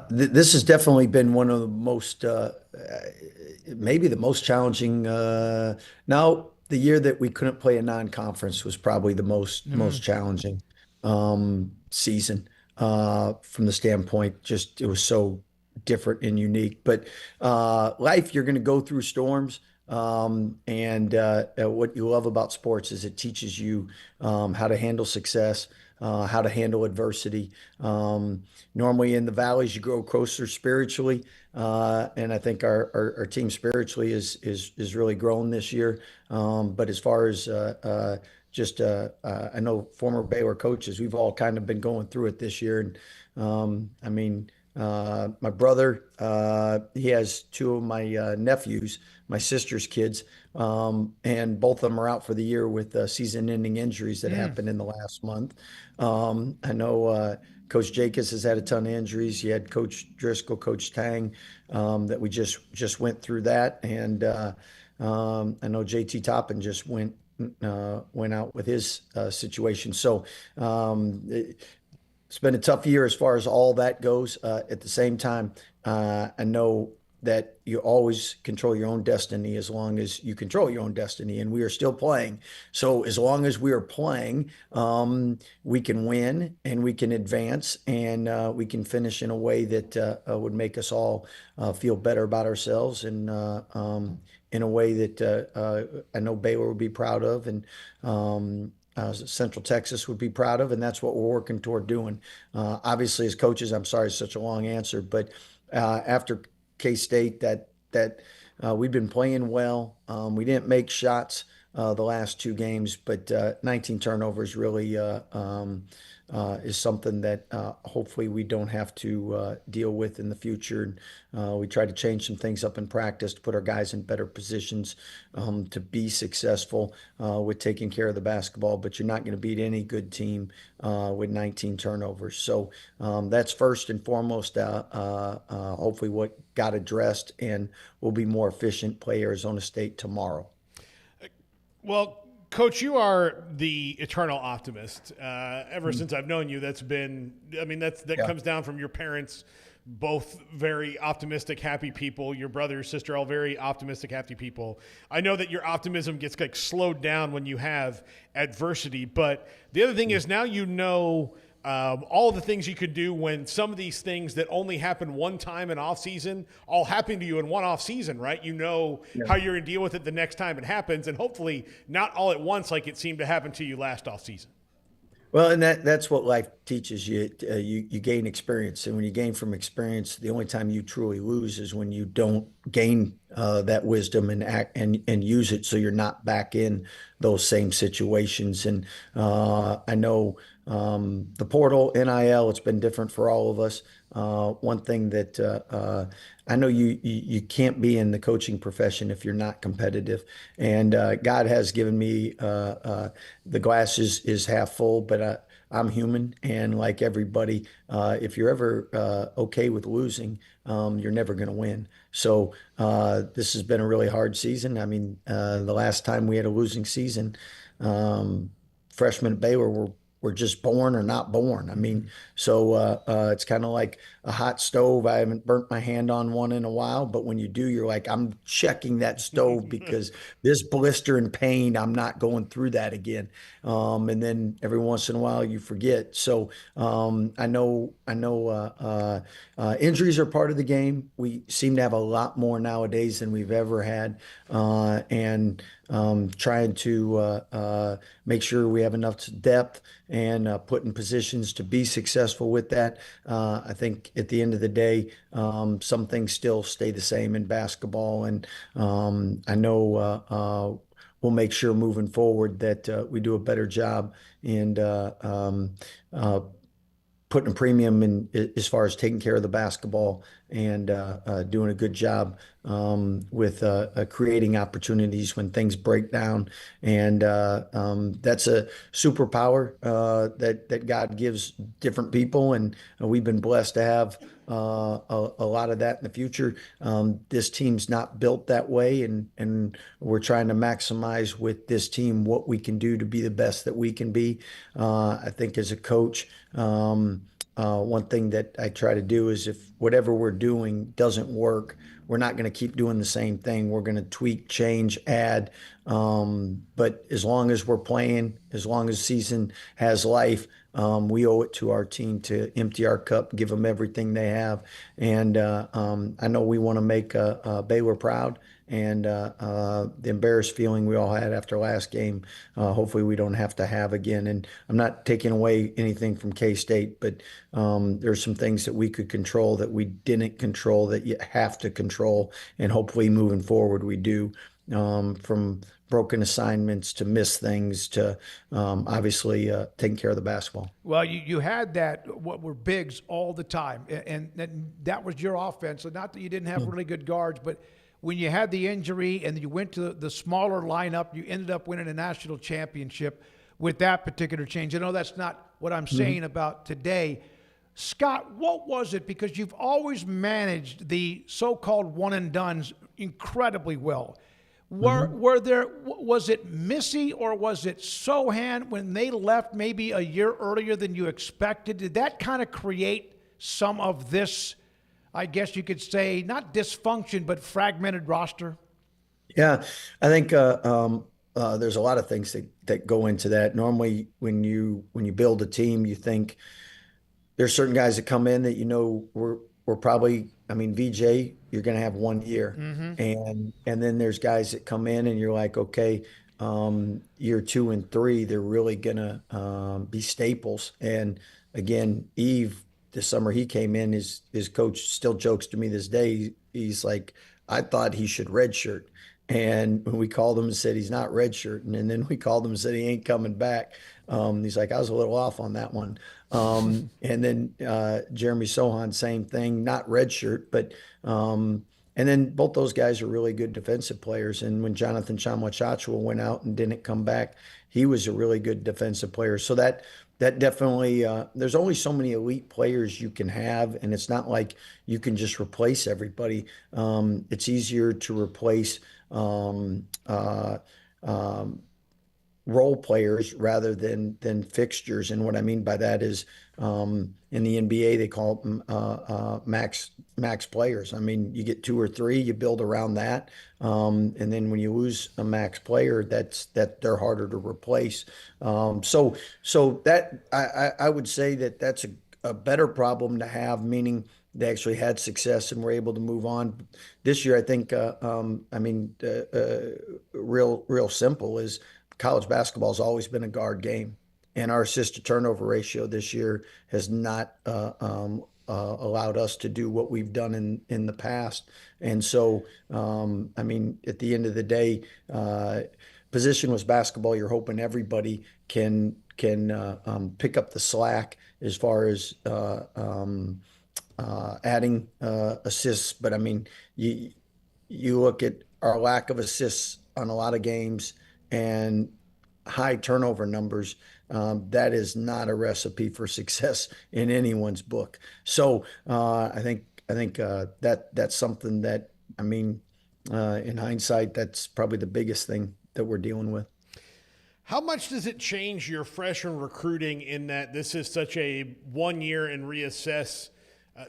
This has definitely been one of the most, maybe the most challenging. Now, the year that we couldn't play a non-conference was probably the most challenging season from the standpoint. Just it was so different and unique. But life, you're going to go through storms. And what you love about sports is it teaches you how to handle success, how to handle adversity. Normally in the valleys, you grow closer spiritually. And I think our team spiritually is really grown this year. But as far as I know former Baylor coaches, we've all kind of been going through it this year. And I mean, my brother, he has two of my nephews, my sister's kids, and both of them are out for the year with season-ending injuries that happened in the last month. I know Coach Jacobs has had a ton of injuries. You had Coach Driscoll, Coach Tang, that we just went through that, and I know JT Toppin just went out with his situation. So it's been a tough year as far as all that goes. At the same time, I know that you always control your own destiny as long as you control your own destiny, and we are still playing. So as long as we are playing, we can win and we can advance and we can finish in a way that would make us all feel better about ourselves and in a way that I know Baylor would be proud of and Central Texas would be proud of, and that's what we're working toward doing. Obviously, as coaches, I'm sorry it's such a long answer, but after K-State, that we've been playing well. We didn't make shots the last two games, but 19 turnovers really is something that hopefully we don't have to deal with in the future. We try to change some things up in practice to put our guys in better positions to be successful with taking care of the basketball, but you're not going to beat any good team with 19 turnovers. So that's first and foremost, hopefully what got addressed, and we'll be more efficient, play Arizona State tomorrow. Well, Coach, you are the eternal optimist. Ever since I've known you, that comes down from your parents, both very optimistic, happy people. Your brother, your sister, all very optimistic, happy people. I know that your optimism gets like slowed down when you have adversity, but the other thing is now you know all the things you could do when some of these things that only happen one time in off season all happen to you in one off season, right? You know how you're going to deal with it the next time it happens, and hopefully not all at once like it seemed to happen to you last off season. Well, and that's what life teaches you. You gain experience, and when you gain from experience, the only time you truly lose is when you don't gain that wisdom and act and use it, so you're not back in those same situations. And I know the portal, NIL, it's been different for all of us. One thing that I know you can't be in the coaching profession if you're not competitive. And God has given me the glass is half full, but I'm human, and like everybody, if you're ever okay with losing, you're never going to win. So this has been a really hard season. I mean, the last time we had a losing season, freshmen at Baylor were we're just born or not born. I mean, so it's kind of like a hot stove. I haven't burnt my hand on one in a while, but when you do, you're like, I'm checking that stove because this blister and pain, I'm not going through that again. And then every once in a while you forget. So injuries are part of the game. We seem to have a lot more nowadays than we've ever had, and trying to make sure we have enough depth and put in positions to be successful with that. I think at the end of the day, some things still stay the same in basketball, and I know we'll make sure moving forward that we do a better job and putting a premium in as far as taking care of the basketball and doing a good job with creating opportunities when things break down. And that's a superpower that God gives different people. And we've been blessed to have a lot of that in the future. This team's not built that way, and we're trying to maximize with this team what we can do to be the best that we can be. I think as a coach, one thing that I try to do is if whatever we're doing doesn't work, we're not going to keep doing the same thing. We're going to tweak, change, add. But as long as we're playing, as long as season has life, we owe it to our team to empty our cup, give them everything they have. And I know we want to make Baylor proud. And the embarrassed feeling we all had after last game, hopefully we don't have to have again. And I'm not taking away anything from K-State, but there's some things that we could control that we didn't control that you have to control. And hopefully moving forward we do, from broken assignments to missed things to obviously taking care of the basketball. Well, you had that, what were bigs all the time, and that was your offense. So not that you didn't have really good guards, but when you had the injury and you went to the smaller lineup, you ended up winning a national championship with that particular change. I know that's not what I'm saying about today. Scott, what was it? Because you've always managed the so-called one and dones incredibly well. Was it Missy or was it Sohan when they left maybe a year earlier than you expected? Did that kind of create some of this, I guess you could say, not dysfunction, but fragmented roster? Yeah, I think there's a lot of things that go into that. Normally, when you build a team, you think there's certain guys that come in that we're probably. I mean, VJ, you're going to have 1 year, and then there's guys that come in and you're like, okay, year 2 and 3, they're really going to be staples. And again, Eve, the summer he came in, his coach still jokes to me this day. He's like, I thought he should redshirt. And when we called him and said he's not redshirting, and then we called him and said he ain't coming back, he's like, I was a little off on that one. And then Jeremy Sohan, same thing, not redshirt, but and then both those guys are really good defensive players. And when Jonathan Chamwachachua went out and didn't come back, he was a really good defensive player. So that definitely, there's only so many elite players you can have, and it's not like you can just replace everybody. It's easier to replace role players rather than fixtures. And what I mean by that is, in the NBA, they call them max players. I mean, you get 2 or 3, you build around that, and then when you lose a max player, that they're harder to replace. So that I would say that's a better problem to have, meaning they actually had success and were able to move on. This year, I think, real simple is college basketball has always been a guard game. And our assist to turnover ratio this year has not allowed us to do what we've done in the past. And so, at the end of the day, positionless basketball, you're hoping everybody can pick up the slack as far as adding assists. But I mean, you look at our lack of assists on a lot of games and high turnover numbers. That is not a recipe for success in anyone's book. So I think that's something that, in hindsight, that's probably the biggest thing that we're dealing with. How much does it change your freshman recruiting in that this is such a 1 year and reassess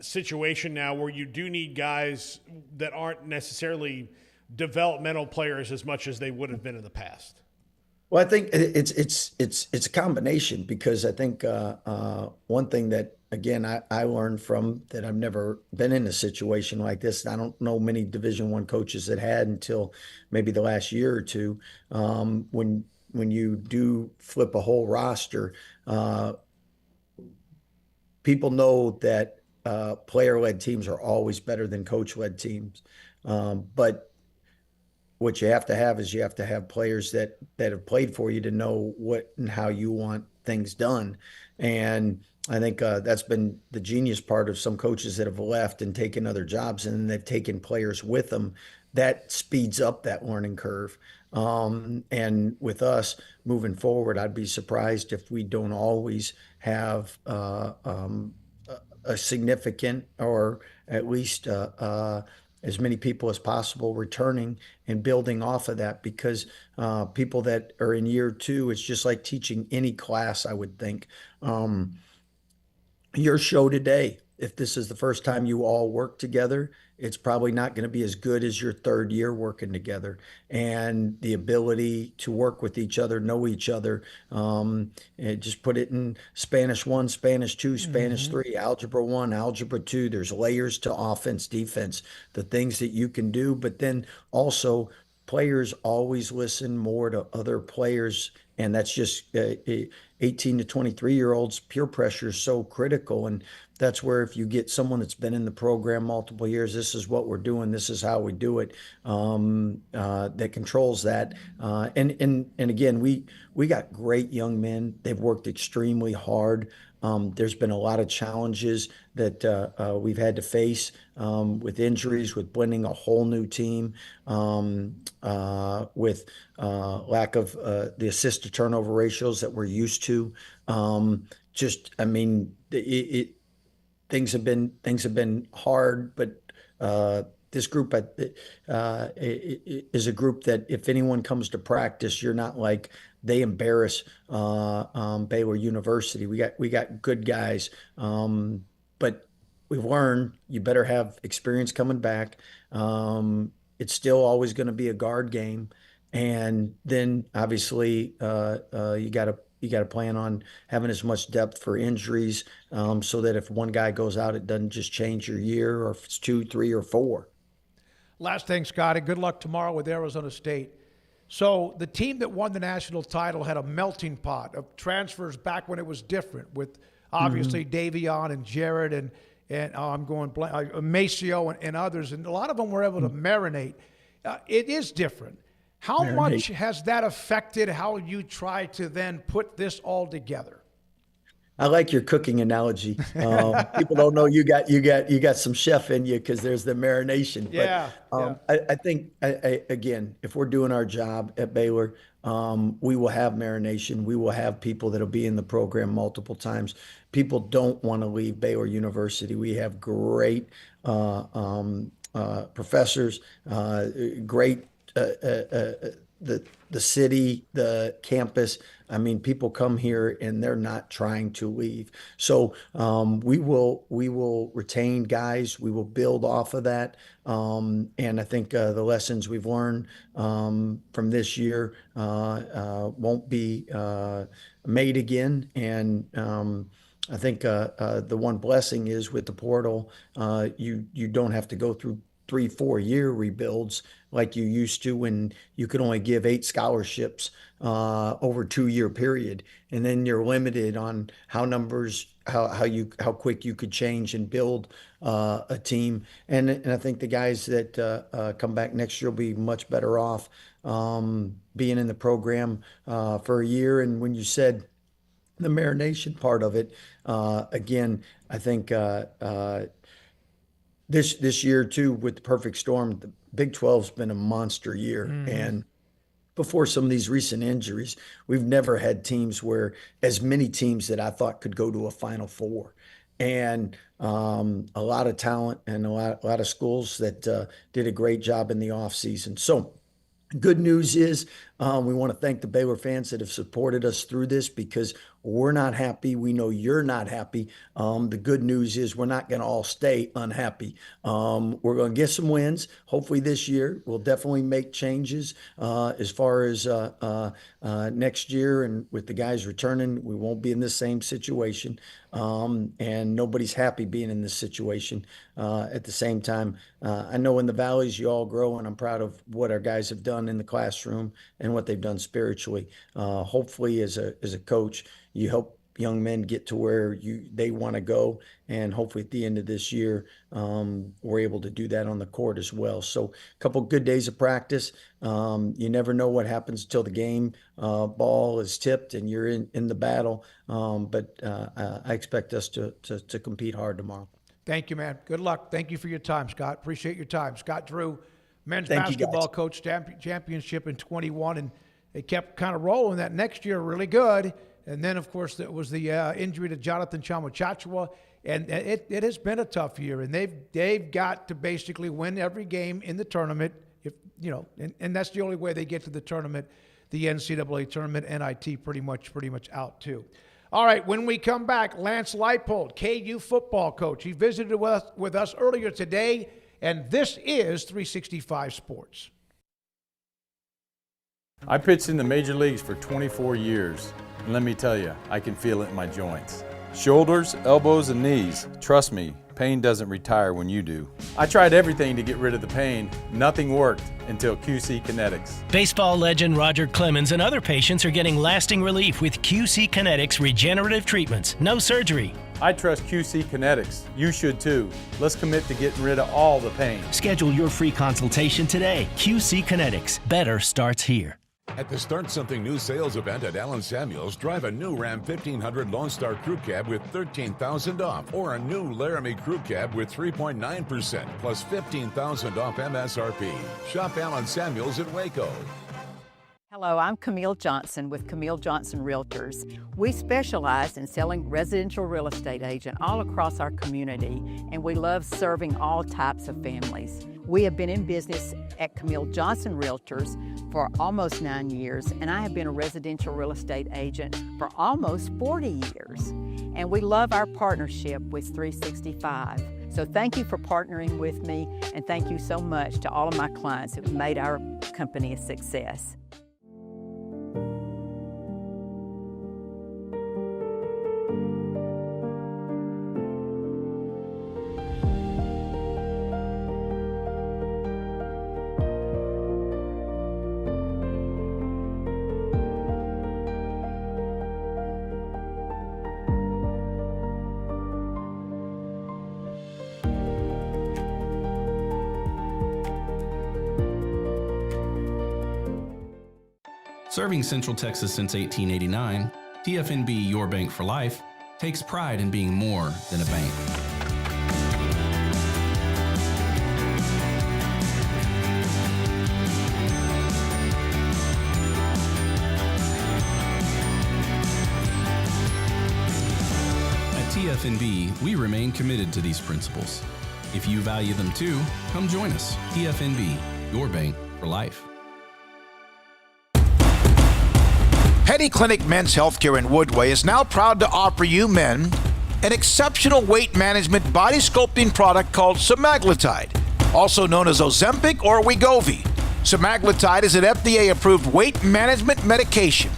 situation now where you do need guys that aren't necessarily developmental players as much as they would have been in the past? Well, I think it's a combination because I think one thing that again I learned from that I've never been in a situation like this. I don't know many Division I coaches that had until maybe the last year or two. When you do flip a whole roster, people know that player-led teams are always better than coach-led teams, but what you have to have is you have to have players that have played for you to know what and how you want things done. And I think that's been the genius part of some coaches that have left and taken other jobs, and they've taken players with them. That speeds up that learning curve. And with us moving forward, I'd be surprised if we don't always have a significant or at least as many people as possible returning and building off of that because people that are in year two, it's just like teaching any class, I would think. Your show today, if this is the first time you all work together, it's probably not going to be as good as your third year working together. And the ability to work with each other, know each other, just put it in Spanish 1, Spanish 2, Spanish 3, Algebra 1, Algebra 2. There's layers to offense, defense, the things that you can do. But then also players always listen more to other players. And that's just 18 to 23-year-olds. Peer pressure is so critical. And that's where if you get someone that's been in the program multiple years, this is what we're doing, this is how we do it, that controls that. And again, we got great young men. They've worked extremely hard. There's been a lot of challenges that we've had to face with injuries, with blending a whole new team, with lack of the assist to turnover ratios that we're used to. I mean, things have been hard, but this group is a group that if anyone comes to practice, you're not like they embarrass Baylor University. We got good guys, but we've learned you better have experience coming back. It's still always going to be a guard game, and then obviously you got to plan on having as much depth for injuries, so that if one guy goes out, it doesn't just change your year, or if it's 2, 3, or 4. Last thing, Scotty, good luck tomorrow with Arizona State. So the team that won the national title had a melting pot of transfers back when it was different, with obviously Davion and Jared and I'm going blank, Maceo and others, and a lot of them were able to marinate. It is different. How much has that affected how you try to then put this all together? I like your cooking analogy. People don't know you got some chef in you because there's the marination. Yeah. I think again, if we're doing our job at Baylor, we will have marination. We will have people that'll be in the program multiple times. People don't want to leave Baylor University. We have great professors, great the city, the campus. I mean, people come here and they're not trying to leave. So we will retain guys. We will build off of that. And I think the lessons we've learned from this year won't be made again. And I think the one blessing is with the portal, you don't have to go through 3-4 year rebuilds like you used to when you could only give 8 scholarships over a 2-year period, and then you're limited on how quick you could change and build a team. And I think the guys that come back next year will be much better off being in the program for a year. And when you said the marination part of it, again, I think this year too, with the perfect storm, the Big 12's been a monster year. And before some of these recent injuries, we've never had teams where as many teams that I thought could go to a Final Four. And a lot of talent and a lot of schools that did a great job in the offseason. So good news is We want to thank the Baylor fans that have supported us through this, because we're not happy. We know you're not happy. The good news is we're not going to all stay unhappy. We're going to get some wins, hopefully this year. We'll definitely make changes as far as next year, and with the guys returning, we won't be in the same situation. And nobody's happy being in this situation. At the same time, I know in the valleys you all grow, and I'm proud of what our guys have done in the classroom and what they've done spiritually. Hopefully, as a coach, you help young men get to where they want to go, and hopefully at the end of this year, we're able to do that on the court as well. So a couple good days of practice. You never know what happens until the game ball is tipped and you're in the battle. But I expect us to compete hard tomorrow. Thank you, man. Good luck. Thank you for your time, Scott. Appreciate your time. Scott Drew, men's Thank you, basketball guys. coach, championship in 21, and they kept kind of rolling that next year really good. And then, of course, there was the injury to Jonathan Chamachachua, and it has been a tough year. And they've got to basically win every game in the tournament, if you know, and that's the only way they get to the tournament, the NCAA tournament. NIT pretty much out too. All right, when we come back, Lance Leipold, KU football coach, he visited with us earlier today, and this is 365 Sports. I pitched in the major leagues for 24 years, and let me tell you, I can feel it in my joints. Shoulders, elbows, and knees. Trust me, pain doesn't retire when you do. I tried everything to get rid of the pain. Nothing worked until QC Kinetics. Baseball legend Roger Clemens and other patients are getting lasting relief with QC Kinetics regenerative treatments. No surgery. I trust QC Kinetics. You should too. Let's commit to getting rid of all the pain. Schedule your free consultation today. QC Kinetics. Better starts here. At the Start Something New sales event at Allen Samuels, drive a new Ram 1500 Lone Star Crew Cab with $13,000 off, or a new Laramie Crew Cab with 3.9% plus $15,000 off MSRP. Shop Allen Samuels in Waco. Hello, I'm Camille Johnson with Camille Johnson Realtors. We specialize in selling residential real estate agent all across our community, and we love serving all types of families. We have been in business at Camille Johnson Realtors for almost 9 years, and I have been a residential real estate agent for almost 40 years. And we love our partnership with 365. So thank you for partnering with me, and thank you so much to all of my clients who have made our company a success. Serving Central Texas since 1889, TFNB Your Bank for Life takes pride in being more than a bank. At TFNB, we remain committed to these principles. If you value them too, come join us. TFNB, Your Bank for Life. Petty Clinic Men's Healthcare in Woodway is now proud to offer you men an exceptional weight management body sculpting product called semaglutide, also known as Ozempic or Wegovy. Semaglutide is an FDA-approved weight management medication.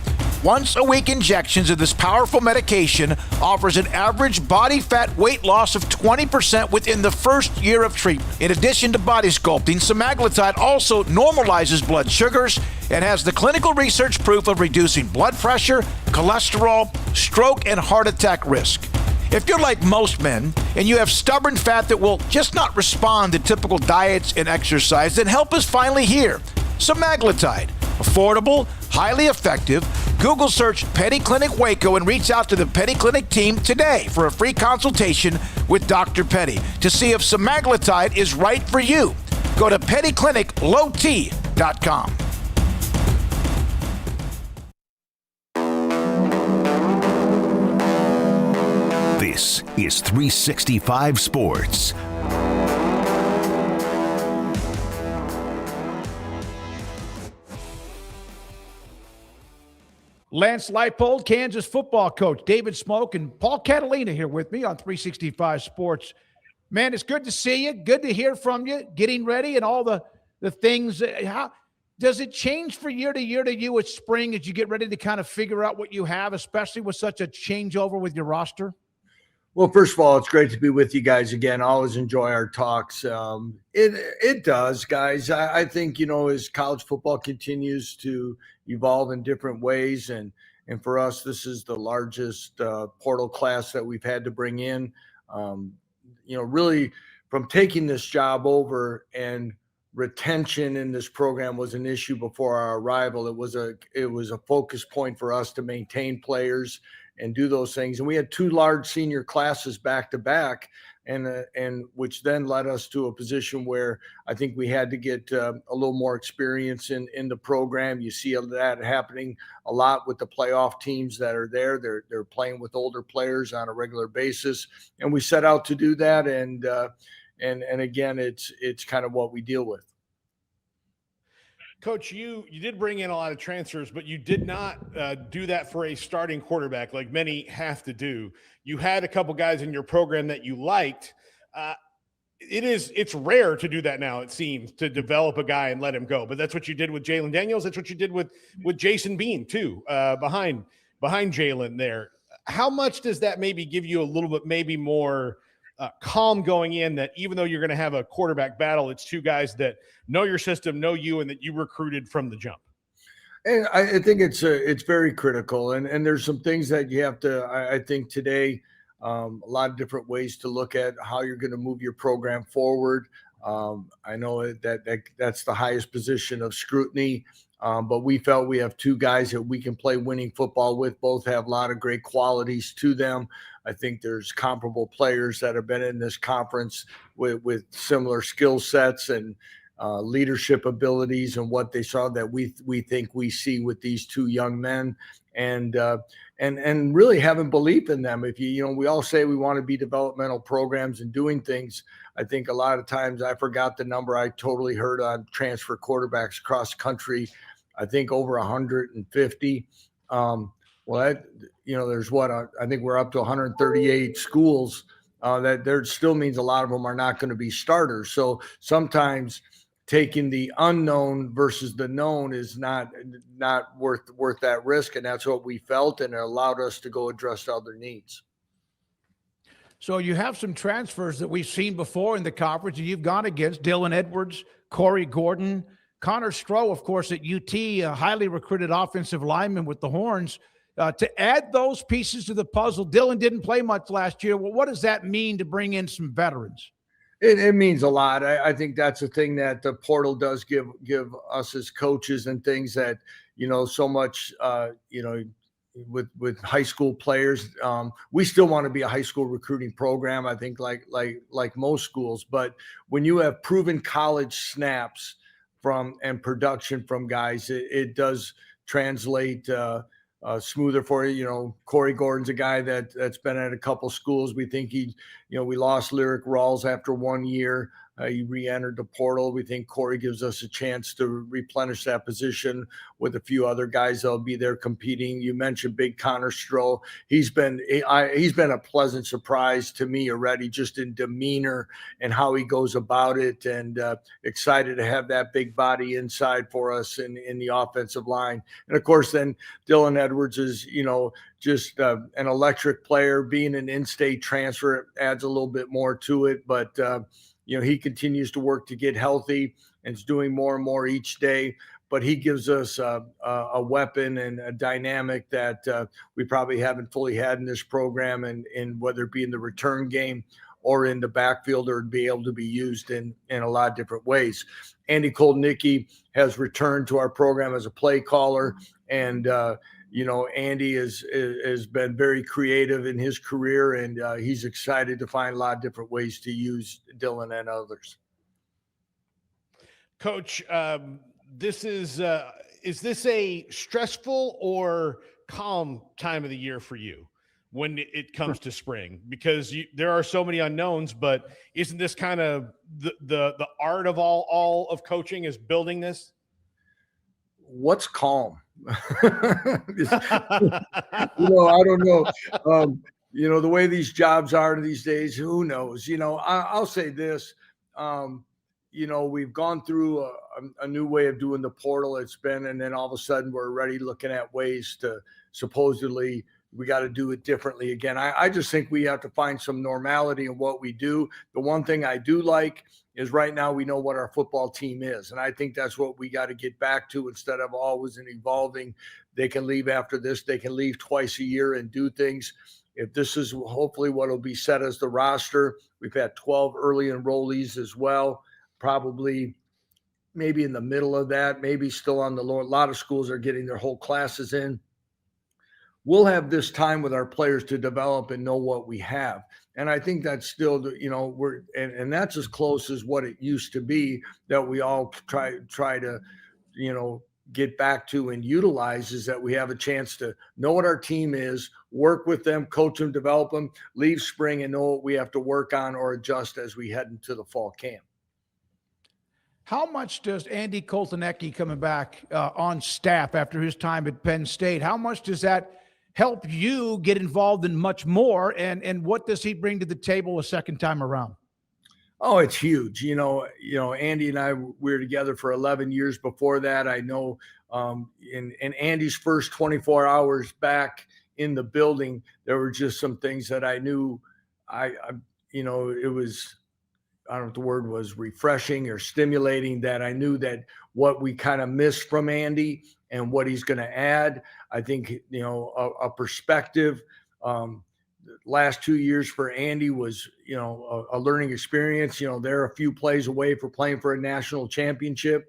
Once-a-week injections of this powerful medication offers an average body fat weight loss of 20% within the first year of treatment. In addition to body sculpting, semaglutide also normalizes blood sugars and has the clinical research proof of reducing blood pressure, cholesterol, stroke, and heart attack risk. If you're like most men and you have stubborn fat that will just not respond to typical diets and exercise, then help is finally here. Semaglutide. Affordable, highly effective. Google search Petty Clinic Waco and reach out to the Petty Clinic team today for a free consultation with Dr. Petty to see if semaglutide is right for you. Go to pettycliniclowt.com. This is 365 Sports. Lance Leipold, Kansas football coach, David Smoak, and Paul Catalina here with me on 365 Sports. Man, it's good to see you. Good to hear from you. Getting ready and all the things. How does it change from year to you at spring as you get ready to kind of figure out what you have, especially with such a changeover with your roster? Well, first of all, it's great to be with you guys again. I always enjoy our talks. It does, guys. I think, as college football continues to evolve in different ways, and for us, this is the largest portal class that we've had to bring in. Really, from taking this job over, and retention in this program was an issue before our arrival. It was a focus point for us to maintain players and do those things. And we had 2 large senior classes back to back, and which then led us to a position where I think we had to get a little more experience in the program. You see that happening a lot with the playoff teams that are there. They're playing with older players on a regular basis, and we set out to do that. And again, it's kind of what we deal with. Coach, you did bring in a lot of transfers, but you did not do that for a starting quarterback like many have to do. You had a couple guys in your program that you liked. It's rare to do that now, it seems, to develop a guy and let him go. But that's what you did with Jalen Daniels. That's what you did with Jason Bean, too, behind Jalen there. How much does that maybe give you a little bit maybe more calm going in, that even though you're going to have a quarterback battle, it's 2 guys that know your system, know you, and that you recruited from the jump? And I think it's very critical. And there's some things that you have to, I think today, a lot of different ways to look at how you're going to move your program forward. I know that's the highest position of scrutiny, but we felt we have 2 guys that we can play winning football with. Both have a lot of great qualities to them. I think there's comparable players that have been in this conference with similar skill sets and leadership abilities, and what they saw that we think we see with these 2 young men, and really having belief in them. If we all say we want to be developmental programs and doing things. I think a lot of times, I forgot the number I totally heard on transfer quarterbacks across country. I think over 150. There's I think we're up to 138 schools. That there still means a lot of them are not going to be starters. So sometimes taking the unknown versus the known is not worth that risk, and that's what we felt, and it allowed us to go address other needs. So you have some transfers that we've seen before in the conference, and you've gone against Dylan Edwards, Corey Gordon, Connor Stroh, of course, at UT, a highly recruited offensive lineman with the Horns. To add those pieces to the puzzle, Dylan didn't play much last year. Well, what does that mean to bring in some veterans? It means a lot. I think that's a thing that the portal does give us as coaches, and things that, so much, with high school players. We still want to be a high school recruiting program, I think, like most schools. But when you have proven college snaps and production from guys, it does translate smoother for you. Corey Gordon's a guy that's been at a couple schools. We think we lost Lyric Rawls after 1 year. He re-entered the portal. We think Corey gives us a chance to replenish that position with a few other guys that'll be there competing. You mentioned big Connor Stroh. He's been a pleasant surprise to me already, just in demeanor and how he goes about it, and excited to have that big body inside for us in the offensive line. And of course, then Dylan Edwards is, just an electric player. Being an in-state transfer adds a little bit more to it, but he continues to work to get healthy and is doing more and more each day. But he gives us a weapon and a dynamic that we probably haven't fully had in this program, and whether it be in the return game or in the backfield, or be able to be used in a lot of different ways. Andy Kolnicki has returned to our program as a play caller, and Andy has been very creative in his career, and he's excited to find a lot of different ways to use Dylan and others. Coach, this is this a stressful or calm time of the year for you when it comes to spring? Because there are so many unknowns, but isn't this kind of the art of all of coaching, is building this? What's calm? I don't know. The way these jobs are these days, who knows? I'll say this. We've gone through a new way of doing the portal. And then all of a sudden we're already looking at ways to supposedly we got to do it differently again. I just think we have to find some normality in what we do. The one thing I do like is right now we know what our football team is. And I think that's what we got to get back to instead of always evolving. They can leave after this. They can leave twice a year and do things. If this is hopefully what will be set as the roster, we've had 12 early enrollees as well, probably maybe in the middle of that, maybe still on the lower. A lot of schools are getting their whole classes in. We'll have this time with our players to develop and know what we have. And I think that's still, and that's as close as what it used to be that we all try to, get back to and utilize, is that we have a chance to know what our team is, work with them, coach them, develop them, leave spring and know what we have to work on or adjust as we head into the fall camp. How much does Andy Koltanecki coming back on staff after his time at Penn State, how much does that help you get involved in much more? And what does he bring to the table a second time around? Oh, it's huge. Andy and I, we were together for 11 years before that. I know in Andy's first 24 hours back in the building, there were just some things that I knew it was, I don't know if the word was refreshing or stimulating, that I knew that what we kind of missed from Andy and what he's going to add. I think, a perspective. Last 2 years for Andy was, a learning experience. They're a few plays away for playing for a national championship.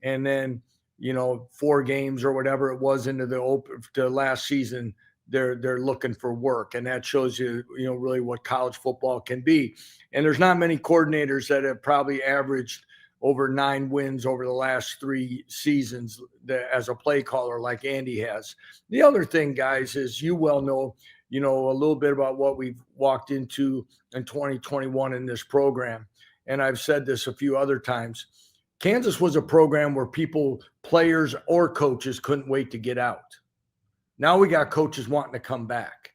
And then, 4 games or whatever it was into the last season, they're looking for work. And that shows you, really what college football can be. And there's not many coordinators that have probably averaged over 9 wins over the last 3 seasons as a play caller like Andy has. The other thing, guys, is you well know, a little bit about what we've walked into in 2021 in this program. And I've said this a few other times. Kansas was a program where players or coaches couldn't wait to get out. Now we got coaches wanting to come back.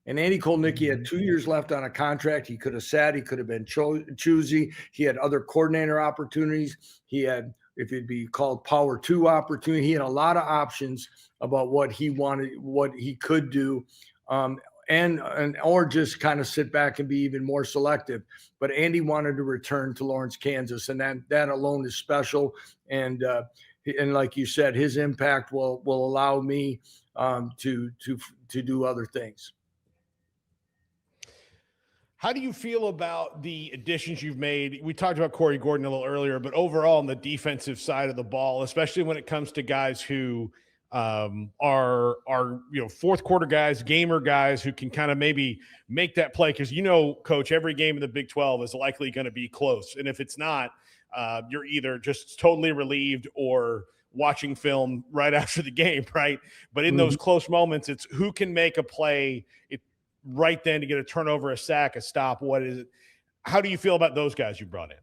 And Andy Koltanecki had 2 years left on a contract. He could have sat. He could have been choosy. He had other coordinator opportunities. He had, if it'd be called Power 2 opportunity, he had a lot of options about what he wanted, what he could do. Or just kind of sit back and be even more selective. But Andy wanted to return to Lawrence, Kansas, and that alone is special. And like you said, his impact will allow me to do other things. How do you feel about the additions you've made? We talked about Corey Gordon a little earlier, but overall on the defensive side of the ball, especially when it comes to guys who are fourth quarter guys, gamer guys who can kind of maybe make that play. Because Coach, every game in the Big 12 is likely going to be close. And if it's not, you're either just totally relieved or watching film right after the game, right? But in those close moments, it's who can make a play right then to get a turnover, a sack, a stop. What is it? How do you feel about those guys you brought in?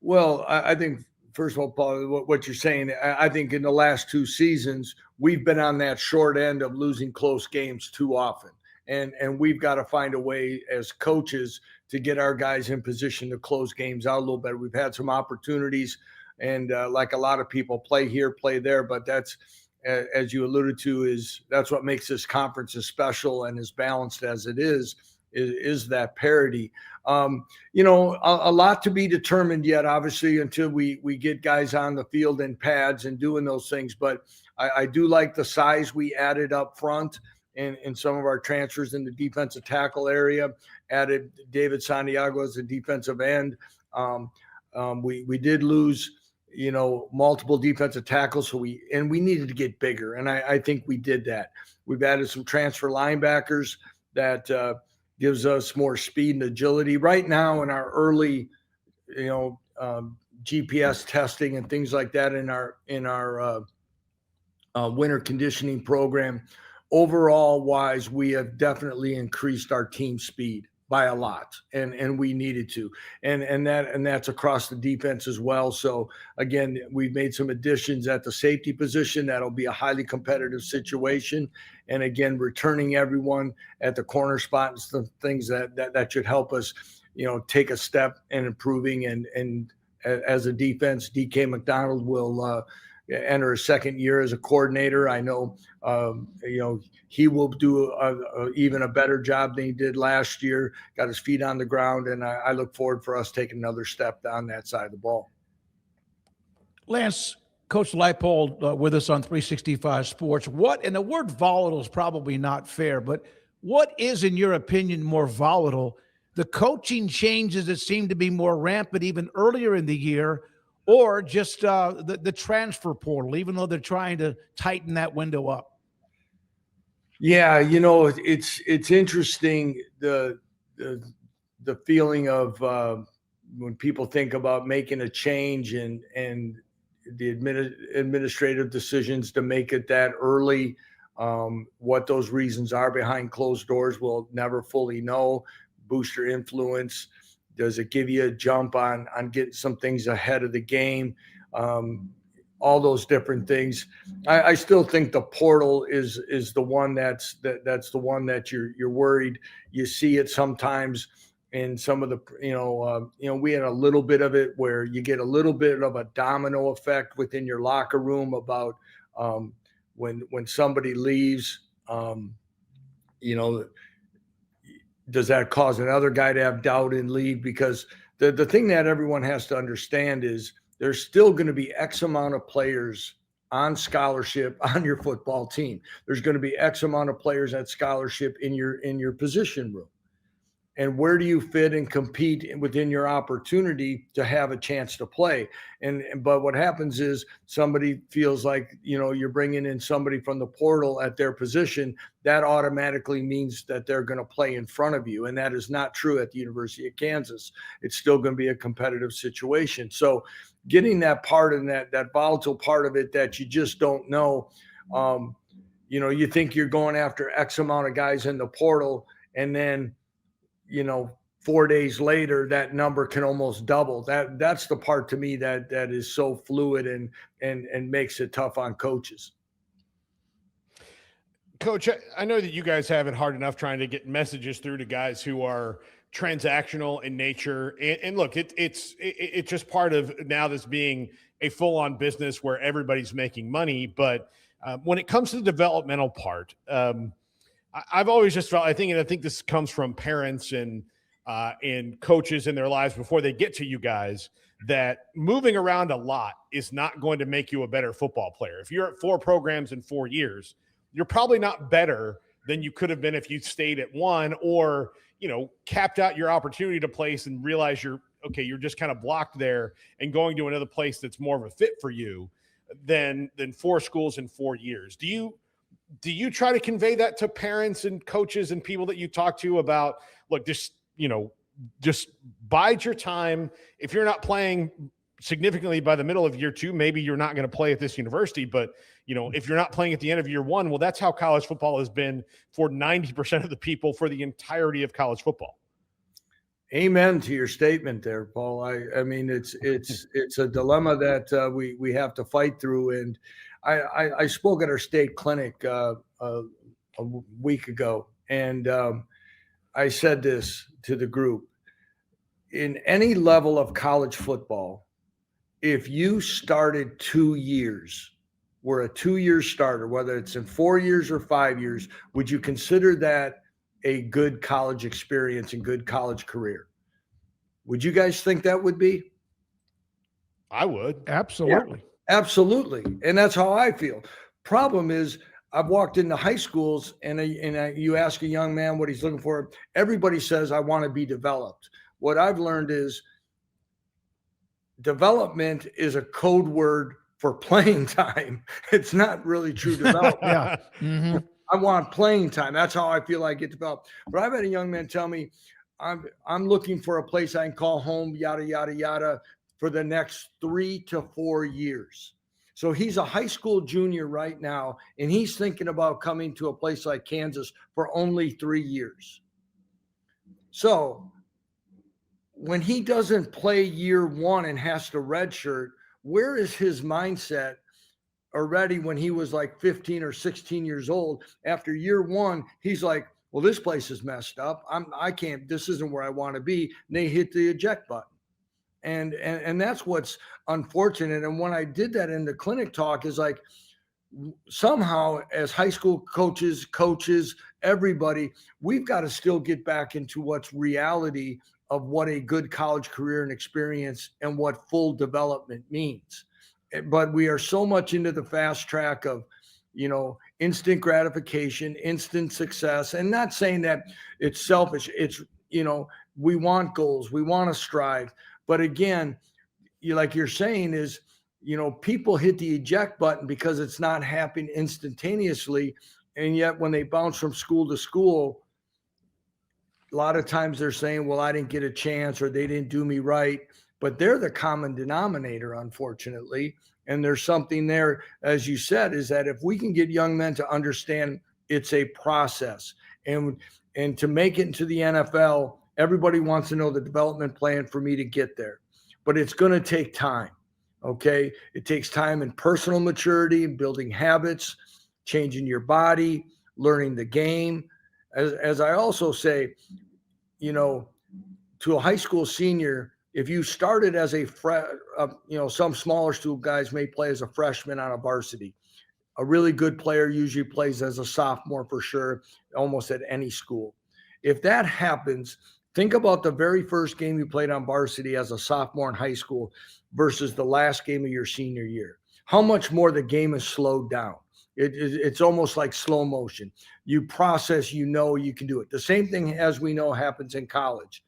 Well, I think, first of all, Paul, what you're saying, I think in the last 2 seasons, we've been on that short end of losing close games too often. And we've got to find a way as coaches to get our guys in position to close games out a little better. We've had some opportunities, and like a lot of people, play here, play there, but that's, as you alluded to, that's what makes this conference as special and as balanced as it is that parity. A lot to be determined yet, obviously, until we get guys on the field in pads and doing those things. But I do like the size we added up front in some of our transfers in the defensive tackle area, added David Santiago as a defensive end. We did lose, multiple defensive tackles. So we needed to get bigger. And I think we did that. We've added some transfer linebackers that gives us more speed and agility. Right now in our early, GPS testing and things like that in our winter conditioning program, overall wise, we have definitely increased our team speed. by a lot, and we needed to, and that's across the defense as well. So again, we've made some additions at the safety position. That'll be a highly competitive situation, and again, returning everyone at the corner spot and some things that should help us, take a step in improving. And as a defense, DK McDonald will enter a second year as a coordinator. I know, he will do even a better job than he did last year, got his feet on the ground, and I look forward for us taking another step on that side of the ball. Lance, Coach Leipold with us on 365 Sports. And the word volatile is probably not fair, but what is, in your opinion, more volatile? The coaching changes that seem to be more rampant even earlier in the year, or just the transfer portal, even though they're trying to tighten that window up? Yeah, it's interesting, the feeling of when people think about making a change and the administrative decisions to make it that early. What those reasons are behind closed doors, we'll never fully know. Booster influence, does it give you a jump on getting some things ahead of the game? All those different things. I still think the portal is the one that's the one that you're worried. You see it sometimes in some of the, we had a little bit of it where you get a little bit of a domino effect within your locker room about when somebody leaves, does that cause another guy to have doubt and leave? Because the thing that everyone has to understand is there's still going to be X amount of players on scholarship on your football team. There's going to be X amount of players at scholarship in your position room. And where do you fit and compete within your opportunity to have a chance to play? But what happens is somebody feels like, you're bringing in somebody from the portal at their position. That automatically means that they're going to play in front of you. And that is not true at the University of Kansas. It's still going to be a competitive situation. So getting that part and that volatile part of it that you just don't know, you think you're going after X amount of guys in the portal, and then 4 days later, that number can almost double. That's the part to me that is so fluid and makes it tough on coaches. Coach, I know that you guys have it hard enough trying to get messages through to guys who are transactional in nature. And look, it's just part of now this being a full-on business where everybody's making money. But when it comes to the developmental part, I've always just felt, I think this comes from parents and coaches in their lives before they get to you guys, that moving around a lot is not going to make you a better football player. If you're at 4 programs in 4 years, you're probably not better than you could have been if you stayed at one, or, capped out your opportunity to place and realize you're just kind of blocked there and going to another place that's more of a fit for you than 4 schools in 4 years. Do you try to convey that to parents and coaches and people that you talk to about, look, just bide your time. If you're not playing significantly by the middle of year 2, maybe you're not going to play at this university, but if you're not playing at the end of year 1, well, that's how college football has been for 90% of the people for the entirety of college football. Amen to your statement there, Paul. I mean, it's a dilemma that we have to fight through. And I spoke at our state clinic a week ago, and I said this to the group: in any level of college football, if you started 2 years, were a 2-year starter, whether it's in 4 years or 5 years, would you consider that a good college experience and good college career? Would you guys think that would be? I would. Absolutely. Yeah, absolutely. And that's how I feel. Problem is, I've walked into high schools and you ask a young man what he's looking for. Everybody says, I want to be developed. What I've learned is development is a code word for playing time. It's not really true development. Yeah. Mm-hmm. I want playing time. That's how I feel I get developed. But I've had a young man tell me, I'm looking for a place I can call home, yada, yada, yada, for the next 3 to 4 years. So he's a high school junior right now, and he's thinking about coming to a place like Kansas for only 3 years. So when he doesn't play year one and has to redshirt, where is his mindset already when he was like 15 or 16 years old? After year one, he's like, well, this place is messed up. I can't, this isn't where I want to be. And they hit the eject button. And that's what's unfortunate. And when I did that in the clinic talk is like, somehow as high school coaches, everybody, we've got to still get back into what's reality of what a good college career and experience and what full development means. But we are so much into the fast track of, instant gratification, instant success, and not saying that it's selfish. It's, we want goals, we want to strive. But again, like you're saying is, people hit the eject button because it's not happening instantaneously. And yet when they bounce from school to school, a lot of times they're saying, well, I didn't get a chance or they didn't do me right. But they're the common denominator, unfortunately. And there's something there, as you said, is that if we can get young men to understand it's a process and to make it into the NFL, everybody wants to know the development plan for me to get there. But it's going to take time. Okay. It takes time and personal maturity, building habits, changing your body, learning the game. As I also say, to a high school senior, if you started as some smaller school guys may play as a freshman on a varsity. A really good player usually plays as a sophomore for sure, almost at any school. If that happens, think about the very first game you played on varsity as a sophomore in high school versus the last game of your senior year. How much more the game is slowed down. It's almost like slow motion. You process, you can do it. The same thing as we know happens in college.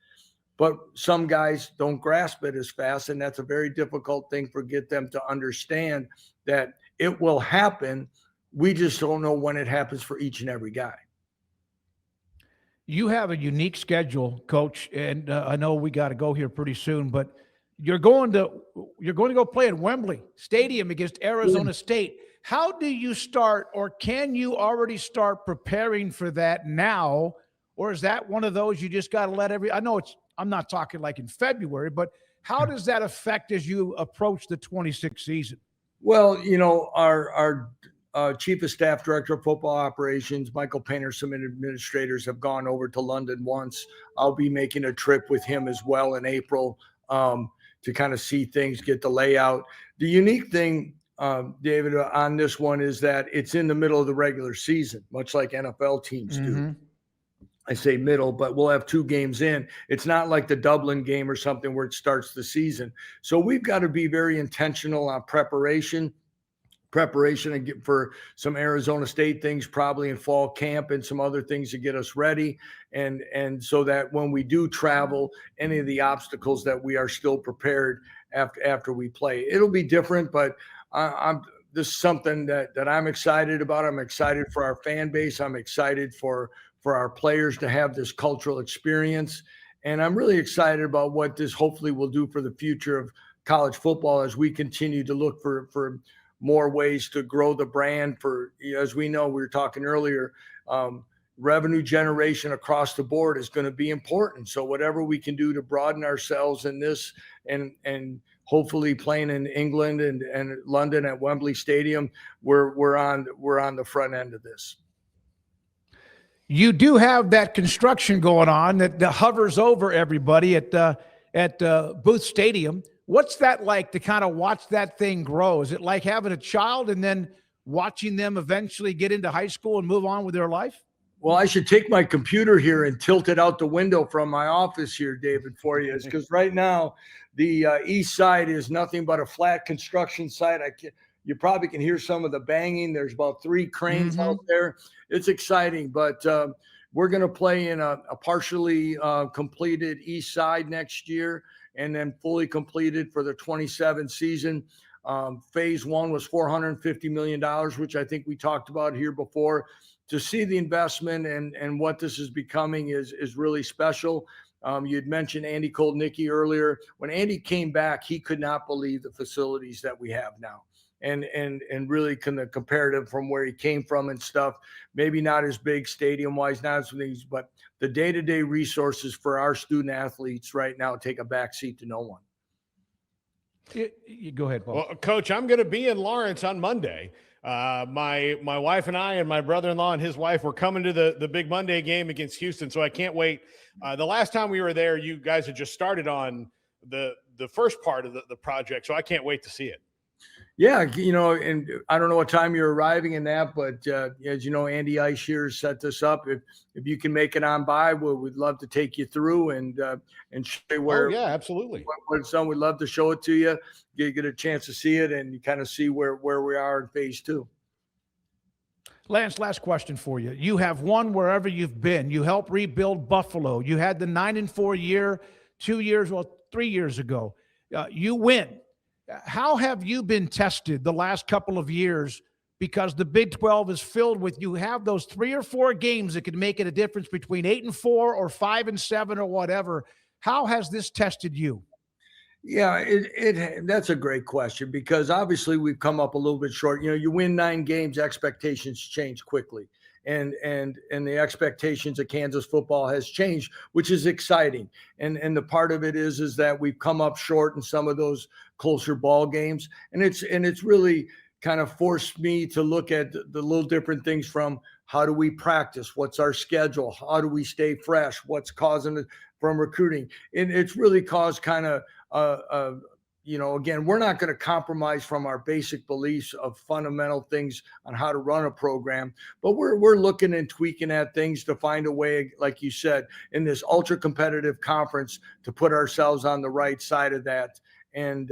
But some guys don't grasp it as fast, and that's a very difficult thing for get them to understand that it will happen. We just don't know when it happens for each and every guy. You have a unique schedule, Coach, and I know we got to go here pretty soon, but you're going to go play at Wembley Stadium against Arizona State. How do you start, or can you already start preparing for that now, or is that one of those you just got to let I know I'm not talking like in February, but how does that affect as you approach the 26th season? Well, our Chief of Staff, Director of Football Operations, Michael Painter, some administrators have gone over to London once. I'll be making a trip with him as well in April to kind of see things, get the layout. The unique thing, David, on this one is that it's in the middle of the regular season, much like NFL teams do. I say middle, but we'll have 2 games in. It's not like the Dublin game or something where it starts the season. So we've got to be very intentional on preparation and for some Arizona State things probably in fall camp and some other things to get us ready. And so that when we do travel, any of the obstacles that we are still prepared after we play. It'll be different, but this is something that I'm excited about. I'm excited for our fan base. I'm excited for our players to have this cultural experience. And I'm really excited about what this hopefully will do for the future of college football as we continue to look for more ways to grow the brand. For, as we know, we were talking earlier, revenue generation across the board is going to be important. So whatever we can do to broaden ourselves in this and hopefully playing in England and London at Wembley Stadium, we're on the front end of this. You do have that construction going on that hovers over everybody at Booth Stadium. What's that like to kind of watch that thing grow? Is it like having a child and then watching them eventually get into high school and move on with their life? Well, I should take my computer here and tilt it out the window from my office here, David, for you, because right now the east side is nothing but a flat construction site. You probably can hear some of the banging. There's about 3 cranes out there. It's exciting, but we're going to play in a partially completed east side next year and then fully completed for the 27 season. Phase 1 was $450 million, which I think we talked about here before. To see the investment and what this is becoming is really special. You had mentioned Andy Koldnicki earlier. When Andy came back, he could not believe the facilities that we have now. and really kind of comparative from where he came from and stuff. Maybe not as big stadium wise, not as things, but the day-to-day resources for our student athletes right now take a backseat to no one. You go ahead, Paul. Well, Coach, I'm going to be in Lawrence on Monday. My wife and I and my brother-in-law and his wife were coming to the big Monday game against Houston, so I can't wait. The last time we were there, you guys had just started on the first part of the project, so I can't wait to see it. Yeah, and I don't know what time you're arriving in that, but as you know, Andy Ice here set this up. If you can make it on by, we'd love to take you through and show you where. Oh, yeah, absolutely. What it's done, we'd love to show it to you. Get a chance to see it and you kind of see where we are in phase 2. Lance, last question for you. You have won wherever you've been. You helped rebuild Buffalo. You had the 9-4 year 3 years ago. You win. How have you been tested the last couple of years? Because the Big 12 is filled with, you have those 3 or 4 games that could make it a difference between 8-4 or 5-7 or whatever. How has this tested you? Yeah, that's a great question because obviously we've come up a little bit short. You win 9 games, expectations change quickly. And the expectations of Kansas football has changed, which is exciting. And the part of it is that we've come up short in some of those closer ball games. And it's really kind of forced me to look at the little different things from how do we practice? What's our schedule? How do we stay fresh? What's causing it from recruiting? And it's really caused kind of again, we're not going to compromise from our basic beliefs of fundamental things on how to run a program, but we're looking and tweaking at things to find a way, like you said, in this ultra competitive conference to put ourselves on the right side of that. And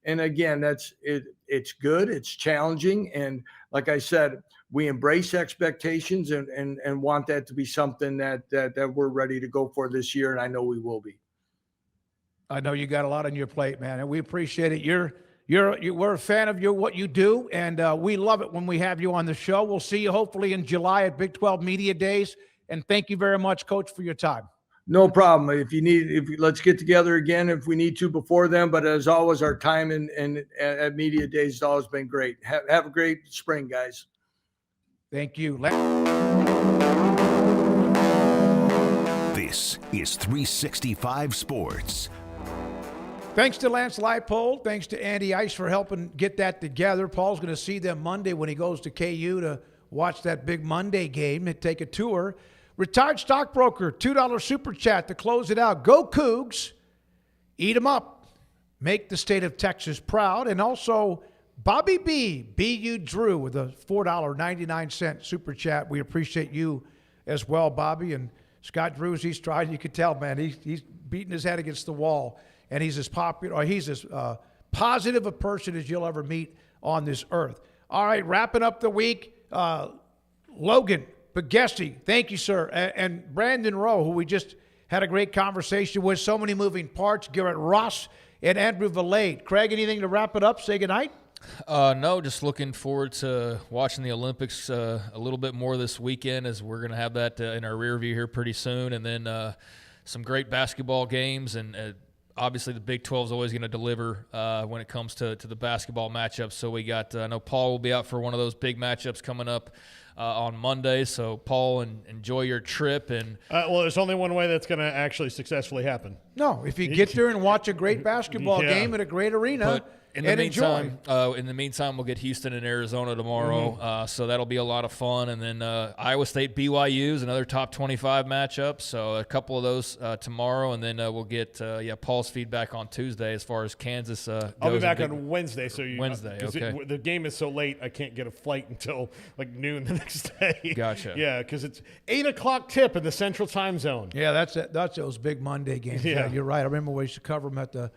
again, that's it. It's good. It's challenging. And like I said, we embrace expectations and want that to be something that we're ready to go for this year. And I know we will be. I know you got a lot on your plate, man, and we appreciate it. We're a fan of what you do, and we love it when we have you on the show. We'll see you hopefully in July at Big 12 Media Days, and thank you very much, Coach, for your time. No problem. Let's get together again if we need to before then. But as always, our time at Media Days has always been great. Have a great spring, guys. Thank you. This is 365 Sports. Thanks to Lance Leipold. Thanks to Andy Ice for helping get that together. Paul's going to see them Monday when he goes to KU to watch that big Monday game and take a tour. Retired stockbroker, $2 super chat to close it out. Go Cougs. Eat them up. Make the state of Texas proud. And also Bobby B. B.U. Drew with a $4.99 super chat. We appreciate you as well, Bobby. And Scott Drews, he's trying. You could tell, man, he's beating his head against the wall. And he's as popular, or he's as positive a person as you'll ever meet on this earth. All right, wrapping up the week, Logan Bagesti, thank you, sir. And Brandon Rowe, who we just had a great conversation with, so many moving parts, Garrett Ross and Andrew Valade. Craig, anything to wrap it up? Say goodnight? No, just looking forward to watching the Olympics a little bit more this weekend, as we're going to have that in our rear view here pretty soon. And then some great basketball games, and obviously the Big 12 is always going to deliver when it comes to the basketball matchups. So we got, I know Paul will be out for one of those big matchups coming up on Monday. So Paul, enjoy your trip. And well, there's only one way that's going to actually successfully happen. No, if you get there and watch a great basketball game at a great arena. In the meantime, we'll get Houston and Arizona tomorrow, so that'll be a lot of fun. And then Iowa State BYU is another top 25 matchup, so a couple of those tomorrow, and then we'll get Paul's feedback on Tuesday as far as Kansas goes. I'll be back on Wednesday. So Wednesday, okay. The game is so late, I can't get a flight until like noon the next day. Gotcha. Yeah, because it's 8:00 tip in the Central Time Zone. Yeah, that's those big Monday games. Yeah, you're right. I remember we used to cover them at the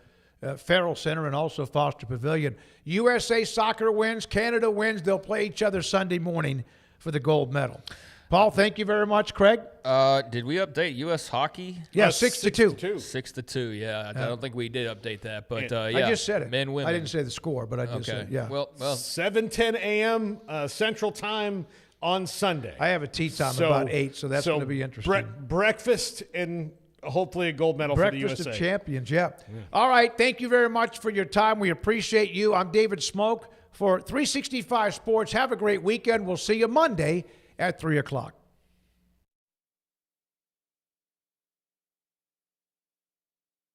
Farrell Center and also Foster Pavilion. USA Soccer wins. Canada wins. They'll play each other Sunday morning for the gold medal. Paul, thank you very much. Craig? Did we update U.S. hockey? Yeah, 6-2. 6-2, yeah. I don't think we did update that, but yeah. I just said it. Men, women. I didn't say the score, but I just said it. Yeah. Well, 7:10 a.m. Central Time on Sunday. I have a tea time about 8, so that's going to be interesting. Breakfast and hopefully a gold medal for the USA. Breakfast of Champions, yeah. All right, thank you very much for your time. We appreciate you. I'm David Smoak. for 365 Sports. Have a great weekend. We'll see you Monday at 3 o'clock.